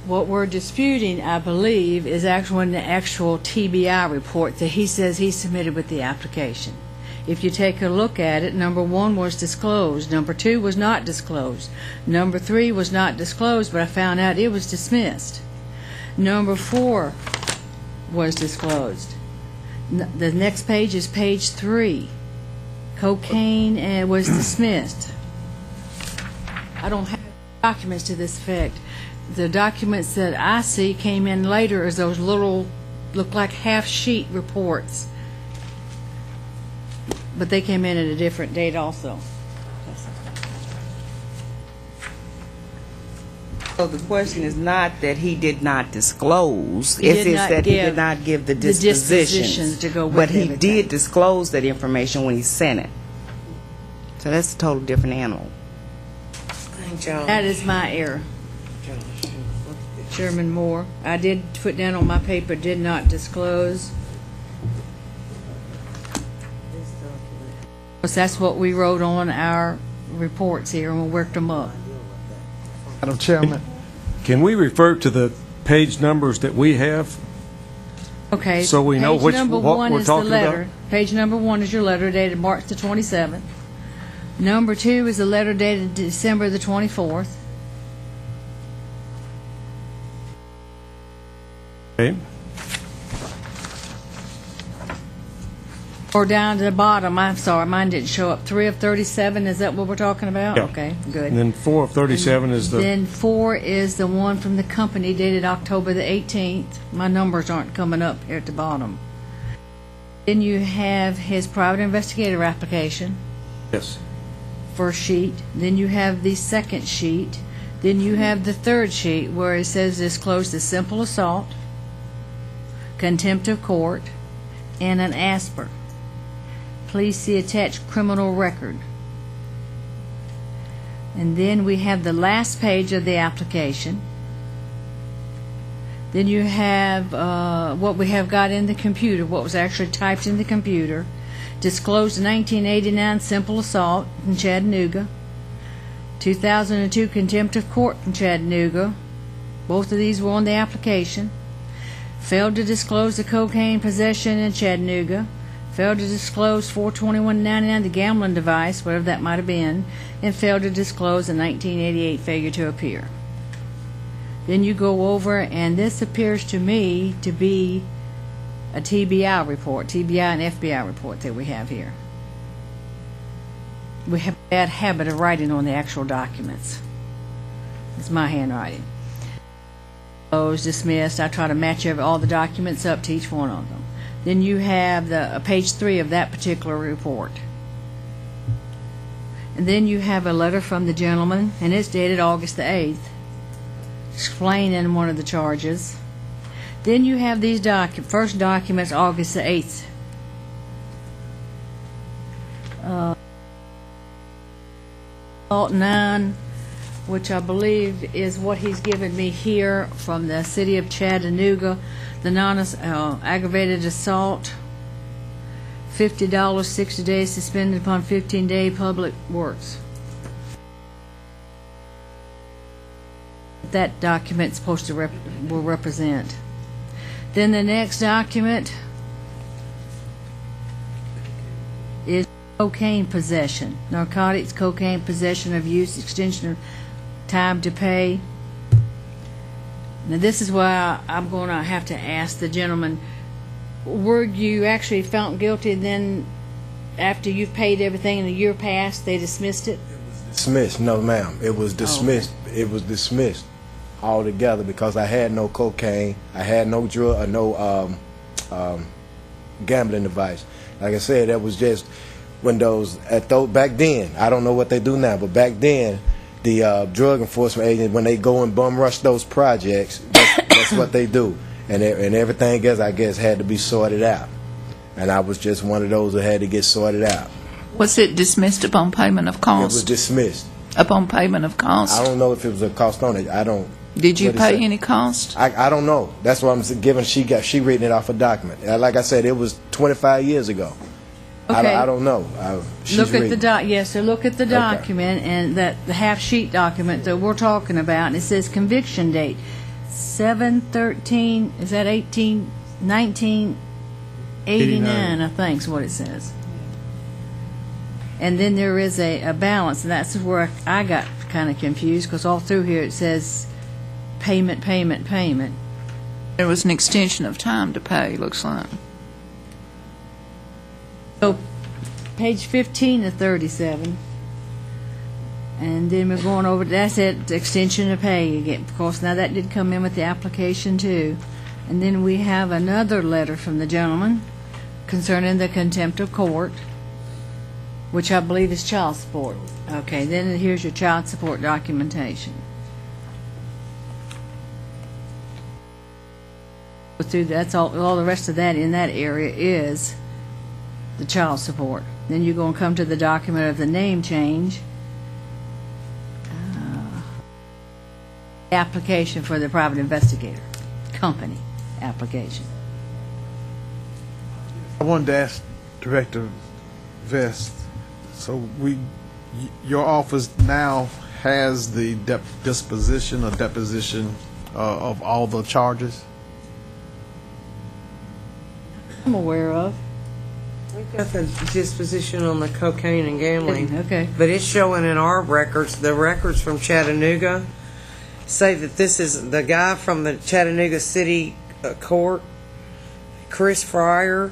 [SPEAKER 19] What we're disputing, I believe, is actually the actual TBI report that he says he submitted with the application. If you take a look at it, number 1 was disclosed, number 2 was not disclosed, number 3 was not disclosed, but I found out it was dismissed. Number 4 was disclosed. The next page is page 3. Cocaine was dismissed. I don't have documents to this effect. The documents that I see came in later as those little, look like half-sheet reports. But they came in at a different date also.
[SPEAKER 7] So the question is not that he did not disclose.
[SPEAKER 19] He
[SPEAKER 7] It's
[SPEAKER 19] did not
[SPEAKER 7] that he
[SPEAKER 19] give
[SPEAKER 7] did not give the
[SPEAKER 19] the
[SPEAKER 7] dispositions.
[SPEAKER 19] dispositions to go with
[SPEAKER 7] But he
[SPEAKER 19] everything.
[SPEAKER 7] did disclose that information when he sent it. So that's a total different animal.
[SPEAKER 19] That is my error. Chairman Moore, I did put down on my paper, did not disclose. Because that's what we wrote on our reports here, and we worked them up.
[SPEAKER 3] Madam Chairman, can we refer to the page numbers that we have?
[SPEAKER 19] Okay.
[SPEAKER 3] So we know
[SPEAKER 19] page number
[SPEAKER 3] what
[SPEAKER 19] one
[SPEAKER 3] we're
[SPEAKER 19] is the
[SPEAKER 3] talking
[SPEAKER 19] letter.
[SPEAKER 3] about?
[SPEAKER 19] Page number 1 is your letter dated March the 27th. Number 2 is a letter dated December the 24th.
[SPEAKER 3] Okay.
[SPEAKER 19] Or down to the bottom, I'm sorry, mine didn't show up. 3 of 37, is that what we're talking about?
[SPEAKER 3] Yeah.
[SPEAKER 19] Okay, good.
[SPEAKER 3] And then 4 of 37 is the,
[SPEAKER 19] Then 4 is the one from the company dated October the 18th. My numbers aren't coming up here at the bottom. Then you have his private investigator application,
[SPEAKER 3] yes.
[SPEAKER 19] first sheet. Then you have the second sheet. Then you have the third sheet where it says disclosed as simple assault, contempt of court, and an ASPR. Please see attached criminal record. And then we have the last page of the application. Then you have what we have got in the computer, what was actually typed in the computer. Disclosed in 1989 simple assault in Chattanooga. 2002 contempt of court in Chattanooga. Both of these were on the application. Failed to disclose the cocaine possession in Chattanooga. Failed to disclose 421.99, the gambling device, whatever that might have been, and failed to disclose the 1988 failure to appear. Then you go over, and this appears to me to be a TBI report, TBI and FBI report that we have here. We have a bad habit of writing on the actual documents. It's my handwriting. Closed, dismissed. I try to match all the documents up to each one of them. Then you have the page 3 of that particular report. And then you have a letter from the gentleman, and it's dated August the 8th, explaining one of the charges. Then you have these first documents, August the 8th. Alt 9, which I believe is what he's given me here from the city of Chattanooga, the aggravated assault, $50, 60 days suspended upon 15-day public works. That document's supposed to will represent. Then the next document is cocaine possession, narcotics, cocaine possession of use, extension of time to pay. Now this is why I'm going to have to ask the gentleman, were you actually found guilty and then after you've paid everything in a year past, they dismissed it?
[SPEAKER 20] Dismissed? No, ma'am. It was dismissed.
[SPEAKER 19] Oh, okay.
[SPEAKER 20] It was dismissed altogether because I had no cocaine, I had no drug, no gambling device. Like I said, that was just when back then. I don't know what they do now, but back then, the drug enforcement agents, when they go and bum rush those projects, that's what they do, and everything else, I guess, had to be sorted out. And I was just one of those that had to get sorted out.
[SPEAKER 1] Was it dismissed upon payment of cost?
[SPEAKER 20] It was dismissed.
[SPEAKER 1] Upon payment of cost?
[SPEAKER 20] I don't know if it was a cost on it. I don't.
[SPEAKER 1] Did you pay any cost?
[SPEAKER 20] I don't know. That's what I'm giving. She reading it off a document. Like I said, it was 25 years ago.
[SPEAKER 19] Okay.
[SPEAKER 20] I don't know.
[SPEAKER 19] Look at the so look at the document, and the half sheet document that we're talking about, and it says conviction date 7/13. Is that 1989? I think is what it says. And then there is a balance, and that's where I got kind of confused because all through here it says payment, payment, payment.
[SPEAKER 1] There was an extension of time to pay, looks like.
[SPEAKER 19] So, page 15 to 37, and then we're going over, that's it, the extension of pay again. Of course, now that did come in with the application too. And then we have another letter from the gentleman concerning the contempt of court, which I believe is child support. Okay, then here's your child support documentation. through, that's all the rest of that in that area is the child support. Then you're going to come to the document of the name change. Application for the private investigator company application.
[SPEAKER 18] I wanted to ask Director Vest, so your office now has the disposition or deposition of all the charges?
[SPEAKER 19] I'm aware of.
[SPEAKER 21] We've got the disposition on the cocaine and gambling.
[SPEAKER 19] Okay.
[SPEAKER 21] But it's showing in our records, the records from Chattanooga say that this is the guy from the Chattanooga City Court, Chris Fryer,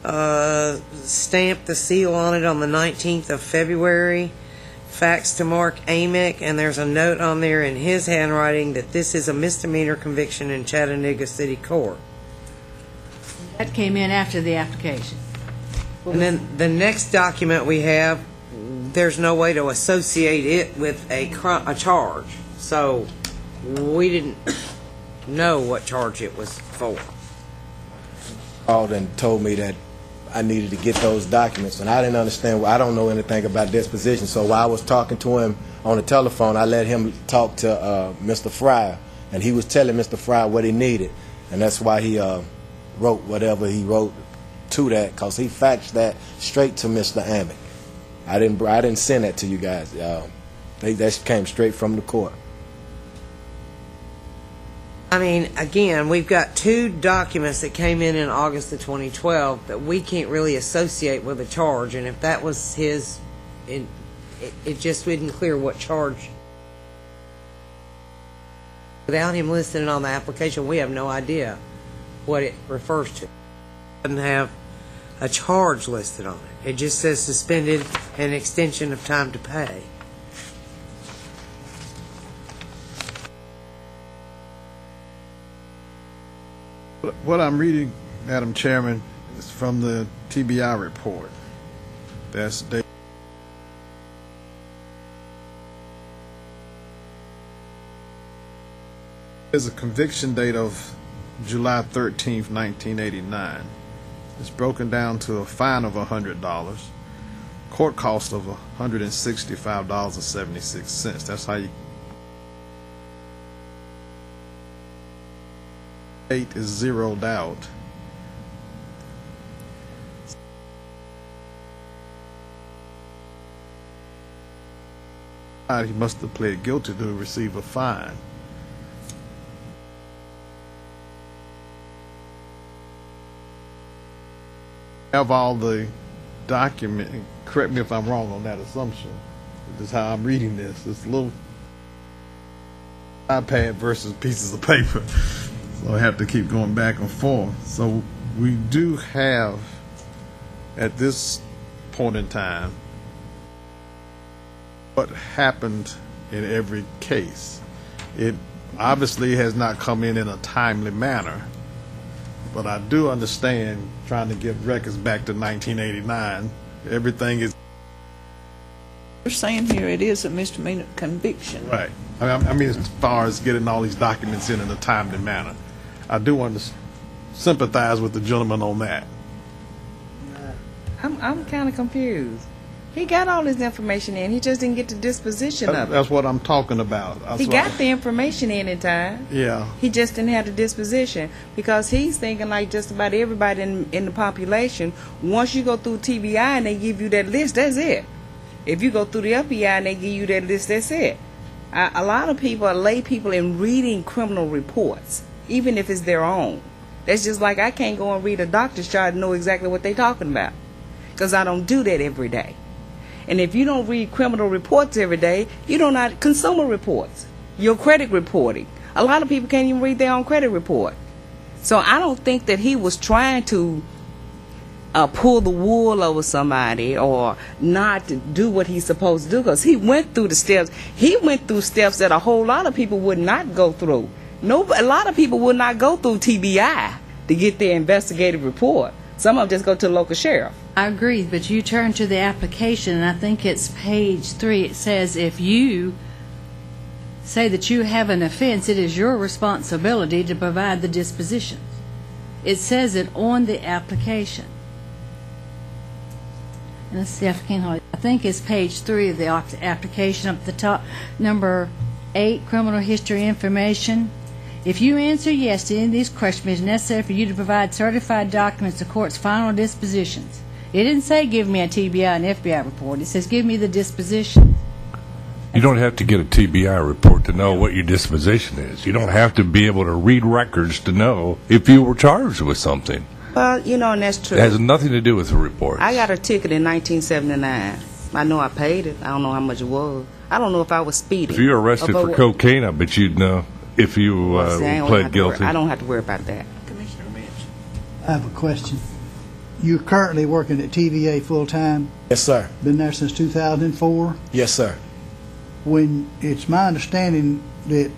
[SPEAKER 21] stamped the seal on it on the 19th of February, faxed to Mark Amick, and there's a note on there in his handwriting that this is a misdemeanor conviction in Chattanooga City Court.
[SPEAKER 19] That came in after the application.
[SPEAKER 21] And then the next document we have, there's no way to associate it with a charge. So we didn't know what charge it was for.
[SPEAKER 20] Called and told me that I needed to get those documents, and I didn't understand. I don't know anything about disposition, so while I was talking to him on the telephone, I let him talk to Mr. Fryer, and he was telling Mr. Fryer what he needed, and that's why he wrote whatever he wrote to that, because he faxed that straight to Mr. Amick. I didn't send that to you guys. That came straight from the court.
[SPEAKER 21] I mean, again, we've got two documents that came in August of 2012 that we can't really associate with a charge, and if that was his, it just wasn't clear what charge. Without him listing it on the application, we have no idea what it refers to. It doesn't have a charge listed on it. It just says suspended and extension of time to pay.
[SPEAKER 18] What I'm reading, Madam Chairman, is from the TBI report. That's dated. There's a conviction date of July 13th, 1989. It's broken down to a fine of $100, court cost of $165.76. That's how you. Date is zeroed out. He must have pled guilty to receive a fine. Have all the document. Correct me if I'm wrong on that assumption. This is how I'm reading this. It's a little iPad versus pieces of paper. So I have to keep going back and forth. So we do have, at this point in time, what happened in every case. It obviously has not come in a timely manner, but I do understand trying to get records back to 1989. Everything is.
[SPEAKER 1] You're saying here it is a misdemeanor conviction.
[SPEAKER 18] Right. I mean, as far as getting all these documents in a timely manner. I do sympathize with the gentleman on that.
[SPEAKER 7] I'm kind of confused. He got all his information in. He just didn't get the disposition of it.
[SPEAKER 18] That's what I'm talking about.
[SPEAKER 7] He got the information in time.
[SPEAKER 18] Yeah.
[SPEAKER 7] He just didn't have the disposition because he's thinking like just about everybody in the population. Once you go through TBI and they give you that list, that's it. If you go through the FBI and they give you that list, that's it. A lot of people are lay people in reading criminal reports, even if it's their own. That's just like I can't go and read a doctor's chart and know exactly what they're talking about because I don't do that every day. And if you don't read criminal reports every day, you don't know consumer reports, your credit reporting. A lot of people can't even read their own credit report. So I don't think that he was trying to pull the wool over somebody or not to do what he's supposed to do because he went through the steps. He went through steps that a whole lot of people would not go through. A lot of people would not go through TBI to get their investigative report. Some of them just go to the local sheriff.
[SPEAKER 19] I agree, but you turn to the application, and I think it's page 3. It says if you say that you have an offense, it is your responsibility to provide the disposition. It says it on the application. And let's see if I can hold it. I think it's page 3 of the application up at the top. Number 8, criminal history information. If you answer yes to any of these questions, it is necessary for you to provide certified documents to court's final dispositions. It didn't say give me a TBI and FBI report. It says give me the disposition.
[SPEAKER 10] You don't have to get a TBI report to know what your disposition is. You don't have to be able to read records to know if you were charged with something.
[SPEAKER 7] Well, you know, and that's true.
[SPEAKER 10] It has nothing to do with the report.
[SPEAKER 7] I got a ticket in 1979. I know I paid it. I don't know how much it was. I don't know if I was speeding.
[SPEAKER 10] If you're arrested for cocaine, I bet you'd know if you pled guilty.
[SPEAKER 7] I don't have to worry about that.
[SPEAKER 1] Commissioner Mitch.
[SPEAKER 22] I have a question. You're currently working at TVA full-time?
[SPEAKER 20] Yes, sir.
[SPEAKER 22] Been there since 2004?
[SPEAKER 20] Yes, sir.
[SPEAKER 22] When it's my understanding that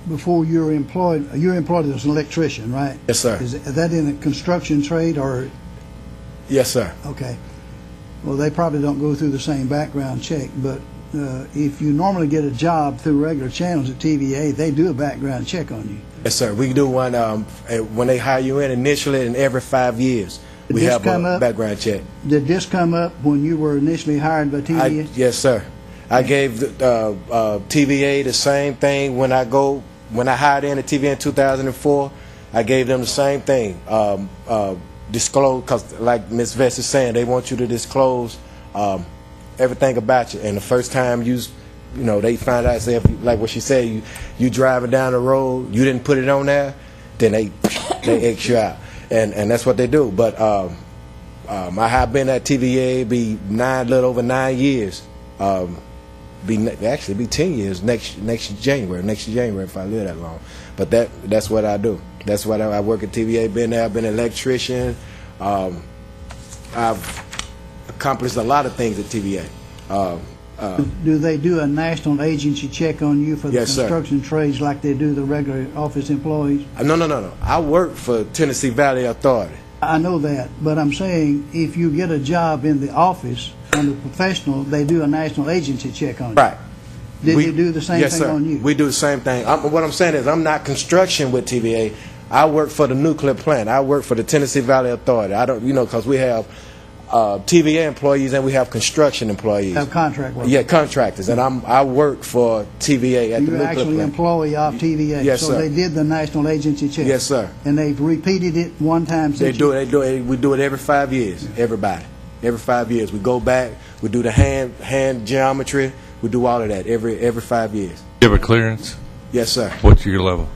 [SPEAKER 22] before you're employed as an electrician, right?
[SPEAKER 20] Yes, sir.
[SPEAKER 22] Is that in a construction trade or?
[SPEAKER 20] Yes, sir.
[SPEAKER 22] Okay. Well, they probably don't go through the same background check, but if you normally get a job through regular channels at TVA, they do a background check on you.
[SPEAKER 20] Yes, sir. We do one when they hire you in initially, and every 5 years we have a background check.
[SPEAKER 22] Did this come up when you were initially hired by TVA?
[SPEAKER 20] Yes, sir. I gave TVA the same thing when I hired in at TVA in 2004. I gave them the same thing. Disclose, because like Ms. Vest is saying, they want you to disclose everything about you. And the first time they find out, say, like what she said, you driving down the road, you didn't put it on there, then they X you out, and that's what they do. But I have been at TVA be little over 9 years. Be 10 years next January if I live that long. But that's what I do. That's what I work at TVA. Been there. I've been an electrician. I've accomplished a lot of things at TVA.
[SPEAKER 22] Do they do a national agency check on you for the construction trades like they do the regular office employees?
[SPEAKER 20] No. I work for Tennessee Valley Authority.
[SPEAKER 22] I know that, but I'm saying if you get a job in the office under professional, they do a national agency check on you.
[SPEAKER 20] Right.
[SPEAKER 22] Did they do the same thing on you?
[SPEAKER 20] We do the same thing. What I'm saying is I'm not construction with TVA. I work for the nuclear plant. I work for the Tennessee Valley Authority. I don't, because we have TVA employees and we have construction employees.
[SPEAKER 22] Have contract workers.
[SPEAKER 20] Yeah, contractors. And I work for TVA at the nuclear plant.
[SPEAKER 22] You're actually an employee of TVA.
[SPEAKER 20] Yes,
[SPEAKER 22] so
[SPEAKER 20] sir.
[SPEAKER 22] they did the national agency check.
[SPEAKER 20] Yes, sir.
[SPEAKER 22] And they've repeated it one time since.
[SPEAKER 20] They do it. We do it every 5 years. Everybody. Every 5 years. We go back. We do the hand geometry. We do all of that every 5 years.
[SPEAKER 10] You have a clearance?
[SPEAKER 20] Yes, sir.
[SPEAKER 10] What's your level?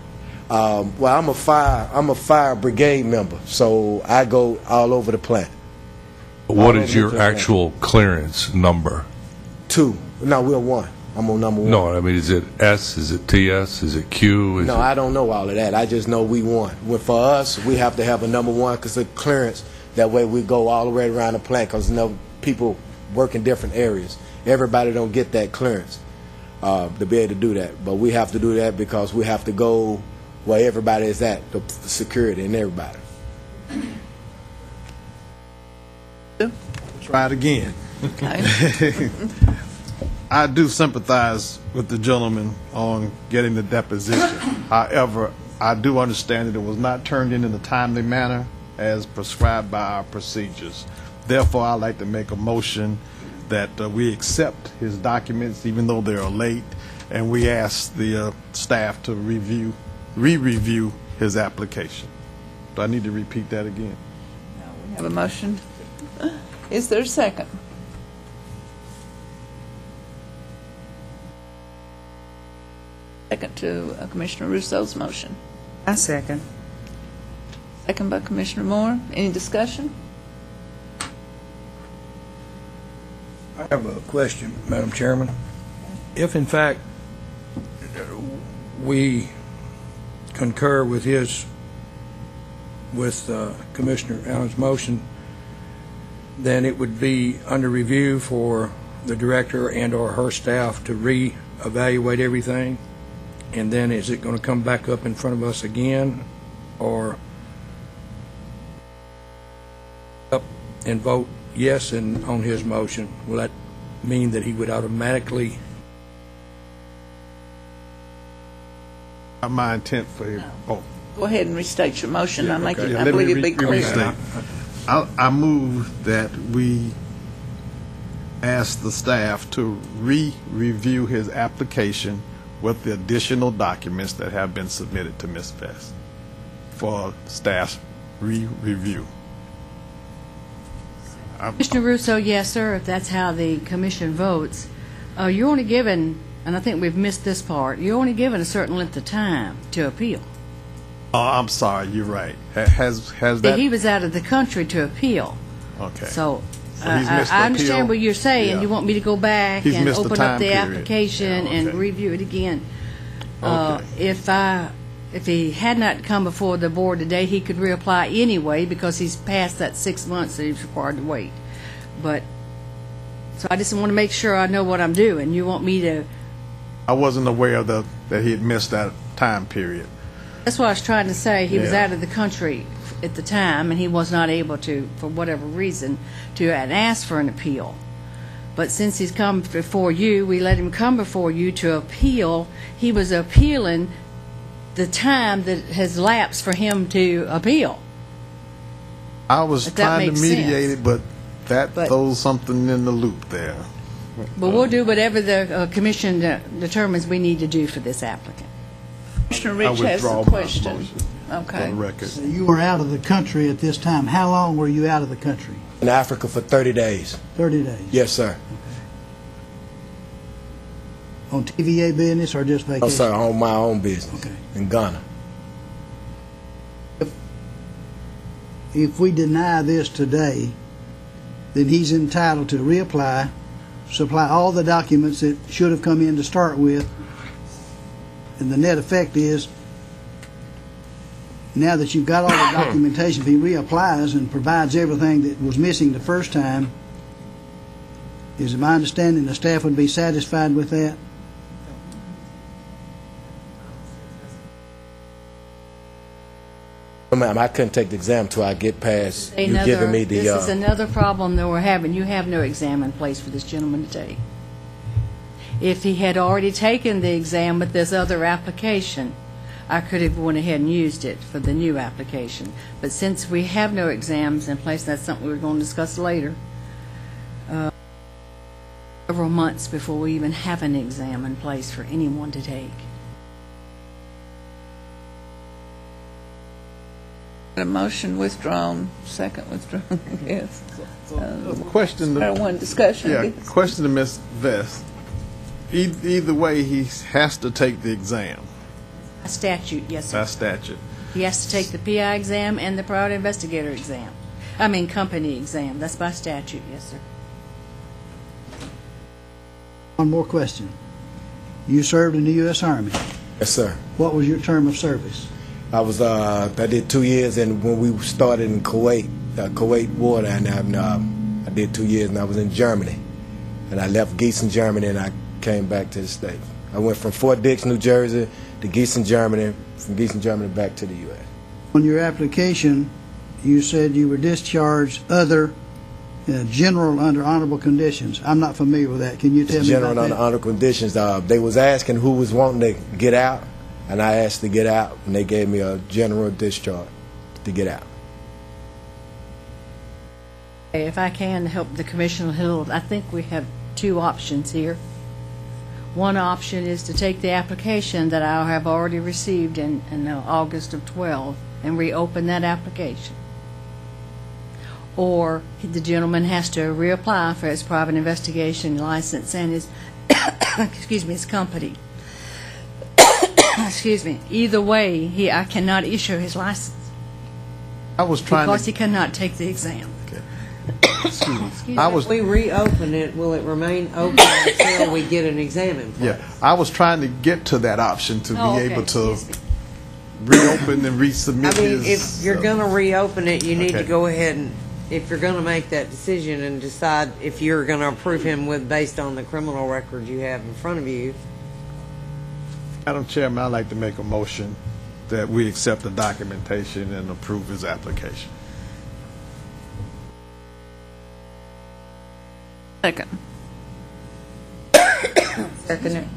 [SPEAKER 20] Well, I'm a fire brigade member, so I go all over the plant.
[SPEAKER 10] What is your actual clearance number?
[SPEAKER 20] 2. No, we're 1. I'm on number 1.
[SPEAKER 10] No, I mean, is it S? Is it TS? Is it Q?
[SPEAKER 20] No, I don't know all of that. I just know we won. For us, we have to have a number 1 because the clearance. That way we go all the way around the plant because people work in different areas. Everybody don't get that clearance to be able to do that. But we have to do that because we have to go where everybody is at, the security and everybody.
[SPEAKER 18] Try it again.
[SPEAKER 1] Okay.
[SPEAKER 18] I do sympathize with the gentleman on getting the deposition. However, I do understand that it was not turned in a timely manner as prescribed by our procedures. Therefore, I'd like to make a motion that we accept his documents even though they are late, and we ask the staff to re-review his application. Do I need to repeat that again?
[SPEAKER 1] No, we have a motion. Is there a second? Second to Commissioner Russo's motion.
[SPEAKER 7] I second.
[SPEAKER 1] Second by Commissioner Moore. Any discussion?
[SPEAKER 12] I have a question, Madam Chairman. If in fact we concur with Commissioner Allen's motion, then it would be under review for the director and or her staff to re-evaluate everything, and then is it going to come back up in front of us again, or up and vote yes on his motion? Will that mean that he would automatically?
[SPEAKER 18] My intent for him. Oh,
[SPEAKER 1] Go ahead and restate your motion. I
[SPEAKER 18] Let
[SPEAKER 1] believe
[SPEAKER 18] me
[SPEAKER 1] it'd be clear.
[SPEAKER 18] restate. I move that we ask the staff to review his application with the additional documents that have been submitted to Ms. Vest for staff's review.
[SPEAKER 19] Commissioner Russo, yes, sir, if that's how the commission votes. You're only given, and I think we've missed this part, you're only given a certain length of time to appeal.
[SPEAKER 18] Oh, I'm sorry, you're right. Has that?
[SPEAKER 19] He was out of the country to appeal.
[SPEAKER 18] Okay.
[SPEAKER 19] So
[SPEAKER 18] he's missed the
[SPEAKER 19] I understand
[SPEAKER 18] appeal?
[SPEAKER 19] what you're saying.
[SPEAKER 18] Yeah.
[SPEAKER 19] You want me to go back
[SPEAKER 18] He's
[SPEAKER 19] and
[SPEAKER 18] missed the
[SPEAKER 19] open
[SPEAKER 18] time
[SPEAKER 19] up the
[SPEAKER 18] period.
[SPEAKER 19] application
[SPEAKER 18] Yeah, okay.
[SPEAKER 19] and review it again.
[SPEAKER 18] Okay.
[SPEAKER 19] If he had not come before the board today, he could reapply anyway because he's past that 6 months that he's required to wait. But so I just want to make sure I know what I'm doing. You want me to?
[SPEAKER 18] I wasn't aware that he had missed that time period.
[SPEAKER 19] That's what I was trying to say. He was
[SPEAKER 18] Yeah.
[SPEAKER 19] out of the country at the time, and he was not able to, for whatever reason, to ask for an appeal. But since he's come before you, we let him come before you to appeal. He was appealing the time that has lapsed for him to appeal.
[SPEAKER 18] I was
[SPEAKER 19] If that
[SPEAKER 18] trying to
[SPEAKER 19] makes
[SPEAKER 18] mediate
[SPEAKER 19] sense.
[SPEAKER 18] it, but that throws something in the loop there.
[SPEAKER 19] But we'll do whatever the commission determines we need to do for this applicant.
[SPEAKER 1] Commissioner Rich has
[SPEAKER 18] withdraw
[SPEAKER 1] a
[SPEAKER 18] my
[SPEAKER 1] question.
[SPEAKER 18] motion.
[SPEAKER 1] Okay.
[SPEAKER 18] On the record.
[SPEAKER 22] So you were out of the country at this time. How long were you out of the country?
[SPEAKER 20] In Africa for 30 days.
[SPEAKER 22] 30 days.
[SPEAKER 20] Yes, sir.
[SPEAKER 22] On TVA business or just vacation?
[SPEAKER 20] Oh, sir, on my own business in Ghana.
[SPEAKER 22] If we deny this today, then he's entitled to reapply, supply all the documents that should have come in to start with, and the net effect is, now that you've got all the documentation, if he reapplies and provides everything that was missing the first time, is it my understanding the staff would be satisfied with that?
[SPEAKER 20] No, ma'am, I couldn't take the exam till I get past you giving me the...
[SPEAKER 19] This is another problem that we're having. You have no exam in place for this gentleman to take. If he had already taken the exam with this other application, I could have went ahead and used it for the new application. But since we have no exams in place, that's something we're going to discuss later, several months before we even have an exam in place for anyone to take.
[SPEAKER 1] A motion withdrawn, second withdrawn, yes.
[SPEAKER 18] Question.
[SPEAKER 1] One discussion.
[SPEAKER 18] Yeah, question to Ms. Vest. Either way, he has to take the exam.
[SPEAKER 19] By statute, yes, sir.
[SPEAKER 18] By statute.
[SPEAKER 19] He has to take the PI exam and the private investigator exam. I mean, company exam. That's by statute, yes, sir.
[SPEAKER 22] One more question. You served in the U.S. Army.
[SPEAKER 20] Yes, sir.
[SPEAKER 22] What was your term of service?
[SPEAKER 20] I did 2 years, and when we started in Kuwait, Kuwait war, and I did 2 years, and I was in Germany. And I left Gießen, Germany, and I came back to the States. I went from Fort Dix, New Jersey, to Gießen, Germany, from Gießen, Germany, back to the U.S.
[SPEAKER 22] On your application, you said you were discharged other general under honorable conditions. I'm not familiar with that. Can you tell me
[SPEAKER 20] General
[SPEAKER 22] about
[SPEAKER 20] under
[SPEAKER 22] that?
[SPEAKER 20] honorable conditions. They was asking who was wanting to get out, and I asked to get out, and they gave me a general discharge to get out.
[SPEAKER 19] If I can help the commission a little, I think we have two options here. One option is to take the application that I have already received in August of 12 and reopen that application. Or the gentleman has to reapply for his private investigation license and his, excuse me, his company. Excuse me. Either way, I cannot issue his license.
[SPEAKER 18] I was trying
[SPEAKER 19] because
[SPEAKER 18] to...
[SPEAKER 19] he cannot take the exam.
[SPEAKER 18] Excuse me. I was...
[SPEAKER 21] If we reopen it, will it remain open until we get an exam in place?
[SPEAKER 18] Yeah, I was trying to get to that option to
[SPEAKER 21] Oh,
[SPEAKER 18] be
[SPEAKER 21] okay.
[SPEAKER 18] able to reopen and resubmit
[SPEAKER 21] I mean,
[SPEAKER 18] his...
[SPEAKER 21] if you're going to reopen it, you need to
[SPEAKER 18] Okay.
[SPEAKER 21] go ahead and, if you're going to make that decision and decide if you're going to approve him based on the criminal record you have in front of you.
[SPEAKER 18] Madam Chairman, I'd like to make a motion that we accept the documentation and approve his application.
[SPEAKER 1] Second.
[SPEAKER 21] Second.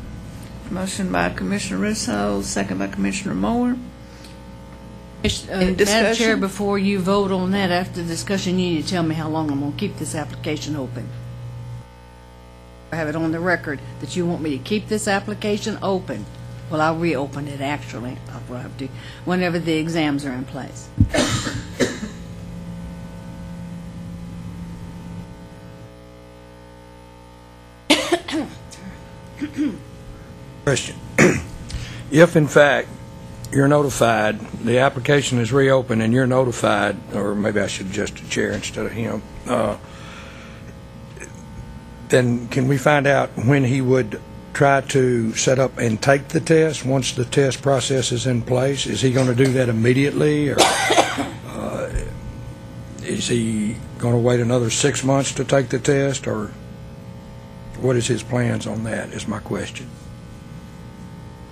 [SPEAKER 1] Motion by Commissioner Russo, second by Commissioner Moore. In
[SPEAKER 19] Madam Chair,
[SPEAKER 1] discussion?
[SPEAKER 19] before you vote on that, after the discussion, you need to tell me how long I'm going to keep this application open. I have it on the record that you want me to keep this application open. Well, I'll reopen it, actually. I'll have to, whenever the exams are in place.
[SPEAKER 2] Question. If in fact you're notified, the application is reopened and you're notified, or maybe I should adjust the chair instead of him, then can we find out when he would try to set up and take the test once the test process is in place? Is he going to do that immediately, or is he going to wait another 6 months to take the test, or what is his plans on that is my question.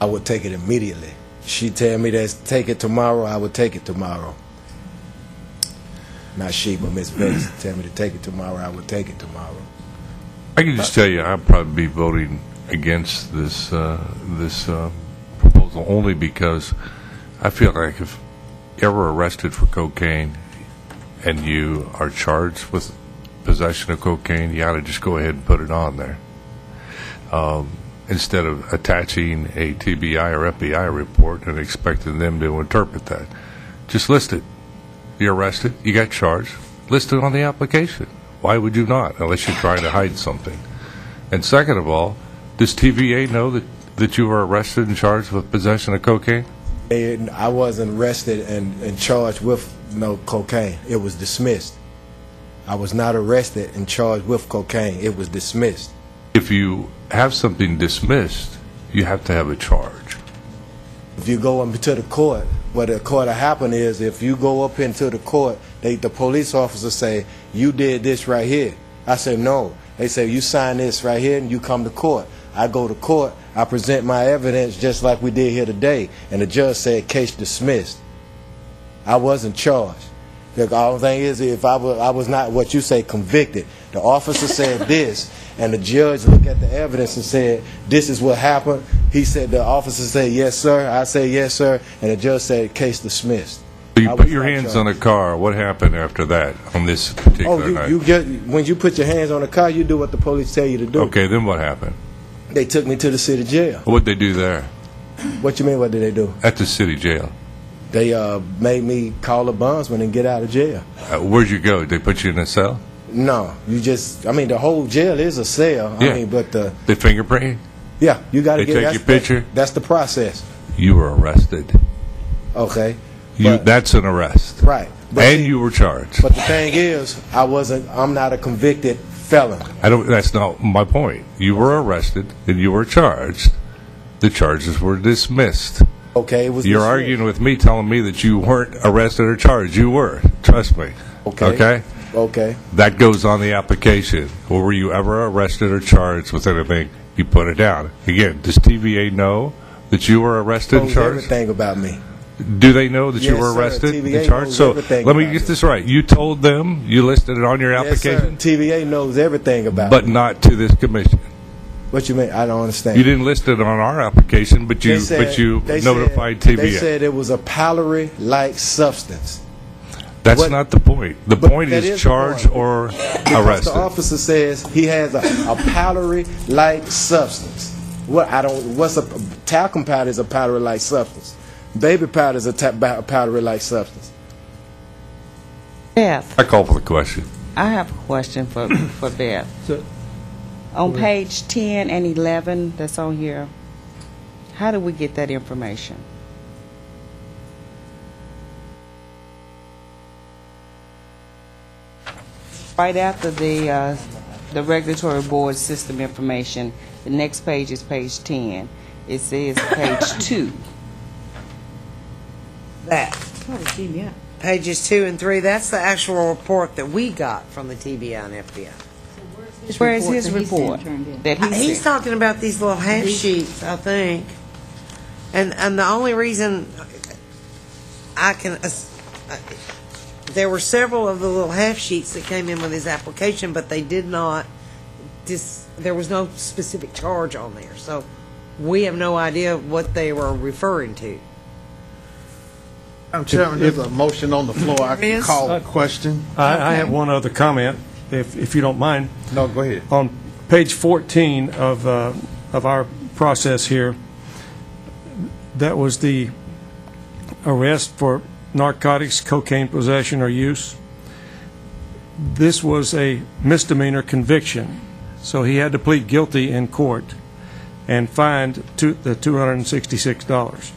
[SPEAKER 20] I would take it immediately. She tell me to take it tomorrow, I would take it tomorrow. Not she, but Miss Bates tell me to take it tomorrow, I would take it tomorrow.
[SPEAKER 10] I can just tell you, I'd probably be voting against this proposal only because I feel like if you're ever arrested for cocaine and you are charged with possession of cocaine, you ought to just go ahead and put it on there. Instead of attaching a TBI or FBI report and expecting them to interpret that. Just list it. You're arrested, you got charged, list it on the application. Why would you not, unless you're trying to hide something? And second of all, does TVA know that you were arrested and charged with possession of cocaine?
[SPEAKER 20] And I wasn't arrested and charged with no cocaine. It was dismissed. I was not arrested and charged with cocaine. It was dismissed.
[SPEAKER 10] If you have something dismissed, you have to have a charge.
[SPEAKER 20] If you go into the court, what the court will happen is if you go up into the court, the police officer say, you did this right here. I say, no. They say, you sign this right here and you come to court. I go to court, I present my evidence just like we did here today, and the judge said, case dismissed. I wasn't charged. The only thing is, if I was not what you say convicted, the officer said this, and the judge looked at the evidence and said, this is what happened. He said, the officer said, yes, sir. I say, yes, sir. And the judge said, case dismissed.
[SPEAKER 10] So you put your hands on the car. What happened after that on this particular night?
[SPEAKER 20] When you put your hands on the car, you do what the police tell you to do.
[SPEAKER 10] Okay, then what happened?
[SPEAKER 20] They took me to the city jail.
[SPEAKER 10] What'd they do there?
[SPEAKER 20] What you mean, what did they do?
[SPEAKER 10] At the city jail.
[SPEAKER 20] They made me call a bondsman and get out of jail.
[SPEAKER 10] Where'd you go? Did they put you in a cell?
[SPEAKER 20] No, the whole jail is a cell.
[SPEAKER 10] Yeah.
[SPEAKER 20] But
[SPEAKER 10] they fingerprint?
[SPEAKER 20] Yeah, you got to
[SPEAKER 10] get. They take your picture.
[SPEAKER 20] That's the process.
[SPEAKER 10] You were arrested.
[SPEAKER 20] Okay.
[SPEAKER 10] That's an arrest.
[SPEAKER 20] Right.
[SPEAKER 10] And you were charged.
[SPEAKER 20] But the thing is, I'm not a convicted felon.
[SPEAKER 10] That's not my point. You were arrested and you were charged. The charges were dismissed.
[SPEAKER 20] Okay,
[SPEAKER 10] You're arguing with me, telling me that you weren't arrested or charged. You were. Trust me.
[SPEAKER 20] Okay. Okay.
[SPEAKER 10] That goes on the application. Well, were you ever arrested or charged with anything? You put it down. Again, does TVA know that you were arrested and charged?
[SPEAKER 20] Everything about me.
[SPEAKER 10] Do they know that you were
[SPEAKER 20] Yes,
[SPEAKER 10] arrested
[SPEAKER 20] sir.
[SPEAKER 10] and
[SPEAKER 20] TVA
[SPEAKER 10] charged?
[SPEAKER 20] knows
[SPEAKER 10] So
[SPEAKER 20] everything
[SPEAKER 10] let me
[SPEAKER 20] about
[SPEAKER 10] get
[SPEAKER 20] me.
[SPEAKER 10] this right. You told them, you listed it on your application?
[SPEAKER 20] Yes, sir. TVA knows everything about
[SPEAKER 10] But
[SPEAKER 20] me.
[SPEAKER 10] not to this commission.
[SPEAKER 20] What you mean? I don't understand.
[SPEAKER 10] You didn't list it on our application, but you notified TVA.
[SPEAKER 20] They said it was a powdery-like substance.
[SPEAKER 10] That's not the point. The point is charged or
[SPEAKER 20] Because
[SPEAKER 10] arrested.
[SPEAKER 20] the officer says he has a powdery-like substance. What's a talcum powder is a powdery-like substance. Baby powder is a powdery-like substance.
[SPEAKER 2] Beth,
[SPEAKER 10] I call for the question.
[SPEAKER 2] I have a question for Beth. On page 10 and 11 that's on here, how do we get that information? Right after the regulatory board system information, the next page is page 10. It says page 2.
[SPEAKER 21] That. Pages 2 and 3, that's the actual report that we got from the TBI and FBI.
[SPEAKER 2] Where is his report? That
[SPEAKER 21] He's talking about these little half sheets, I think. And the only reason I can... there were several of the little half sheets that came in with his application, but they did not... there was no specific charge on there. So we have no idea what they were referring to.
[SPEAKER 18] Madam Chairman, there's a motion on the floor. I can
[SPEAKER 1] Yes.
[SPEAKER 18] call a question.
[SPEAKER 3] I have one other comment, if you don't mind.
[SPEAKER 18] No, go ahead.
[SPEAKER 3] On page 14 of our process here, that was the arrest for narcotics, cocaine possession or use. This was a misdemeanor conviction, so he had to plead guilty in court and fined the $266.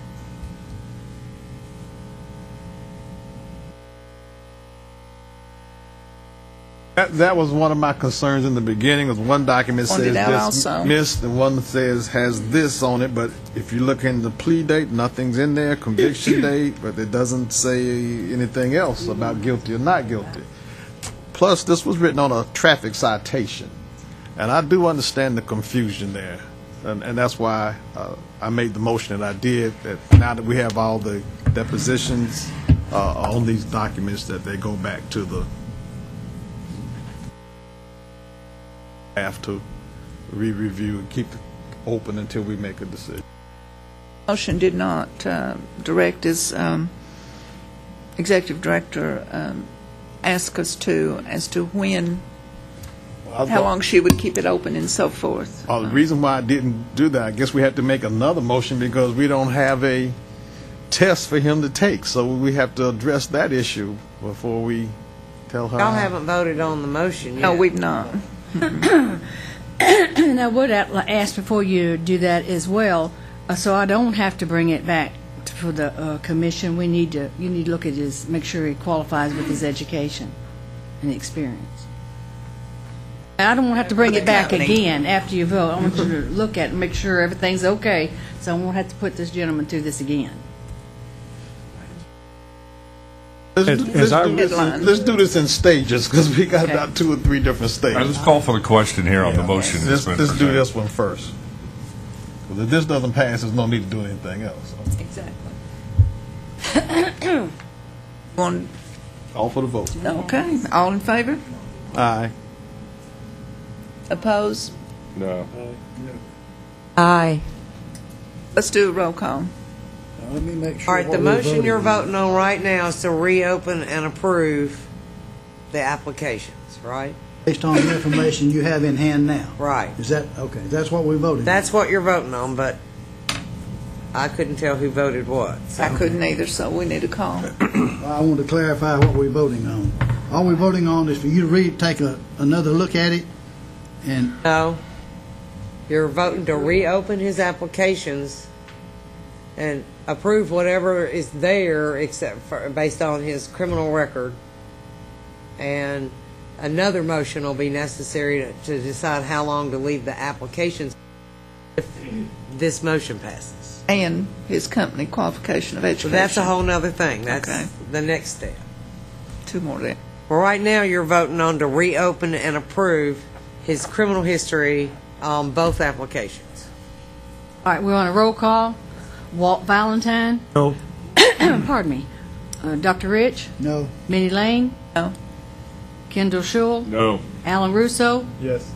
[SPEAKER 18] That was one of my concerns in the beginning. Was one document
[SPEAKER 1] Pointed
[SPEAKER 18] says
[SPEAKER 1] out also.
[SPEAKER 18] dismissed, and one says has this on it. But if you look in the plea date, nothing's in there. Conviction date, but it doesn't say anything else about guilty or not guilty. Plus, this was written on a traffic citation, and I do understand the confusion there, and that's why I made the motion that I did. That now that we have all the depositions on these documents, that they go back to the have to re-review and keep it open until we make a decision.
[SPEAKER 1] Motion did not direct as executive director ask us as to when, how long she would keep it open and so forth.
[SPEAKER 18] The reason why I didn't do that, I guess we have to make another motion because we don't have a test for him to take, so we have to address that issue before we tell her.
[SPEAKER 21] Y'all haven't voted on the motion yet.
[SPEAKER 1] No, we've not.
[SPEAKER 19] And I would ask before you do that as well, so I don't have to bring it back for the commission. You need to look at his, make sure he qualifies with his education and experience. I don't have to bring it back again after you vote. I want you to look at it and make sure everything's okay, so I won't have to put this gentleman through this again.
[SPEAKER 18] Let's do this in stages because we got about 2 or 3 different stages.
[SPEAKER 10] Let's call for the question here on the motion.
[SPEAKER 18] Let's do this one first. Because if this doesn't pass, there's no need to do anything else.
[SPEAKER 1] Exactly.
[SPEAKER 18] All for the vote.
[SPEAKER 1] Okay. All in favor?
[SPEAKER 18] Aye.
[SPEAKER 1] Oppose?
[SPEAKER 8] No.
[SPEAKER 21] Aye.
[SPEAKER 1] Let's do a roll call.
[SPEAKER 22] Let me make
[SPEAKER 21] All
[SPEAKER 22] sure.
[SPEAKER 21] right, the
[SPEAKER 22] what we're
[SPEAKER 21] motion you're
[SPEAKER 22] voting
[SPEAKER 21] voting on right now is to reopen and approve the applications, right?
[SPEAKER 22] based on the information you have in hand now.
[SPEAKER 21] Right.
[SPEAKER 22] Is that, okay, that's what we're voting on.
[SPEAKER 21] That's what you're voting on, but I couldn't tell who voted what. So.
[SPEAKER 1] I couldn't either, so we need a call.
[SPEAKER 22] I want to clarify what we're voting on. All we're voting on is for you to take another look at it and...
[SPEAKER 21] No. You're voting to reopen his applications and approve whatever is there except for based on his criminal record. And another motion will be necessary to decide how long to leave the applications if this motion passes.
[SPEAKER 1] And his company qualification of education.
[SPEAKER 21] So that's a whole nother thing. That's
[SPEAKER 1] Okay.
[SPEAKER 21] the next step.
[SPEAKER 1] 2 more there.
[SPEAKER 21] Well, right now you're voting on to reopen and approve his criminal history on both applications.
[SPEAKER 19] All right, we're on a roll call. Walt Valentine?
[SPEAKER 3] No.
[SPEAKER 19] Pardon me. Dr. Rich?
[SPEAKER 22] No.
[SPEAKER 19] Minnie Lane?
[SPEAKER 1] No.
[SPEAKER 19] Kendall Schul?
[SPEAKER 8] No.
[SPEAKER 19] Alan Russo?
[SPEAKER 18] Yes.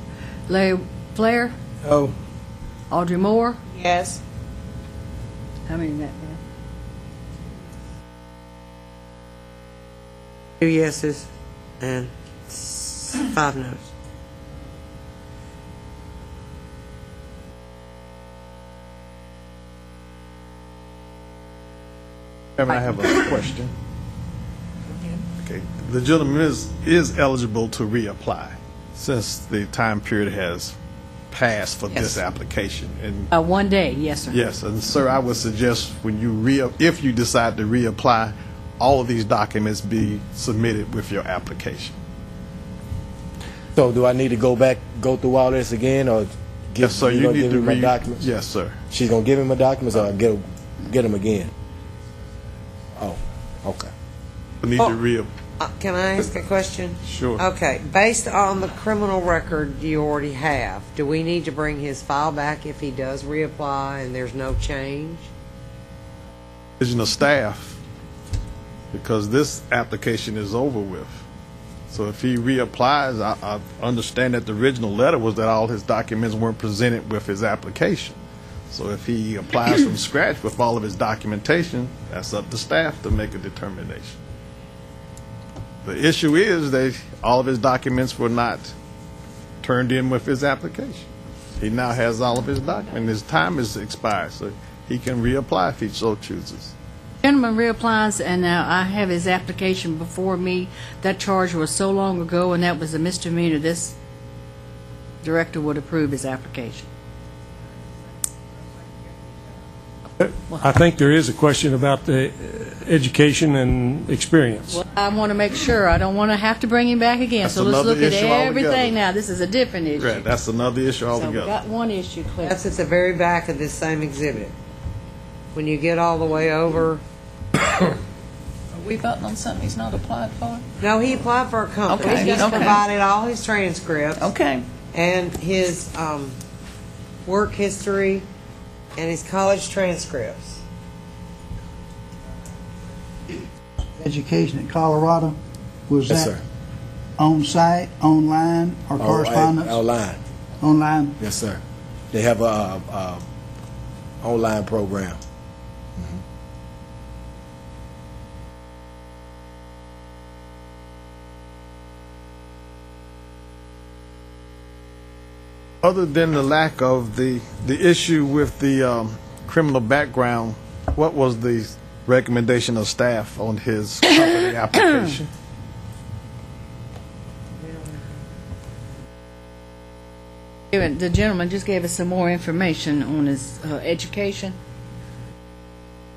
[SPEAKER 19] Larry Flair?
[SPEAKER 2] No.
[SPEAKER 19] Audrey Moore?
[SPEAKER 21] Yes.
[SPEAKER 19] How many is that, man?
[SPEAKER 21] 2 yeses and 5 noes.
[SPEAKER 18] I have a question. Okay, the gentleman is eligible to reapply since the time period has passed for this application. And
[SPEAKER 19] 1 day, yes, sir.
[SPEAKER 18] yes, and sir, I would suggest when you if you decide to reapply, all of these documents be submitted with your application.
[SPEAKER 20] So do I need to go through all this again, or
[SPEAKER 18] Yes, sir. You need
[SPEAKER 20] give
[SPEAKER 18] to
[SPEAKER 20] him my
[SPEAKER 18] read.
[SPEAKER 20] documents?
[SPEAKER 18] Yes, sir.
[SPEAKER 20] She's gonna give him my documents, or get them again? Oh, okay.
[SPEAKER 18] We need to real.
[SPEAKER 21] Can I ask a question?
[SPEAKER 18] Sure.
[SPEAKER 21] Okay, based on the criminal record you already have, do we need to bring his file back if he does reapply and there's no change?
[SPEAKER 18] Division of staff, because this application is over with. So if he reapplies, I understand that the original letter was that all his documents weren't presented with his application. So if he applies from scratch with all of his documentation, that's up to staff to make a determination. The issue is that all of his documents were not turned in with his application. He now has all of his documents. His time is expired, so he can reapply if he so chooses.
[SPEAKER 19] Gentleman reapplies, and now I have his application before me. That charge was so long ago, and that was a misdemeanor. This director would approve his application.
[SPEAKER 3] I think there is a question about the education and experience.
[SPEAKER 19] Well, I want to make sure. I don't want to have to bring him back again.
[SPEAKER 18] That's
[SPEAKER 19] So let's
[SPEAKER 18] another
[SPEAKER 19] look at
[SPEAKER 18] issue
[SPEAKER 19] everything
[SPEAKER 18] altogether.
[SPEAKER 19] now. This is a different issue.
[SPEAKER 18] Right, that's another issue
[SPEAKER 19] So we
[SPEAKER 18] altogether.
[SPEAKER 19] got one issue clear.
[SPEAKER 21] That's at the very back of this same exhibit. When you get all the way over.
[SPEAKER 1] Are we voting on something he's not applied for?
[SPEAKER 21] No, he applied for a company.
[SPEAKER 1] Okay,
[SPEAKER 21] He's
[SPEAKER 1] okay.
[SPEAKER 21] provided all his transcripts.
[SPEAKER 1] Okay.
[SPEAKER 21] And his work history and his college transcripts.
[SPEAKER 22] Education in Colorado, was
[SPEAKER 20] Yes,
[SPEAKER 22] that
[SPEAKER 20] sir.
[SPEAKER 22] on site, online, or correspondence?
[SPEAKER 20] Online.
[SPEAKER 22] Online.
[SPEAKER 20] Yes, sir. They have a online program.
[SPEAKER 18] Other than the lack of the issue with the criminal background, what was the recommendation of staff on his company application?
[SPEAKER 19] The gentleman just gave us some more information on his education.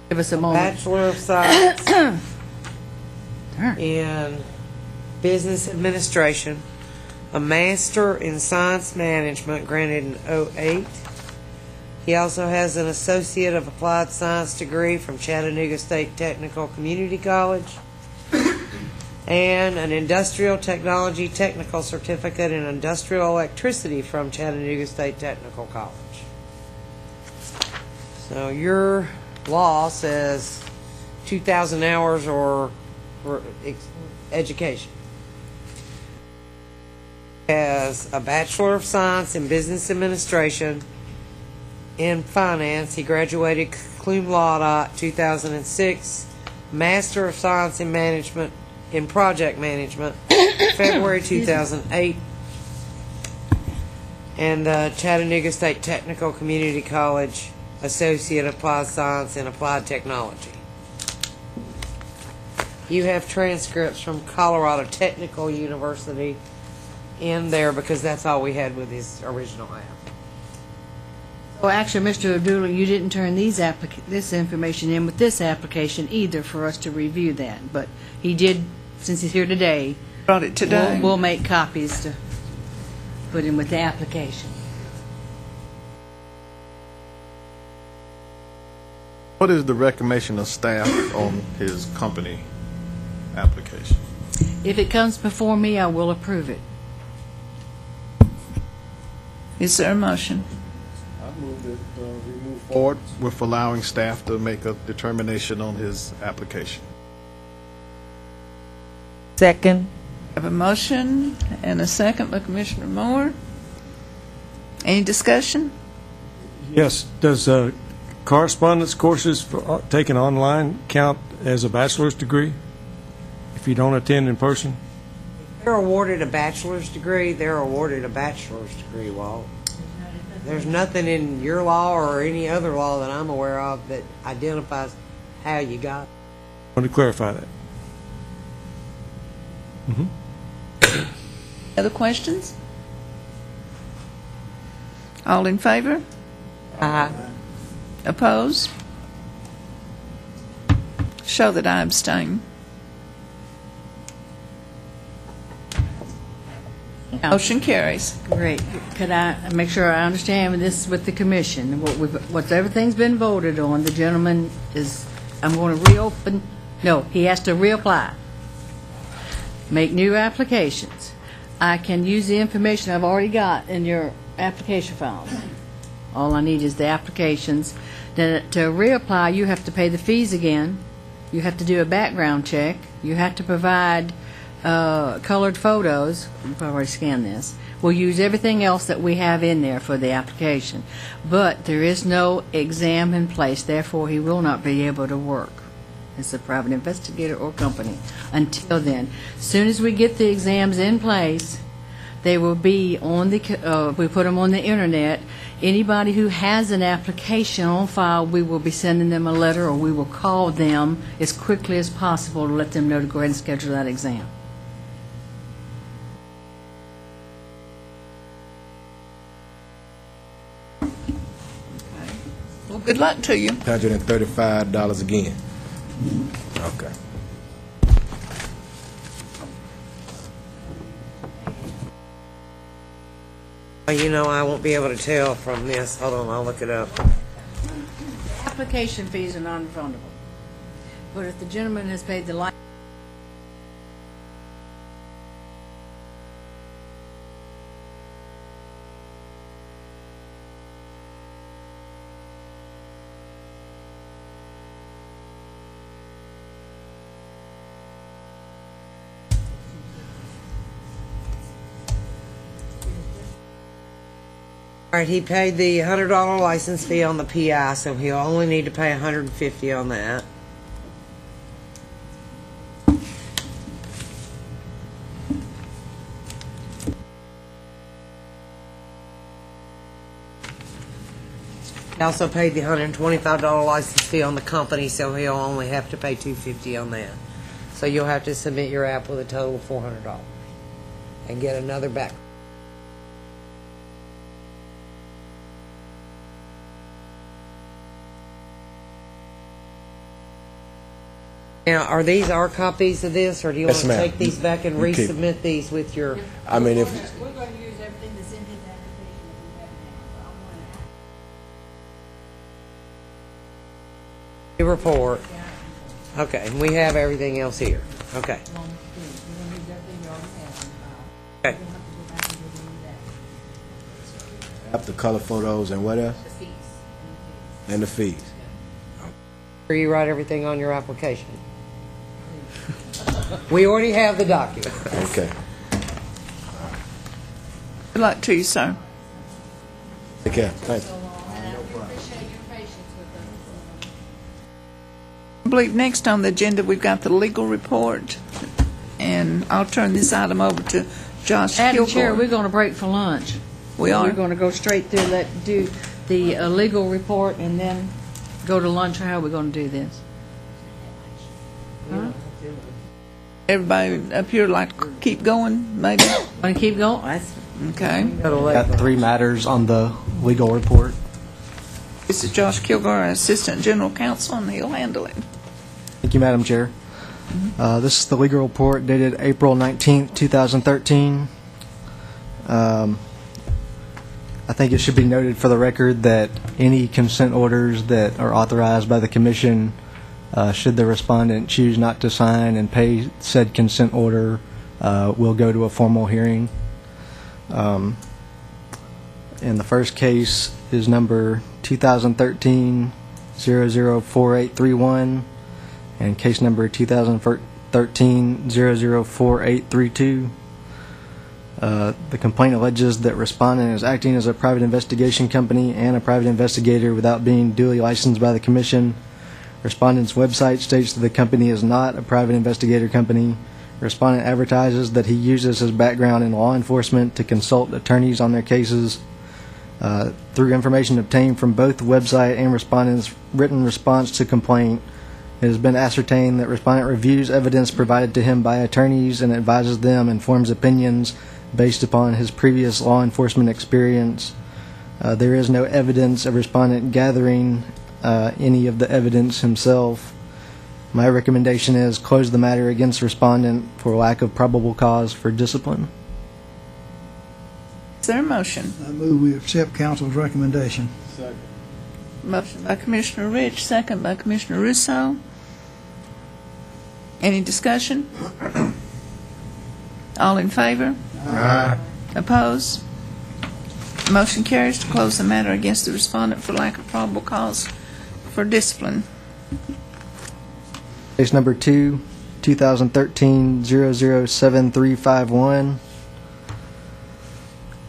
[SPEAKER 19] Give us a moment.
[SPEAKER 21] Bachelor of Science in Business Administration, a Master in Science Management granted in '08. He also has an Associate of Applied Science degree from Chattanooga State Technical Community College and an Industrial Technology Technical Certificate in Industrial Electricity from Chattanooga State Technical College. So your law says 2,000 hours or education. Has a Bachelor of Science in Business Administration in Finance. He graduated cum laude 2006. Master of Science in Management in Project Management, February 2008. And Chattanooga State Technical Community College, Associate of Applied Science in Applied Technology. You have transcripts from Colorado Technical University in there because that's all we had with his original app.
[SPEAKER 19] Well, actually, Mr. Abdullah, you didn't turn this information in with this application either for us to review that. But he did, since he's here today.
[SPEAKER 1] Brought it today.
[SPEAKER 19] We'll make copies to put in with the application.
[SPEAKER 18] What is the recommendation of staff on his company application?
[SPEAKER 19] If it comes before me, I will approve it.
[SPEAKER 1] Is there a motion?
[SPEAKER 18] I move that we move forward with allowing staff to make a determination on his application.
[SPEAKER 21] Second.
[SPEAKER 1] I have a motion and a second by Commissioner Moore. Any discussion?
[SPEAKER 3] Yes, does correspondence courses for taken online count as a bachelor's degree if you don't attend in person?
[SPEAKER 21] They're awarded a bachelor's degree, they're awarded a bachelor's degree, Walt. There's nothing in your law or any other law that I'm aware of that identifies how you got it.
[SPEAKER 3] I want to clarify that.
[SPEAKER 1] Other questions? All in favor?
[SPEAKER 21] Aye.
[SPEAKER 1] Opposed? Show that I abstain. Motion carries.
[SPEAKER 19] Great. Could I make sure I understand this with the commission? What everything's been voted on, the gentleman is, I'm going to reopen, no, he has to reapply. Make new applications. I can use the information I've already got in your application files. All I need is the applications. Then to reapply, you have to pay the fees again. You have to do a background check. You have to provide colored photos. I've already scanned this. We'll use everything else that we have in there for the application. But there is no exam in place, therefore he will not be able to work as a private investigator or company until then. As soon as we get the exams in place, they will be on the, we put them on the internet. Anybody who has an application on file, we will be sending them a letter, or we will call them as quickly as possible to let them know to go ahead and schedule that exam.
[SPEAKER 1] Well, good luck to you.
[SPEAKER 20] $135 again. Okay.
[SPEAKER 21] You know, I won't be able to tell from this. Hold on, I'll look it up.
[SPEAKER 19] Application fees are non-refundable. But if the gentleman has paid the license,
[SPEAKER 21] All right, he paid the $100 license fee on the PI, so he'll only need to pay $150 on that. He also paid the $125 license fee on the company, so he'll only have to pay $250 on that. So you'll have to submit your app with a total of $400 and get another back. Now, are these our copies of this, or do you
[SPEAKER 20] Yes,
[SPEAKER 21] want to
[SPEAKER 20] ma'am.
[SPEAKER 21] take these back and
[SPEAKER 20] You keep-
[SPEAKER 21] resubmit these with your...
[SPEAKER 20] I mean, if
[SPEAKER 19] we're going to use everything that's in his application that we have now. So I want to
[SPEAKER 21] Your report. Okay, and we have everything else here. Okay. Okay.
[SPEAKER 20] have the color photos and what else?
[SPEAKER 19] The fees.
[SPEAKER 20] And the fees.
[SPEAKER 21] Or you write everything on your application. We already have the document.
[SPEAKER 20] Okay.
[SPEAKER 1] Good luck to you, sir.
[SPEAKER 20] Take care. Thanks.
[SPEAKER 1] I believe next on the agenda, we've got the legal report, and I'll turn this item over to Josh
[SPEAKER 19] Madam
[SPEAKER 1] Kilgore.
[SPEAKER 19] Chair, we're going to break for lunch.
[SPEAKER 1] We are?
[SPEAKER 19] We're going to go straight through, do the legal report, and then go to lunch. How are we going to do this? Huh?
[SPEAKER 1] Everybody up here like to keep going, maybe?
[SPEAKER 19] Want to keep going?
[SPEAKER 1] Okay.
[SPEAKER 9] Got 3 matters on the legal report.
[SPEAKER 1] This is Josh Kilgore, our Assistant General Counsel, and he'll handle it.
[SPEAKER 9] Thank you, Madam Chair. This is the legal report dated April 19th, 2013. I think it should be noted for the record that any consent orders that are authorized by the Commission, should the respondent choose not to sign and pay said consent order, will go to a formal hearing. And the first case is number 2013-004831 and case number 2013-004832. The complaint alleges that respondent is acting as a private investigation company and a private investigator without being duly licensed by the Commission. Respondent's website states that the company is not a private investigator company. Respondent advertises that he uses his background in law enforcement to consult attorneys on their cases. Through information obtained from both the website and respondent's written response to complaint, it has been ascertained that respondent reviews evidence provided to him by attorneys and advises them and forms opinions based upon his previous law enforcement experience. There is no evidence of respondent gathering any of the evidence himself. My recommendation is close the matter against respondent for lack of probable cause for discipline.
[SPEAKER 1] Is there a motion?
[SPEAKER 22] I move we accept council's recommendation.
[SPEAKER 18] Second.
[SPEAKER 1] Motion by Commissioner Rich, second by Commissioner Russo. Any discussion? All in favor?
[SPEAKER 18] Aye.
[SPEAKER 1] Opposed? Motion carries to close the matter against the respondent for lack of probable cause for discipline.
[SPEAKER 9] Case number 2, 2013-007351.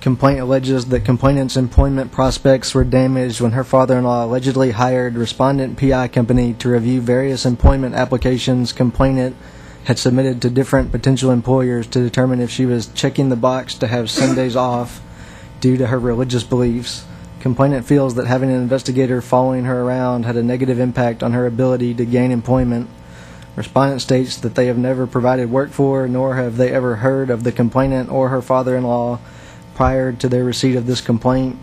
[SPEAKER 9] complaint alleges that complainant's employment prospects were damaged when her father-in-law allegedly hired respondent PI company to review various employment applications complainant had submitted to different potential employers to determine if she was checking the box to have Sundays off due to her religious beliefs. Complainant feels that having an investigator following her around had a negative impact on her ability to gain employment. Respondent states that they have never provided work for, nor have they ever heard of the complainant or her father-in-law prior to their receipt of this complaint.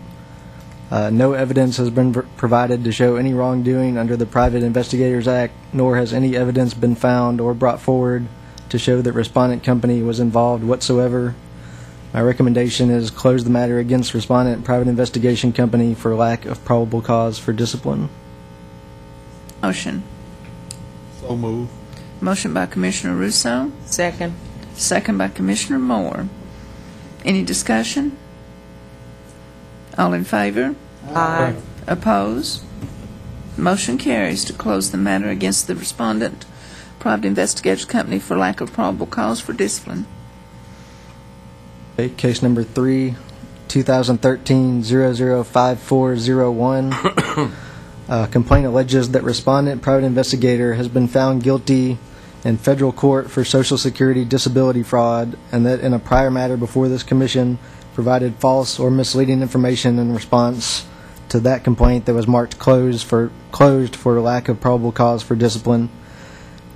[SPEAKER 9] No evidence has been provided to show any wrongdoing under the Private Investigators Act, nor has any evidence been found or brought forward to show that respondent company was involved whatsoever. My recommendation is close the matter against respondent private investigation company for lack of probable cause for discipline.
[SPEAKER 1] Motion.
[SPEAKER 18] So move.
[SPEAKER 1] Motion by Commissioner Russo.
[SPEAKER 7] Second.
[SPEAKER 1] Second by Commissioner Moore. Any discussion? All in favor?
[SPEAKER 7] Aye.
[SPEAKER 1] Oppose? Motion carries to close the matter against the respondent private investigators company for lack of probable cause for discipline.
[SPEAKER 9] Okay, case number 3, 2013-005401. Complaint alleges that respondent private investigator has been found guilty in federal court for Social Security disability fraud, and that in a prior matter before this commission provided false or misleading information in response to that complaint that was marked closed for lack of probable cause for discipline.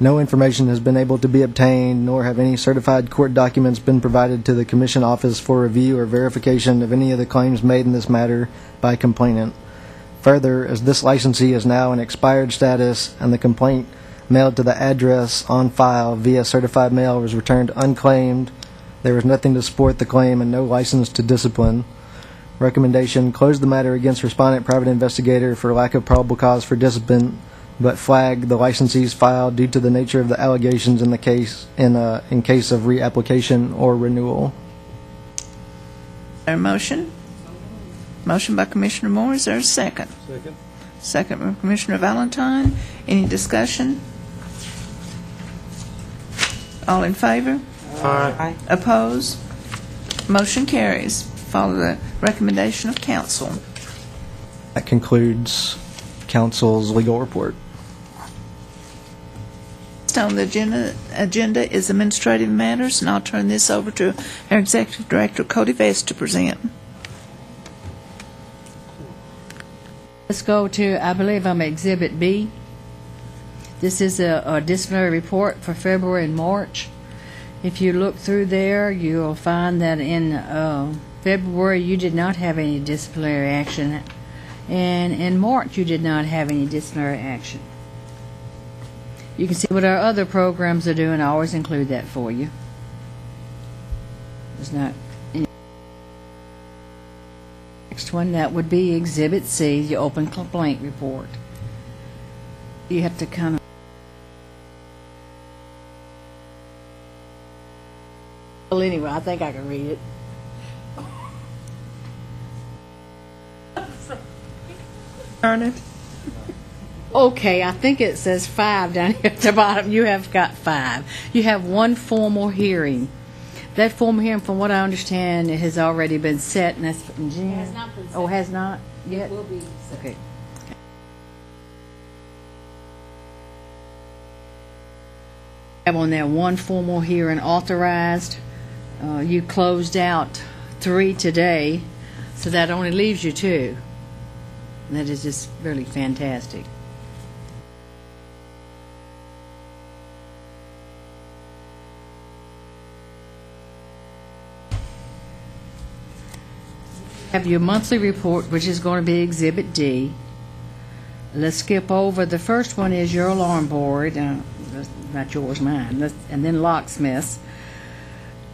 [SPEAKER 9] No information has been able to be obtained, nor have any certified court documents been provided to the Commission office for review or verification of any of the claims made in this matter by complainant. Further, as this licensee is now in expired status and the complaint mailed to the address on file via certified mail was returned unclaimed, there is nothing to support the claim and no license to discipline. Recommendation, close the matter against respondent private investigator for lack of probable cause for discipline, but flag the licensee's file due to the nature of the allegations in the case in case of reapplication or renewal.
[SPEAKER 1] Is there a motion? Motion by Commissioner Moore. Is there a second?
[SPEAKER 3] Second.
[SPEAKER 1] Second by Commissioner Valentine. Any discussion? All in favor?
[SPEAKER 7] Aye.
[SPEAKER 1] Oppose? Motion carries. Follow the recommendation of counsel.
[SPEAKER 9] That concludes council's legal report.
[SPEAKER 1] Next on the agenda is administrative matters, and I'll turn this over to our Executive Director, Cody Vest, to present.
[SPEAKER 19] Let's go to, I believe I'm Exhibit B. This is a disciplinary report for February and March. If you look through there, you'll find that in February you did not have any disciplinary action, and in March you did not have any disciplinary action. You can see what our other programs are doing. I always include that for you. There's not any. Next one, that would be Exhibit C, the open complaint report. You have to kind of. Well, anyway, I think I can read it.
[SPEAKER 7] Turn it.
[SPEAKER 19] Okay, I think it says 5 down here at the bottom. You have got 5. You have one formal hearing. That formal hearing, from what I understand, it has already been set, and that's in June.
[SPEAKER 5] It has not been set.
[SPEAKER 19] Oh, has not yet?
[SPEAKER 5] It will be set.
[SPEAKER 19] Okay. Have on there one formal hearing authorized. You closed out 3 today, so that only leaves you 2. And that is just really fantastic. Have your monthly report, which is going to be Exhibit D. Let's skip over. The first one is your alarm board. That's not yours, mine. And then locksmiths.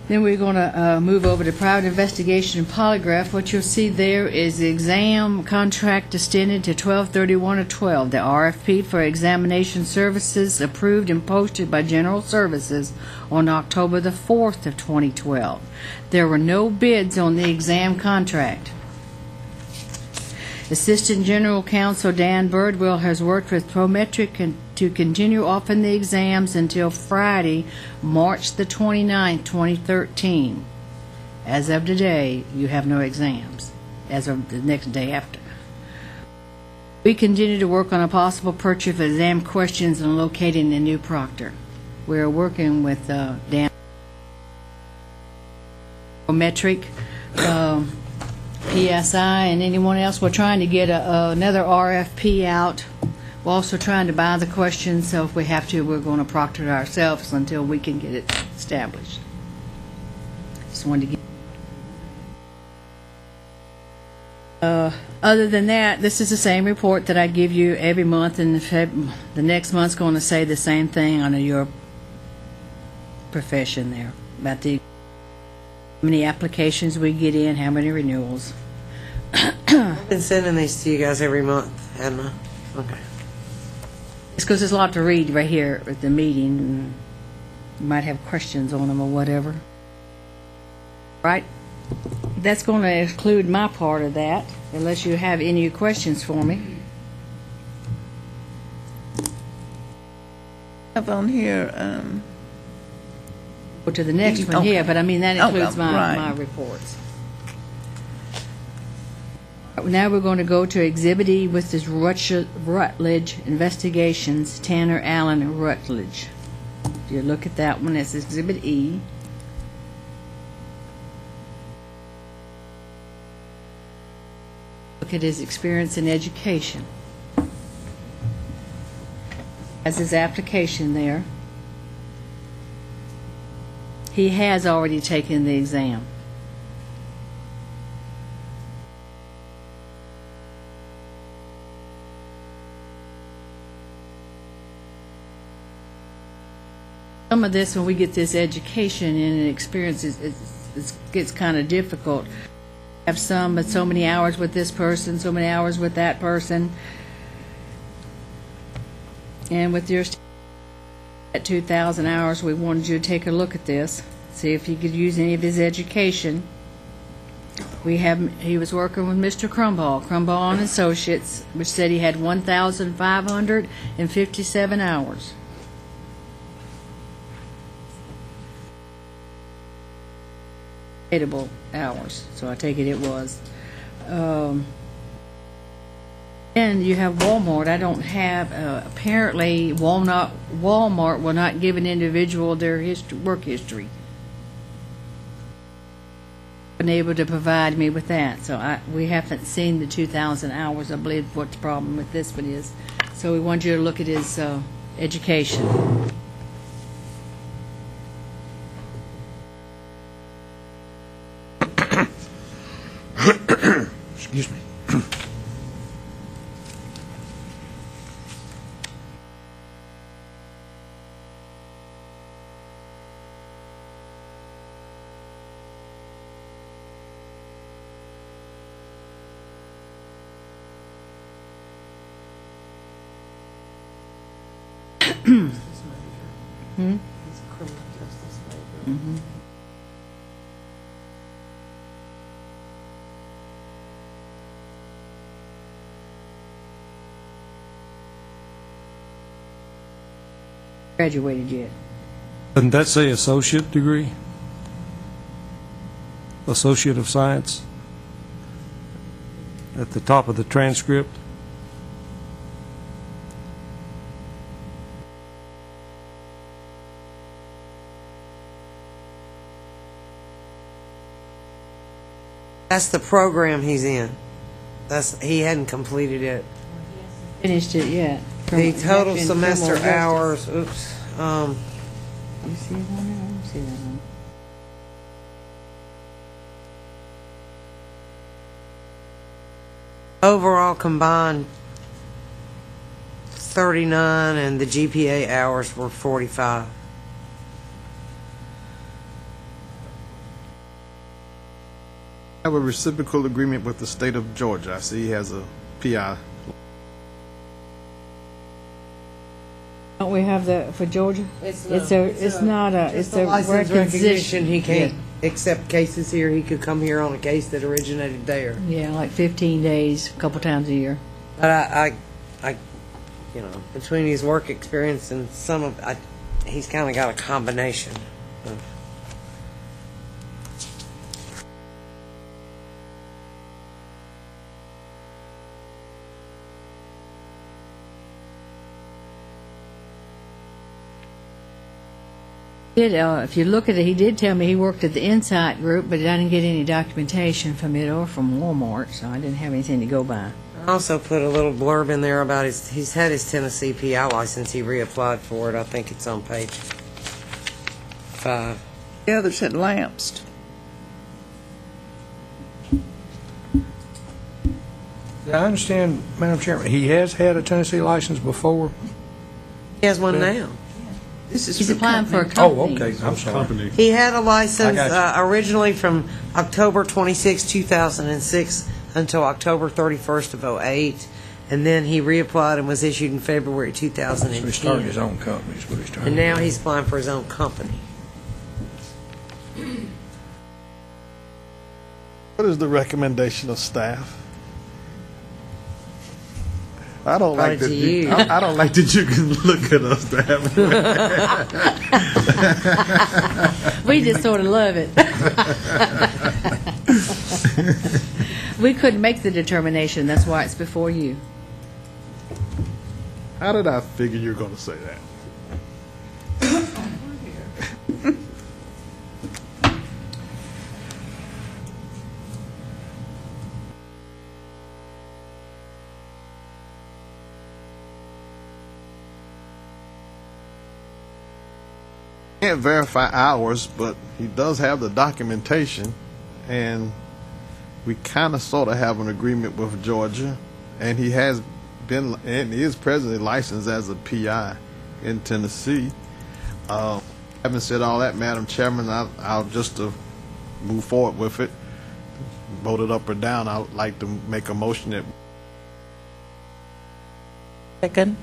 [SPEAKER 19] Then we're going to move over to private investigation and polygraph. What you'll see there is the exam contract extended to 12/31/12. The RFP for examination services approved and posted by General Services on October the 4th of 2012. There were no bids on the exam contract. Assistant General Counsel Dan Birdwell has worked with Prometric to continue offering the exams until Friday, March the 29th, 2013. As of today, you have no exams, as of the next day after. We continue to work on a possible purchase of exam questions and locating a new proctor. We are working with Dan Metric, PSI, and anyone else. We're trying to get another RFP out. We're also trying to buy the questions, so if we have to, we're going to proctor it ourselves until we can get it established. Just wanted to get. Other than that, this is the same report that I give you every month, and the next month's going to say the same thing on your profession there, about how many applications we get in, how many renewals.
[SPEAKER 21] I've been sending these to you guys every month, hadn't I? Okay.
[SPEAKER 19] It's because there's a lot to read right here at the meeting, and you might have questions on them or whatever. Right? That's going to include my part of that, unless you have any questions for me.
[SPEAKER 1] I have on here,
[SPEAKER 19] Go to the next one here, but I mean, that includes
[SPEAKER 1] right.
[SPEAKER 19] my reports. Now we're going to go to Exhibit E with this Rutledge Investigations, Tanner Allen Rutledge. If you look at that one, it's Exhibit E. Look at his experience in education. Has his application there. He has already taken the exam. Some of this, when we get this education and experience, it gets kind of difficult. Have some, but so many hours with this person, so many hours with that person. And with your at 2,000 hours, we wanted you to take a look at this, see if you could use any of his education. He was working with Mr. Crumball and Associates, which said he had 1,557 hours. Hours, so I take it was. And you have Walmart. I don't have, apparently Walmart will not give an individual their work history. Been able to provide me with that, so we haven't seen the 2,000 hours. I believe what the problem with this one is. So we want you to look at his education.
[SPEAKER 2] Excuse me.
[SPEAKER 19] Mm-hmm. Graduated yet?
[SPEAKER 3] Doesn't that say associate degree? Associate of Science? At the top of the transcript?
[SPEAKER 21] That's the program he's in. He hadn't completed it.
[SPEAKER 19] Finished it yet.
[SPEAKER 21] The total semester hours, oops.
[SPEAKER 19] You see it on there? I don't see that one.
[SPEAKER 21] Overall combined 39, and the GPA hours were 45.
[SPEAKER 18] I have a reciprocal agreement with the state of Georgia. I see he has a PI.
[SPEAKER 19] Don't we have that for Georgia?
[SPEAKER 21] It's
[SPEAKER 19] a
[SPEAKER 21] license recognition. He can't
[SPEAKER 19] Yeah.
[SPEAKER 21] accept cases here. He could come here on a case that originated there.
[SPEAKER 19] Yeah, like 15 days, a couple times a year.
[SPEAKER 21] But I between his work experience and he's kind of got a combination.
[SPEAKER 19] If you look at it, he did tell me he worked at the Insight Group, but I didn't get any documentation from it or from Walmart, so I didn't have anything to go by.
[SPEAKER 21] I also put a little blurb in there about he's had his Tennessee PI license. He reapplied for it. I think it's on page 5.
[SPEAKER 1] The others had lapsed.
[SPEAKER 2] I understand, Madam Chairman, he has had a Tennessee license before?
[SPEAKER 21] He has one now.
[SPEAKER 19] He's applying for a company.
[SPEAKER 2] Oh, okay, I'm sorry.
[SPEAKER 21] He had a license
[SPEAKER 2] I got
[SPEAKER 21] originally from October 26, 2006 until October 31st of 08, and then he reapplied and was issued in February 2010.
[SPEAKER 2] So he started his own company is what he's trying
[SPEAKER 21] And
[SPEAKER 2] to
[SPEAKER 21] now
[SPEAKER 2] do.
[SPEAKER 21] he's applying for his own company.
[SPEAKER 18] What is the recommendation of staff? I don't like that. I don't like that you can look at us that way.
[SPEAKER 19] We just sort of love it. We couldn't make the determination. That's why it's before you.
[SPEAKER 18] How did I figure you were going to say that? Can't verify hours, but he does have the documentation, and we kind of sort of have an agreement with Georgia, and he has been and he is presently licensed as a PI in Tennessee. Having said all that, Madam Chairman, I'll just to move forward with it, vote it up or down. I'd like to make a motion that.
[SPEAKER 1] Second.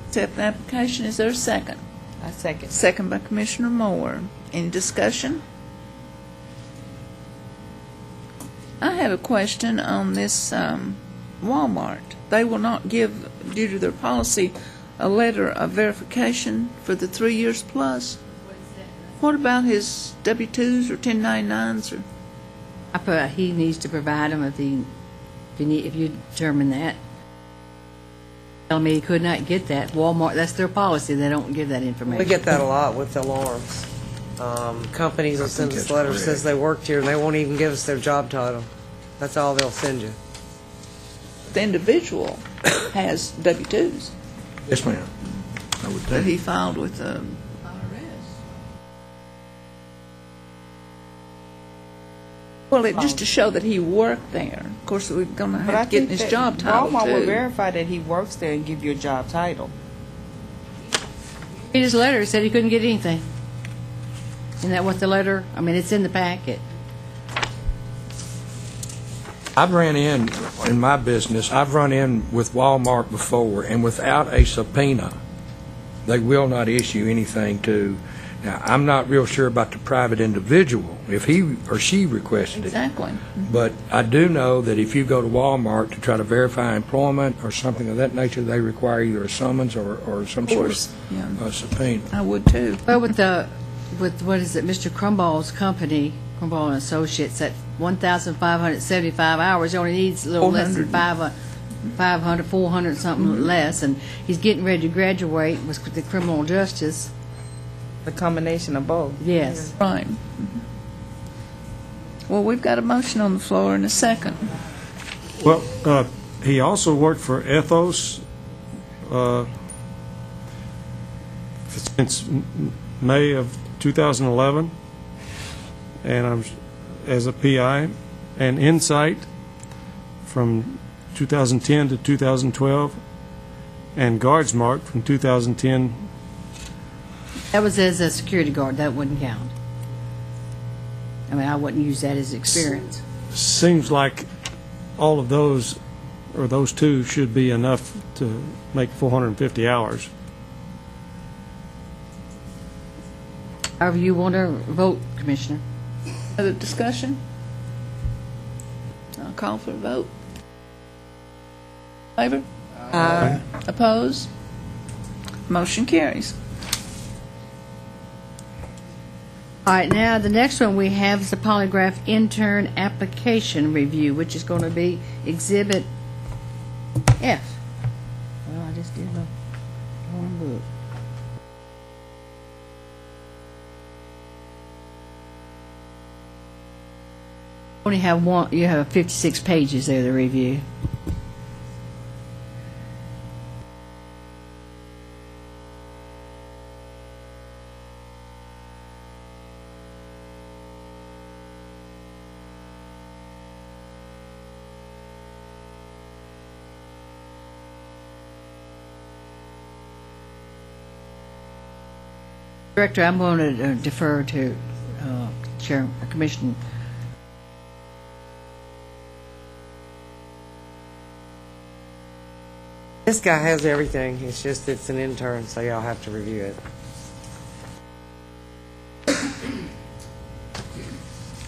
[SPEAKER 1] Accept the application. Is there a second?
[SPEAKER 7] I second.
[SPEAKER 1] Second by Commissioner Moore. Any discussion? I have a question on this Walmart. They will not give, due to their policy, a letter of verification for the 3 years plus. What about his W-2s or 1099s? Or?
[SPEAKER 19] I put he needs to provide them if you determine that. Tell me he could not get that. Walmart, that's their policy. They don't give that information.
[SPEAKER 21] We get that a lot with alarms. Companies will send us letters that says they worked here and they won't even give us their job title. That's all they'll send you.
[SPEAKER 1] The individual has W-2s.
[SPEAKER 2] Yes, ma'am. I would
[SPEAKER 1] That
[SPEAKER 2] think.
[SPEAKER 1] he filed with the IRS. Well, just to show that he worked there. Of course, we're going to
[SPEAKER 7] But I
[SPEAKER 1] have to get
[SPEAKER 7] think
[SPEAKER 1] his
[SPEAKER 7] that
[SPEAKER 1] job title,
[SPEAKER 7] Walmart will
[SPEAKER 1] too.
[SPEAKER 7] verify that he works there and give you a job title.
[SPEAKER 19] In his letter, he said he couldn't get anything. Isn't that what the letter? I mean, it's in the packet.
[SPEAKER 2] I've ran in my business, I've run in with Walmart before, and without a subpoena, they will not issue anything to. Now, I'm not real sure about the private individual, if he or she requested it.
[SPEAKER 1] Exactly.
[SPEAKER 2] But I do know that if you go to Walmart to try to verify employment or something of that nature, they require either a summons or some sort of subpoena.
[SPEAKER 1] I would, too.
[SPEAKER 19] Well, with what is it, Mr. Crumball's company, Crumball and Associates, at 1,575 hours, he only needs a little less than 500, 400 something less, and he's getting ready to graduate with the criminal justice.
[SPEAKER 7] The combination of both.
[SPEAKER 19] Yes.
[SPEAKER 1] Right. Well, we've got a motion on the floor in a second.
[SPEAKER 3] Well, he also worked for Ethos since May of 2011, and I'm as a PI, and Insight from 2010 to 2012, and Guardsmark from 2010.
[SPEAKER 19] That was as a security guard. That wouldn't count. I mean, I wouldn't use that as experience.
[SPEAKER 3] Seems like all of those, or those two, should be enough to make 450 hours.
[SPEAKER 19] However you want to vote, Commissioner.
[SPEAKER 1] Other discussion? I'll call for a vote. Favor?
[SPEAKER 21] Aye.
[SPEAKER 1] Oppose? Motion carries.
[SPEAKER 19] All right, now the next one we have is the Polygraph intern application review, which is going to be Exhibit F. Well, I just did the wrong book. Only have one, you have 56 pages there to review. Director, I'm going to defer to Commissioner.
[SPEAKER 21] This guy has everything. It's just it's an intern, so y'all have to review it.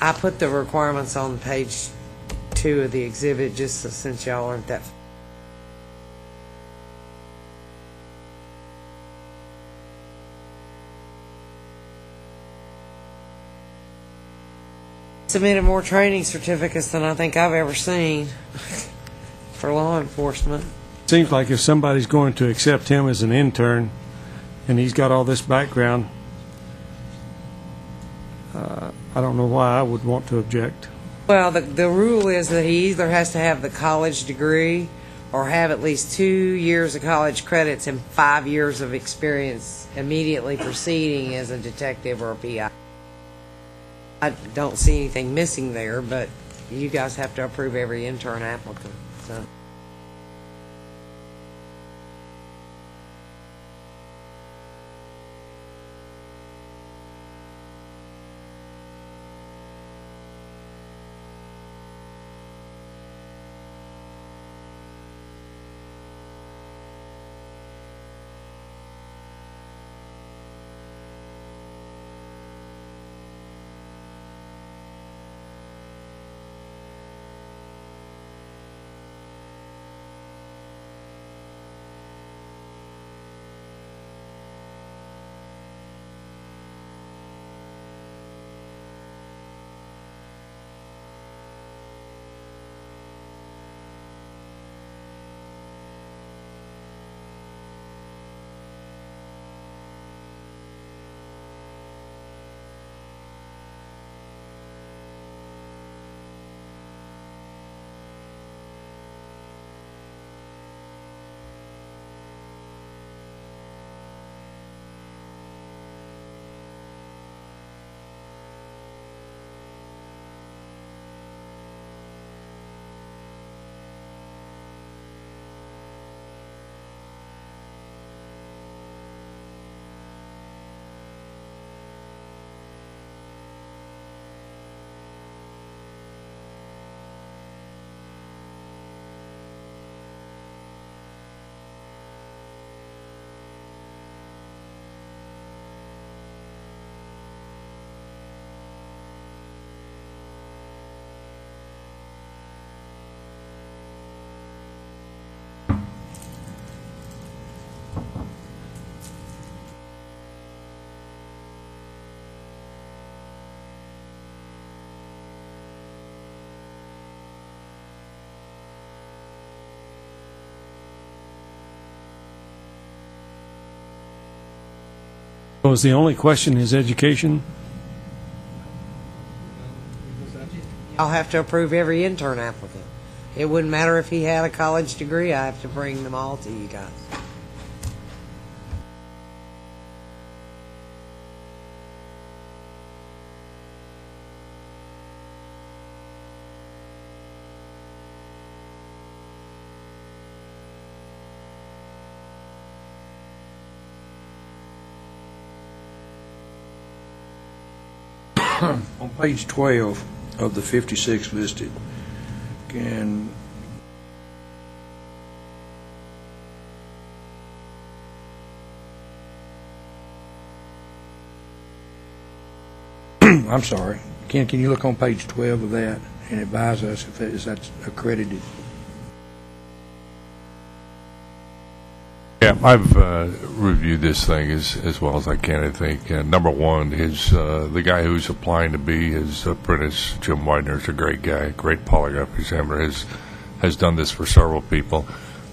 [SPEAKER 21] I put the requirements on page 2 of the exhibit just since y'all aren't that. Submitted more training certificates than I think I've ever seen for law enforcement.
[SPEAKER 3] Seems like if somebody's going to accept him as an intern and he's got all this background, I don't know why I would want to object.
[SPEAKER 21] Well, the rule is that he either has to have the college degree or have at least 2 years of college credits and 5 years of experience immediately preceding as a detective or a PI. I don't see anything missing there, but you guys have to approve every intern applicant. So.
[SPEAKER 3] Was the only question his education?
[SPEAKER 21] I'll have to approve every intern applicant. It wouldn't matter if he had a college degree. I have to bring them all to you guys.
[SPEAKER 2] On page 12 of the 56 listed, can I'm sorry. Can you look on page 12 of that and advise us if that's accredited?
[SPEAKER 10] Yeah, I've reviewed this thing as well as I can, I think. Number one, the guy who's applying to be his apprentice, Jim Widener, is a great guy, great polygraph examiner, has done this for several people.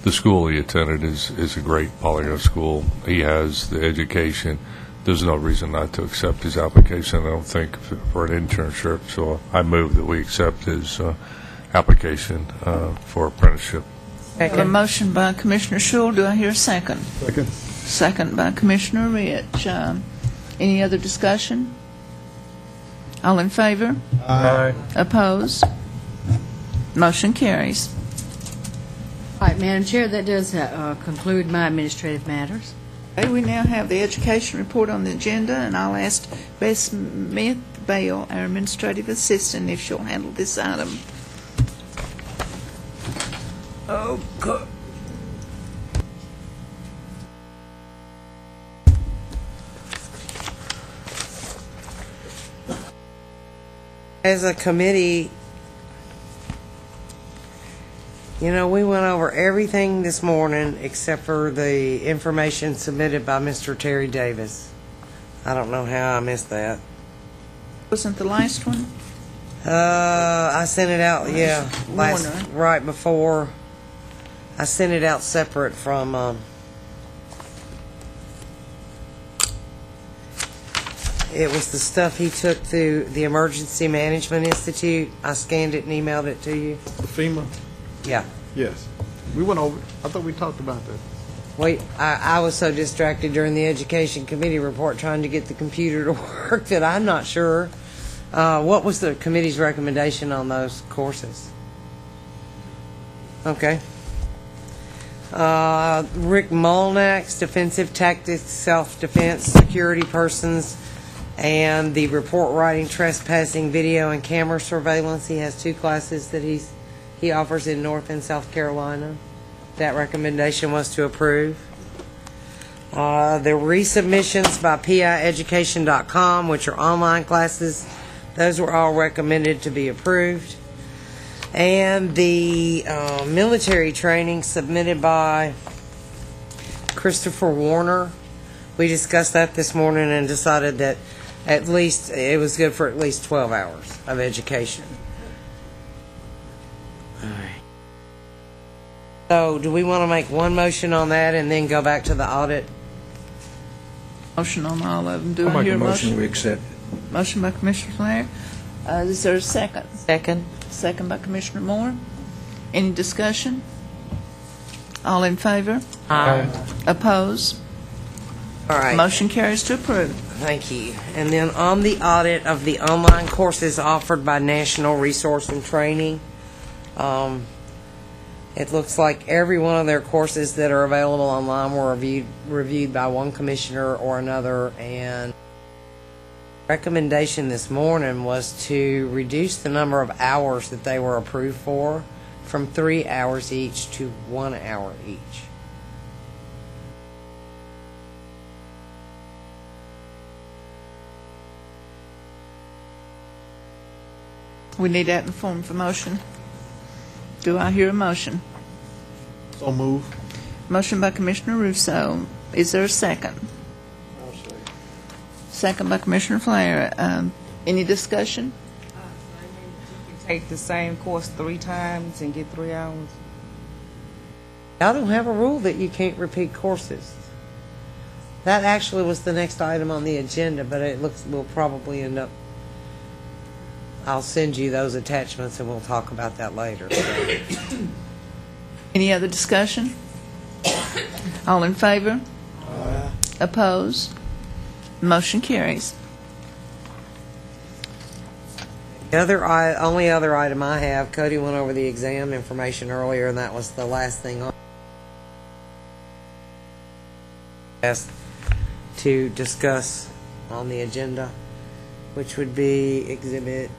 [SPEAKER 10] The school he attended is a great polygraph school. He has the education. there's no reason not to accept his application, I don't think, for an internship. So I move that we accept his application for apprenticeship.
[SPEAKER 1] A motion by Commissioner Shule. Do I hear a second?
[SPEAKER 3] Second.
[SPEAKER 1] Second by Commissioner Rich. Any other discussion? All in favor?
[SPEAKER 3] Aye.
[SPEAKER 1] Opposed? Motion carries.
[SPEAKER 19] All right, Madam Chair, that does conclude my administrative matters.
[SPEAKER 1] Okay, we now have the education report on the agenda, and I'll ask Beth Smith Bale, our administrative assistant, if she'll handle this item. Oh, God.
[SPEAKER 21] As a committee, you know, we went over everything this morning except for the information submitted by Mr. Terry Davis. I don't know how I missed that.
[SPEAKER 1] Wasn't the last one?
[SPEAKER 21] I sent it out, yeah,
[SPEAKER 1] Warner.
[SPEAKER 21] right before. I sent it out separate from, it was the stuff he took through the Emergency Management Institute. I scanned it and emailed it to you.
[SPEAKER 18] FEMA?
[SPEAKER 21] Yeah.
[SPEAKER 18] Yes. We went over, I thought we talked about that.
[SPEAKER 21] Wait, I was so distracted during the Education Committee report trying to get the computer to work that I'm not sure. What was the committee's recommendation on those courses? Okay. Rick Molnack's Defensive Tactics, Self-Defense, Security Persons, and the Report Writing, Trespassing, Video, and Camera Surveillance. He has 2 classes that he offers in North and South Carolina. That recommendation was to approve. The resubmissions by PIEducation.com, which are online classes, those were all recommended to be approved. And the military training submitted by Christopher Warner, we discussed that this morning and decided that at least it was good for at least 12 hours of education. All right. So do we want to make one motion on that and then go back to the audit?
[SPEAKER 1] Motion on all of them. Do
[SPEAKER 2] I'll
[SPEAKER 1] I
[SPEAKER 2] make
[SPEAKER 1] hear
[SPEAKER 2] a
[SPEAKER 1] a
[SPEAKER 2] motion
[SPEAKER 1] motion?
[SPEAKER 2] we accept.
[SPEAKER 1] Motion by Commissioner Flair. Is there a second?
[SPEAKER 21] Second.
[SPEAKER 1] Second by Commissioner Moore. Any discussion? All in favor?
[SPEAKER 21] Aye.
[SPEAKER 1] Opposed?
[SPEAKER 21] All right.
[SPEAKER 1] Motion carries to approve.
[SPEAKER 21] Thank you. And then on the audit of the online courses offered by National Resource and Training, it looks like every one of their courses that are available online were reviewed by one commissioner or another, and recommendation this morning was to reduce the number of hours that they were approved for from 3 hours each to 1 hour each.
[SPEAKER 1] We need that in form of a motion. Do I hear a motion?
[SPEAKER 18] So move.
[SPEAKER 1] Motion by Commissioner Russo. Is there a second? Second by Commissioner Flair. Any discussion?
[SPEAKER 7] Take the same course 3 times and get 3 hours.
[SPEAKER 21] I don't have a rule that you can't repeat courses. That actually was the next item on the agenda, but it looks we'll probably end up. I'll send you those attachments and we'll talk about that later.
[SPEAKER 1] Any other discussion? All in favor? Opposed? Motion carries.
[SPEAKER 21] The only other item I have, Cody went over the exam information earlier, and that was the last thing on to discuss on the agenda, which would be exhibit.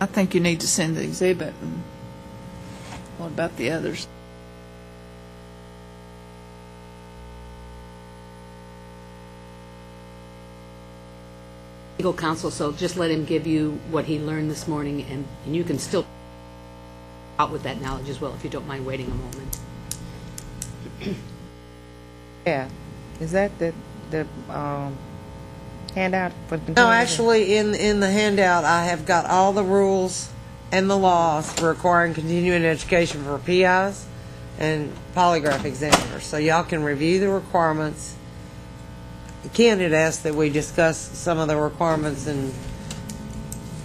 [SPEAKER 1] I think you need to send the exhibit. And what about the others?
[SPEAKER 5] Legal counsel, so just let him give you what he learned this morning, and you can still out with that knowledge as well if you don't mind waiting a moment.
[SPEAKER 7] Yeah. Is that the handout for the
[SPEAKER 21] No, actually, in the handout, I have got all the rules and the laws requiring continuing education for PIs and polygraph examiners. So y'all can review the requirements. Ken had asked that we discuss some of the requirements and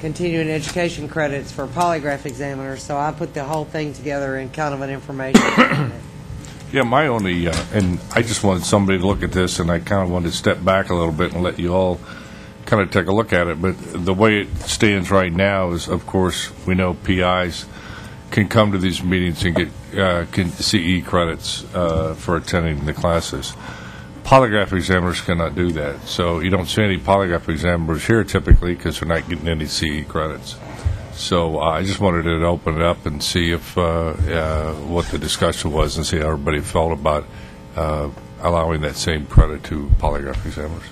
[SPEAKER 21] continuing education credits for polygraph examiners, so I put the whole thing together in kind of an information.
[SPEAKER 10] Yeah, my only, and I just wanted somebody to look at this, and I kind of wanted to step back a little bit and let you all kind of take a look at it. But the way it stands right now is, of course, we know PIs can come to these meetings and get CE credits for attending the classes. Polygraph examiners cannot do that. So you don't see any polygraph examiners here typically because they're not getting any CE credits. So I just wanted to open it up and see if what the discussion was and see how everybody felt about allowing that same credit to polygraph examiners.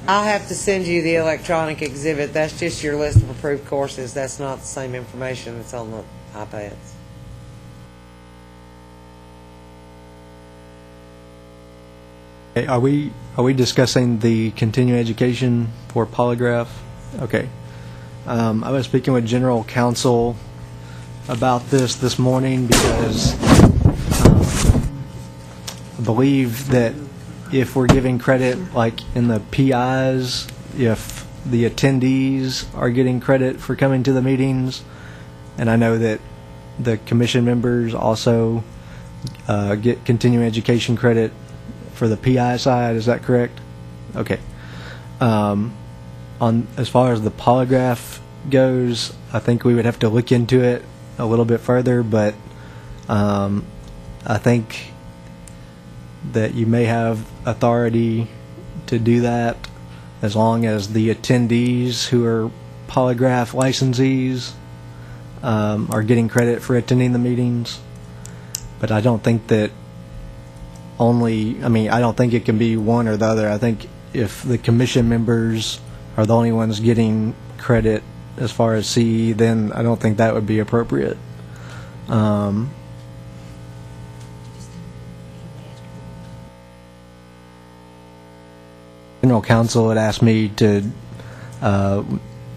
[SPEAKER 21] I'll have to send you the electronic exhibit. That's just your list of approved courses. That's not the same information that's on the iPads.
[SPEAKER 9] Okay, are we discussing the continuing education for polygraph? Okay. I was speaking with General Counsel about this morning because I believe that if we're giving credit, like in the PIs, if the attendees are getting credit for coming to the meetings, and I know that the commission members also get continuing education credit for the PI side, is that correct? Okay. On as far as the polygraph goes, I think we would have to look into it a little bit further, but I think that you may have authority to do that as long as the attendees who are polygraph licensees are getting credit for attending the meetings. But I don't think that I don't think it can be one or the other. I think if the commission members are the only ones getting credit as far as CE, then I don't think that would be appropriate. General Counsel had asked me to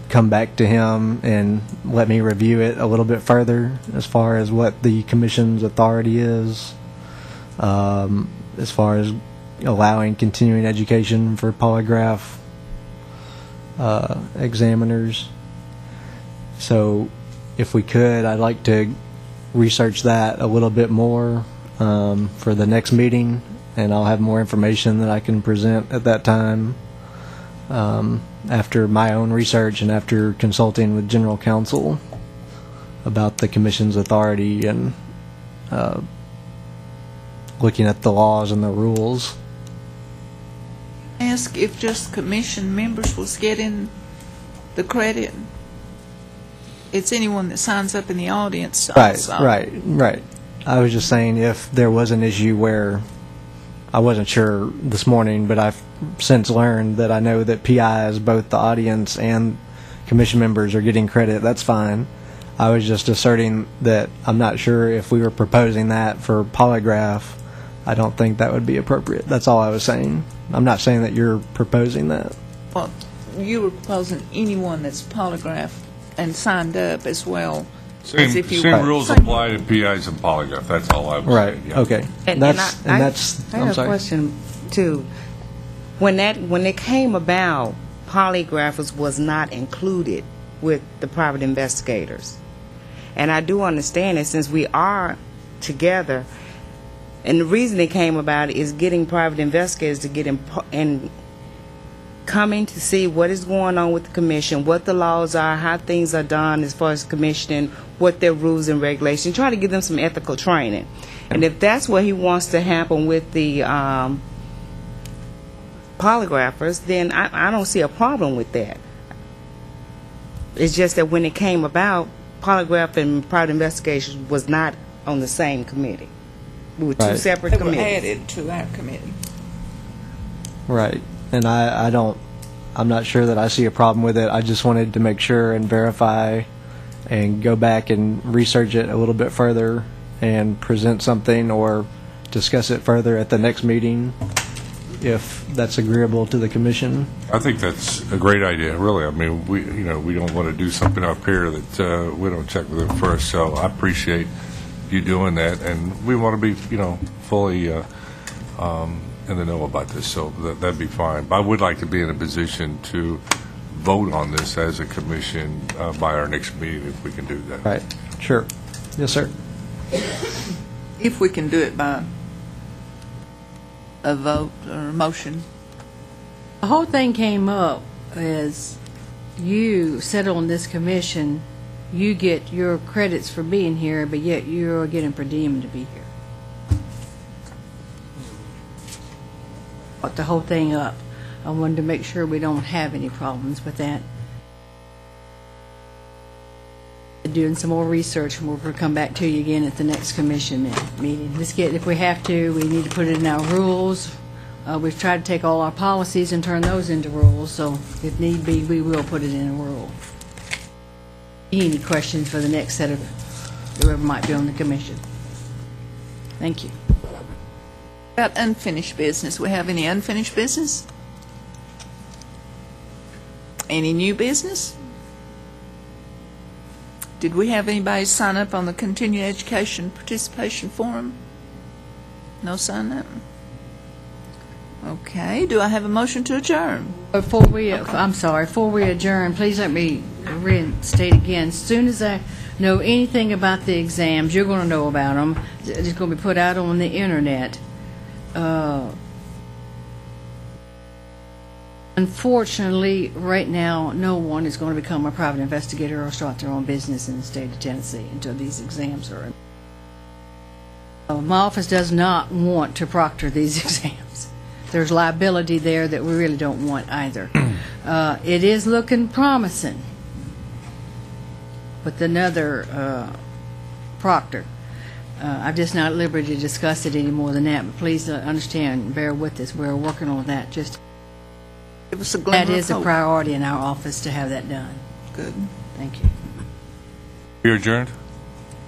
[SPEAKER 9] come back to him and let me review it a little bit further as far as what the commission's authority is, as far as allowing continuing education for polygraph examiners. So if we could, I'd like to research that a little bit more for the next meeting, and I'll have more information that I can present at that time after my own research and after consulting with General Counsel about the Commission's authority and looking at the laws and the rules.
[SPEAKER 1] Ask if just Commission members was getting the credit. It's anyone that signs up in the audience.
[SPEAKER 9] Right. I was just saying if there was an issue where I wasn't sure this morning, but I've since learned that I know that PIs, both the audience and commission members, are getting credit. That's fine. I was just asserting that I'm not sure if we were proposing that for polygraph. I don't think that would be appropriate. That's all I was saying. I'm not saying that you're proposing that.
[SPEAKER 1] Well, you were proposing anyone that's polygraph and signed up as well.
[SPEAKER 10] Same rules apply to PIs and polygraph. That's all I was saying. Yeah.
[SPEAKER 9] Okay.
[SPEAKER 7] I have a question too. When it came about, polygraphers was not included with the private investigators, and I do understand it since we are together. And the reason it came about is getting private investigators to get in coming to see what is going on with the commission, what the laws are, how things are done as far as commissioning, what their rules and regulations, try to give them some ethical training. And if that's what he wants to happen with the polygraphers, then I don't see a problem with that. It's just that when it came about, polygraph and private investigation was not on the same committee. We were two separate committees.
[SPEAKER 1] They were added to our committee.
[SPEAKER 9] Right. And I'm not sure that I see a problem with it. I just wanted to make sure and verify and go back and research it a little bit further and present something or discuss it further at the next meeting, if that's agreeable to the commission.
[SPEAKER 10] I think that's a great idea, really. I mean, we don't want to do something up here that we don't check with them first. So I appreciate you doing that, and we want to be, fully in the know about this. So that'd be fine. But I would like to be in a position to vote on this as a commission by our next meeting, if we can do that.
[SPEAKER 9] Right. Sure. Yes, sir.
[SPEAKER 1] If we can do it by a vote or a motion.
[SPEAKER 19] The whole thing came up as you sit on this commission, you get your credits for being here, but yet you're getting per diem to be here. But the whole thing up. I wanted to make sure we don't have any problems with that. Doing some more research, and we'll come back to you again at the next commission meeting. If we have to, we need to put it in our rules. We've tried to take all our policies and turn those into rules, so if need be, we will put it in a rule. Any questions for the next set of whoever might be on the commission? Thank you.
[SPEAKER 1] About unfinished business, we have any unfinished business? Any new business? Did we have anybody sign up on the continuing education participation forum? No sign up? Okay, do I have a motion to adjourn?
[SPEAKER 19] Before we adjourn, please let me reinstate again. As soon as I know anything about the exams, you're going to know about them. It's going to be put out on the internet. Unfortunately, right now, no one is going to become a private investigator or start their own business in the state of Tennessee until these exams are in. My office does not want to proctor these exams. There's liability there that we really don't want either. It is looking promising with another proctor. I'm just not at liberty to discuss it any more than that, but please understand and bear with us. We're working on that. That is a priority in our office to have that done.
[SPEAKER 1] Good.
[SPEAKER 19] Thank you.
[SPEAKER 10] You're adjourned?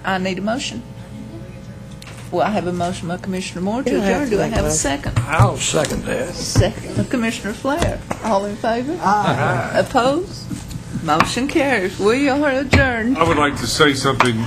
[SPEAKER 1] I need a motion. Well, I have a motion by Commissioner Moore to adjourn. Do I have a second?
[SPEAKER 2] I'll second that.
[SPEAKER 1] Second by Commissioner Flair. All in favor? Aye. Opposed? Motion carries. We are adjourned.
[SPEAKER 10] I would like to say something.